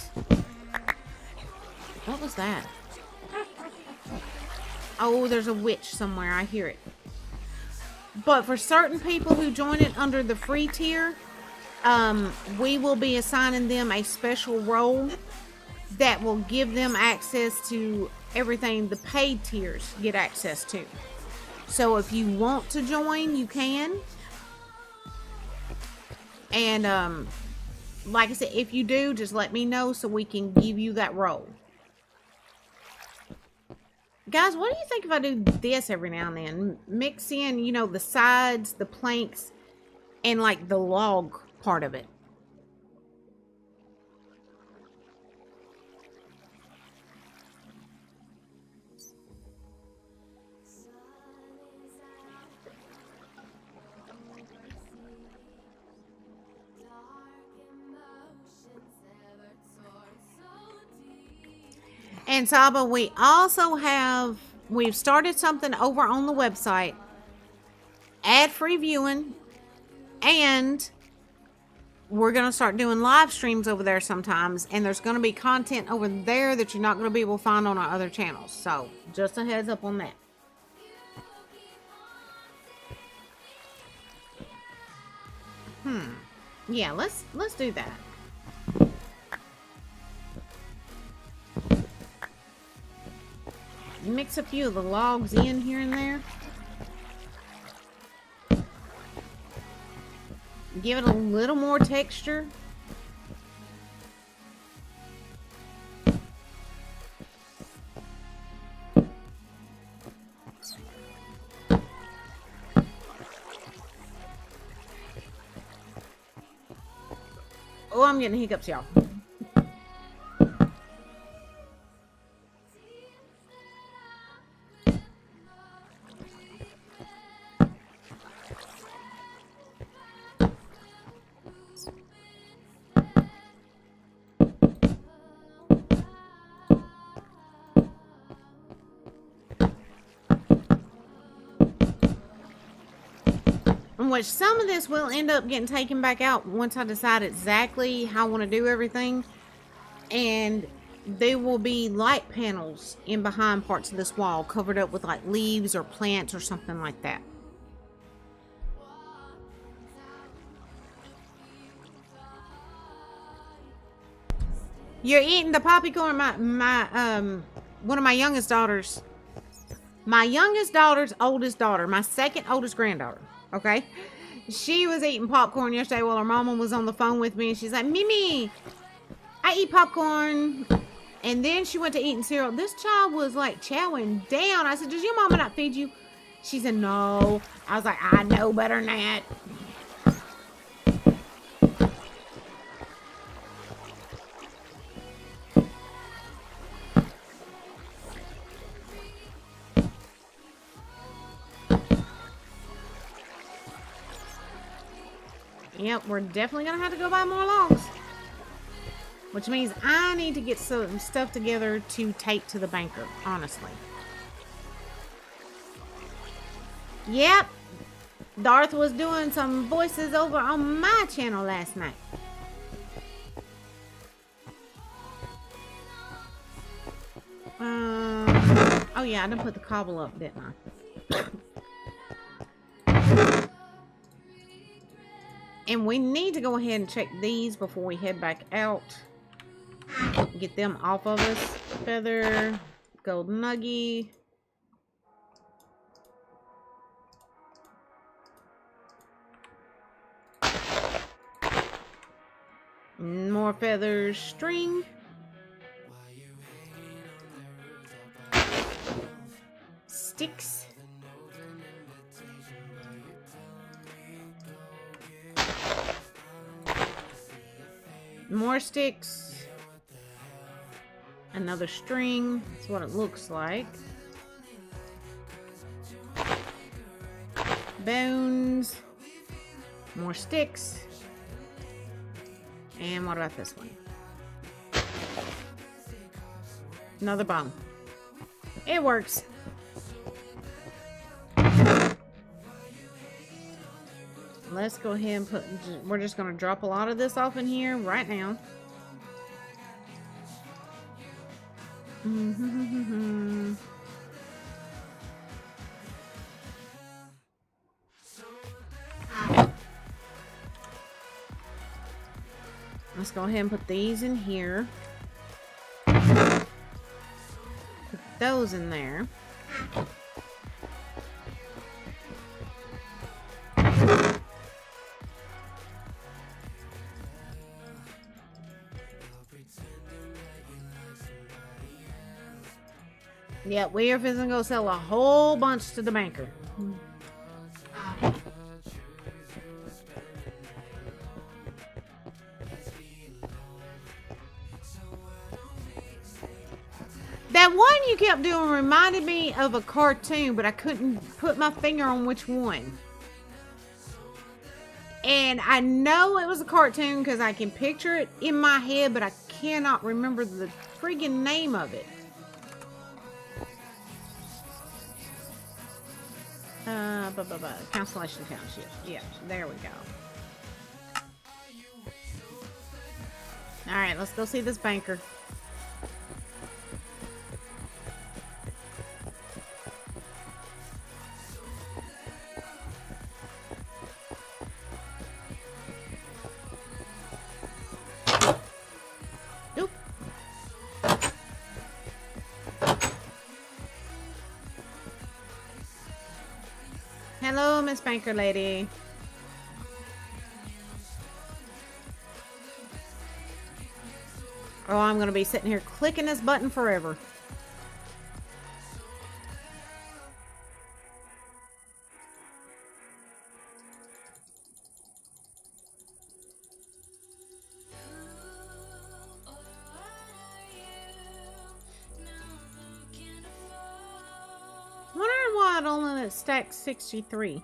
What was that? Oh, there's a witch somewhere. I hear it. But for certain people who join it under the free tier... we will be assigning them a special role that will give them access to everything the paid tiers get access to. So if you want to join, you can. And like I said, if you do, just let me know so we can give you that role. Guys, what do you think if I do this every now and then? Mix in, you know, the sides, the planks, and like the log part of it. And Saba, we've started something over on the website, ad-free viewing, and we're going to start doing live streams over there sometimes, and there's going to be content over there that you're not going to be able to find on our other channels. So, just a heads up on that. Yeah, let's do that. Mix a few of the logs in here and there. Give it a little more texture. Oh, I'm getting hiccups, y'all. Which some of this will end up getting taken back out once I decide exactly how I want to do everything. And there will be light panels in behind parts of this wall covered up with like leaves or plants or something like that. You're eating the popcorn. One of my youngest daughter's oldest daughter, my second oldest granddaughter. Okay, she was eating popcorn yesterday while her mama was on the phone with me, and she's like, Mimi, I eat popcorn. And then she went to eating cereal. This child was like chowing down. I said, does your mama not feed you? She said, no. I was like, I know better than that. Yep, we're definitely going to have to go buy more logs. Which means I need to get some stuff together to take to the banker, honestly. Yep, Darth was doing some voices over on my channel last night. Oh yeah, I done put the cobble up, didn't I? And we need to go ahead and check these before we head back out. Get them off of us. Feather, gold nuggy. More feathers, string. Sticks. More sticks. Another string. That's what it looks like. Bones. More sticks. And what about this one? Another bone. It works. Let's go ahead and put, we're just going to drop a lot of this off in here right now. Let's go ahead and put these in here. Put those in there. Yeah, we are going to sell a whole bunch to the banker. That one you kept doing reminded me of a cartoon, but I couldn't put my finger on which one. And I know it was a cartoon because I can picture it in my head, but I cannot remember the friggin' name of it. Constellation Township. Yeah, there we go. Alright, let's go see this banker. Oop. Hello, Miss Banker Lady. Oh, I'm going to be sitting here clicking this button forever. Wonder why it only stacks 63.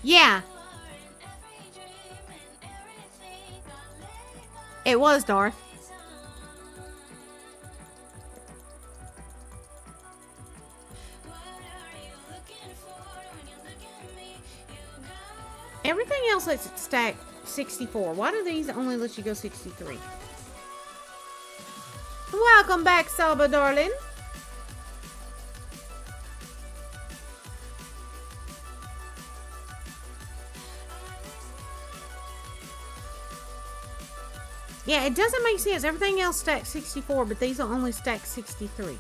Yeah. It was Darth. Everything else lets it stack 64. Why do these only let you go 63? Welcome back, Saba darling. Yeah, it doesn't make sense. Everything else stacks 64, but these will only stack 63.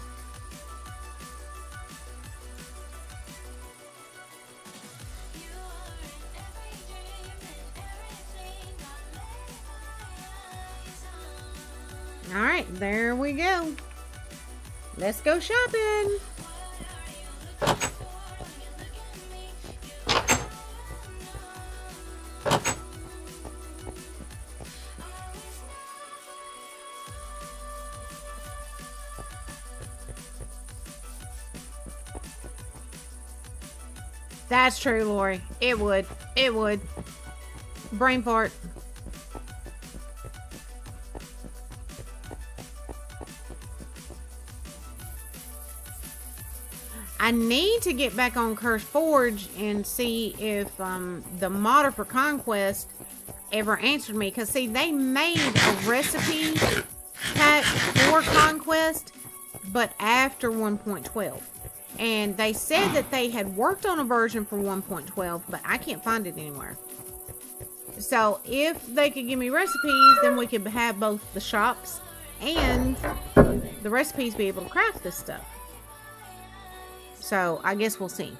Alright, there we go. Let's go shopping. That's true, Lori. It would. It would. Brain fart. I need to get back on Curse Forge and see if the modder for Conquest ever answered me. Because, see, they made a recipe pack for Conquest, but after 1.12. And they said that they had worked on a version for 1.12, but I can't find it anywhere. So, if they could give me recipes, then we could have both the shops and the recipes be able to craft this stuff. So, I guess we'll see.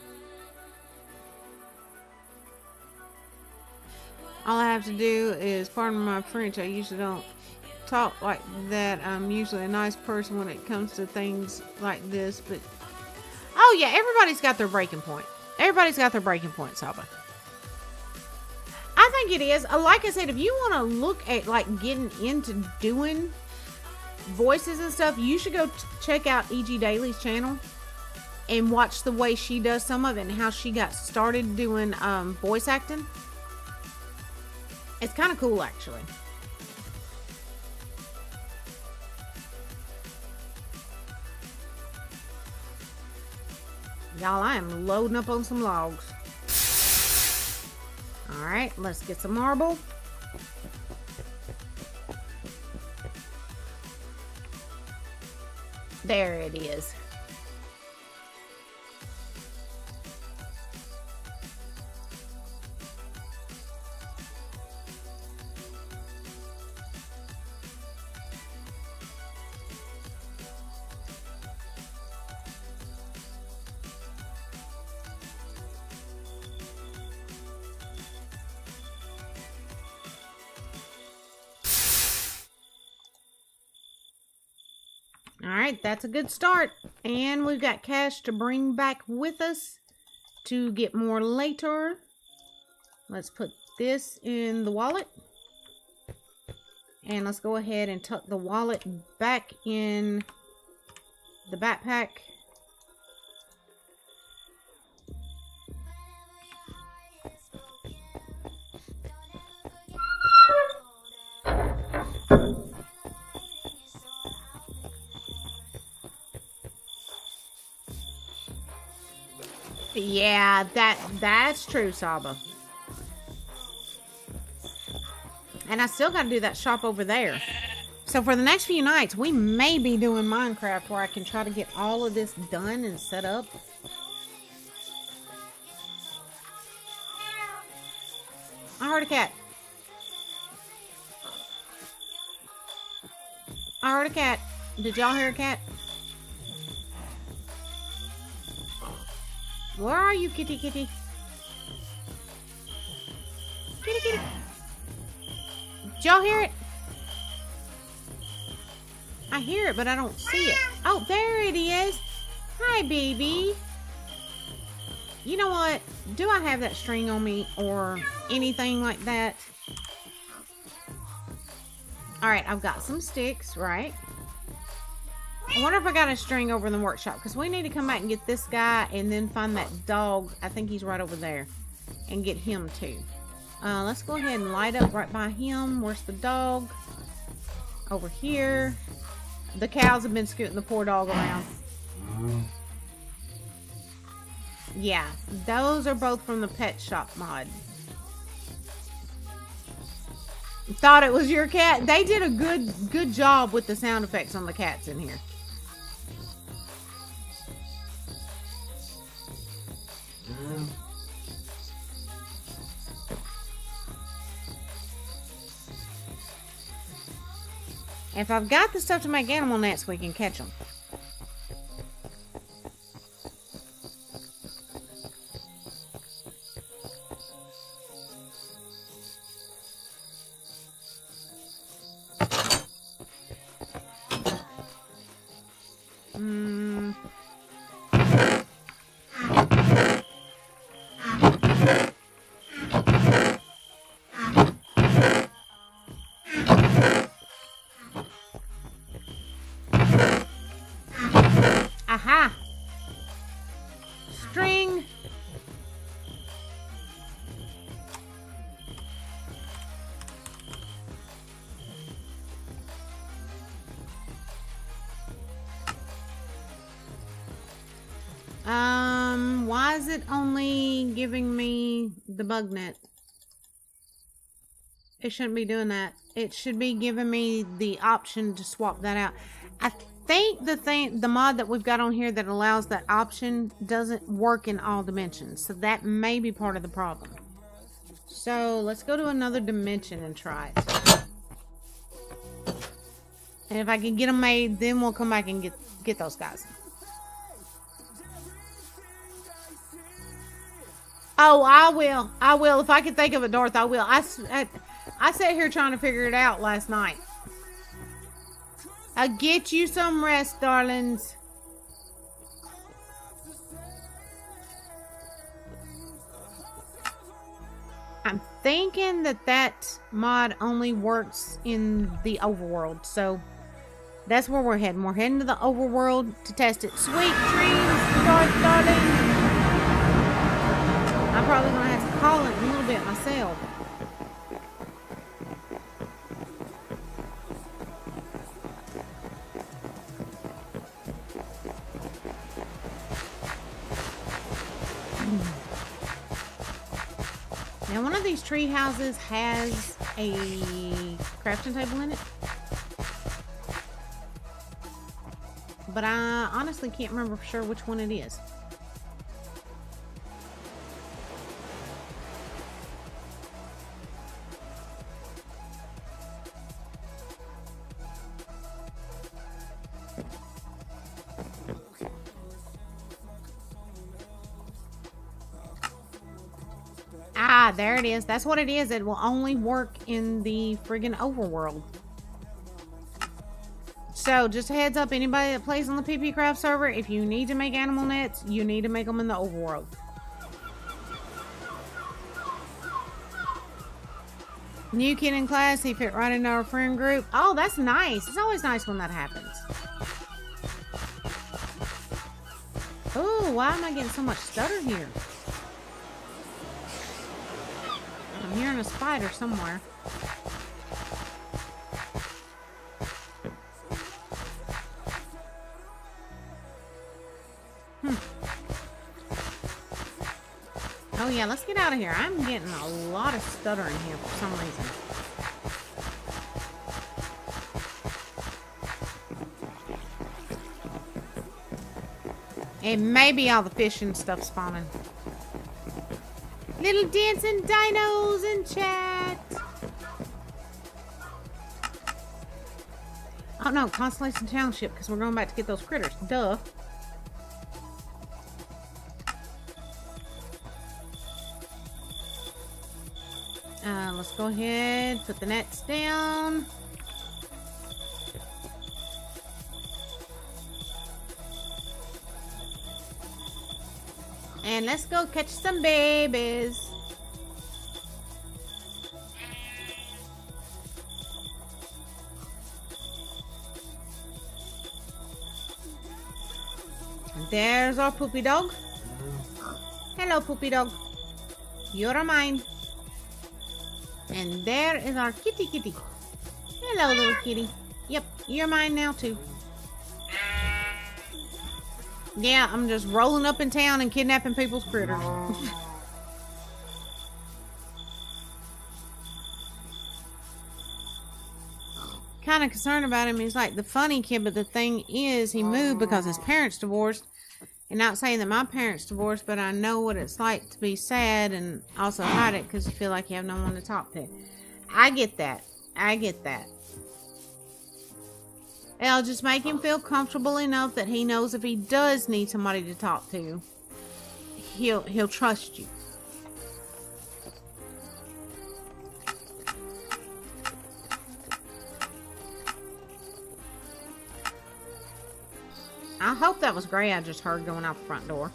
All I have to do is, pardon my French, I usually don't talk like that. I'm usually a nice person when it comes to things like this, but... Oh, yeah, everybody's got their breaking point. Everybody's got their breaking point, Saba. I think it is. Like I said, if you want to look at, like, getting into doing voices and stuff, you should go check out E.G. Daily's channel and watch the way she does some of it and how she got started doing voice acting. It's kind of cool, actually. Y'all, I am loading up on some logs. Alright, let's get some marble. There it is. Alright, that's a good start. And we've got cash to bring back with us to get more later. Let's put this in the wallet. And let's go ahead and tuck the wallet back in the backpack. Yeah, that's true, Saba. And I still got to do that shop over there. So for the next few nights, we may be doing Minecraft where I can try to get all of this done and set up. I heard a cat. I heard a cat. Did y'all hear a cat? Where are you, kitty, kitty? Kitty, kitty. Did y'all hear it? I hear it, but I don't see it. Oh, there it is. Hi, baby. You know what? Do I have that string on me or anything like that? Alright, I've got some sticks, right? I wonder if I got a string over in the workshop, because we need to come back and get this guy and then find that dog. I think he's right over there. And get him too. Let's go ahead and light up right by him. Where's the dog? Over here. The cows have been scooting the poor dog around. Yeah, those are both from the pet shop mod. Thought it was your cat. They did a good job with the sound effects on the cats in here. If I've got the stuff to make animal nets, we can catch them. Aha! String. Why is it only giving me the bug net? It shouldn't be doing that. It should be giving me the option to swap that out. I think the mod that we've got on here that allows that option doesn't work in all dimensions. So that may be part of the problem. So let's go to another dimension and try it. And if I can get them made, then we'll come back and get those guys. Oh, I will. I will. If I can think of it, Dorth, I will. I sat here trying to figure it out last night. I'll get you some rest, darlings. I'm thinking that mod only works in the overworld. So that's where we're heading. We're heading to the overworld to test it. Sweet dreams, darling. I'm probably going to have to call it a little bit myself. Now, one of these tree houses has a crafting table in it. But I honestly can't remember for sure which one it is. Ah, there it is. That's what it is. It will only work in the friggin' overworld. So, just a heads up, anybody that plays on the PP Craft server, if you need to make animal nets, you need to make them in the overworld. New kid in class, he fit right into our friend group. Oh, that's nice. It's always nice when that happens. Oh, why am I getting so much stutter here? I'm hearing a spider somewhere. Yeah, let's get out of here. I'm getting a lot of stuttering here for some reason. It may be all the fish and stuff spawning. Little dancing dinos in chat. Oh no, Constellation Township, because we're going back to get those critters. Duh. Let's go ahead, put the nets down. And let's go catch some babies. There's our poopy dog. Hello, poopy dog. You're mine. And there is our kitty kitty. Hello, little kitty. Yep, you're mine now too. Yeah, I'm just rolling up in town and kidnapping people's critters. Kind of concerned about him. He's like the funny kid, but the thing is, he moved because his parents divorced. And not saying that my parents divorced, but I know what it's like to be sad and also hide it because you feel like you have no one to talk to. I get that. I get that. It'll just make him feel comfortable enough that he knows if he does need somebody to talk to, he'll trust you. I hope that was Gray I just heard going out the front door.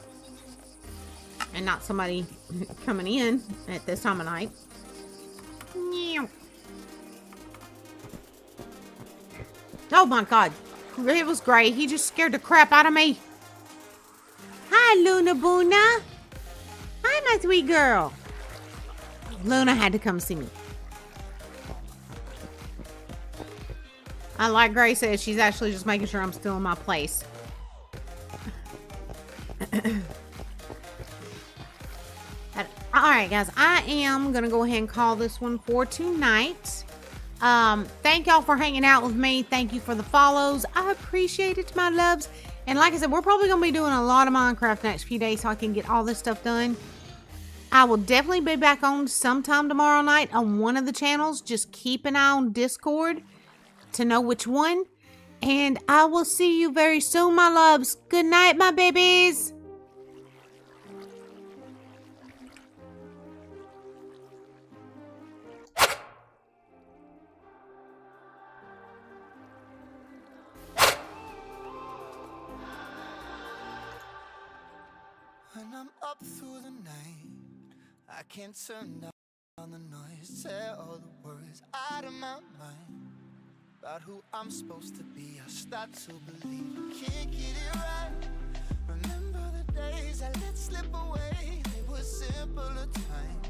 And not somebody coming in at this time of night. Oh my god. It was Gray. He just scared the crap out of me. Hi, Luna Boona. Hi, my sweet girl. Luna had to come see me. Like Gray says, she's actually just making sure I'm still in my place. Alright guys, I am gonna go ahead and call this one for tonight. Thank y'all for hanging out with me. Thank you for the follows. I appreciate it, my loves. And like I said, we're probably gonna be doing a lot of Minecraft next few days so I can get all this stuff done. I will definitely be back on sometime tomorrow night on one of the channels. Just keep an eye on Discord to know which one. And I will see you very soon, my loves. Good night, my babies. When I'm up through the night, I can't turn down the noise. Tear all the worries out of my mind about who I'm supposed to be. I start to believe I can't get it right. Remember the days I let slip away. They were simpler times.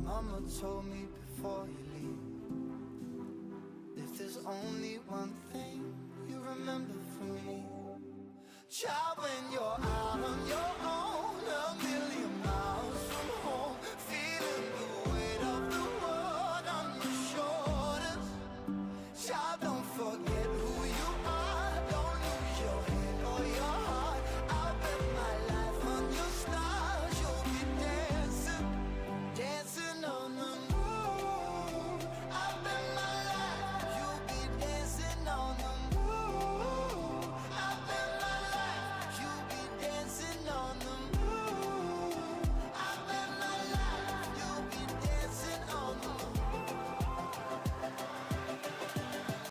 Mama told me before you leave, if there's only one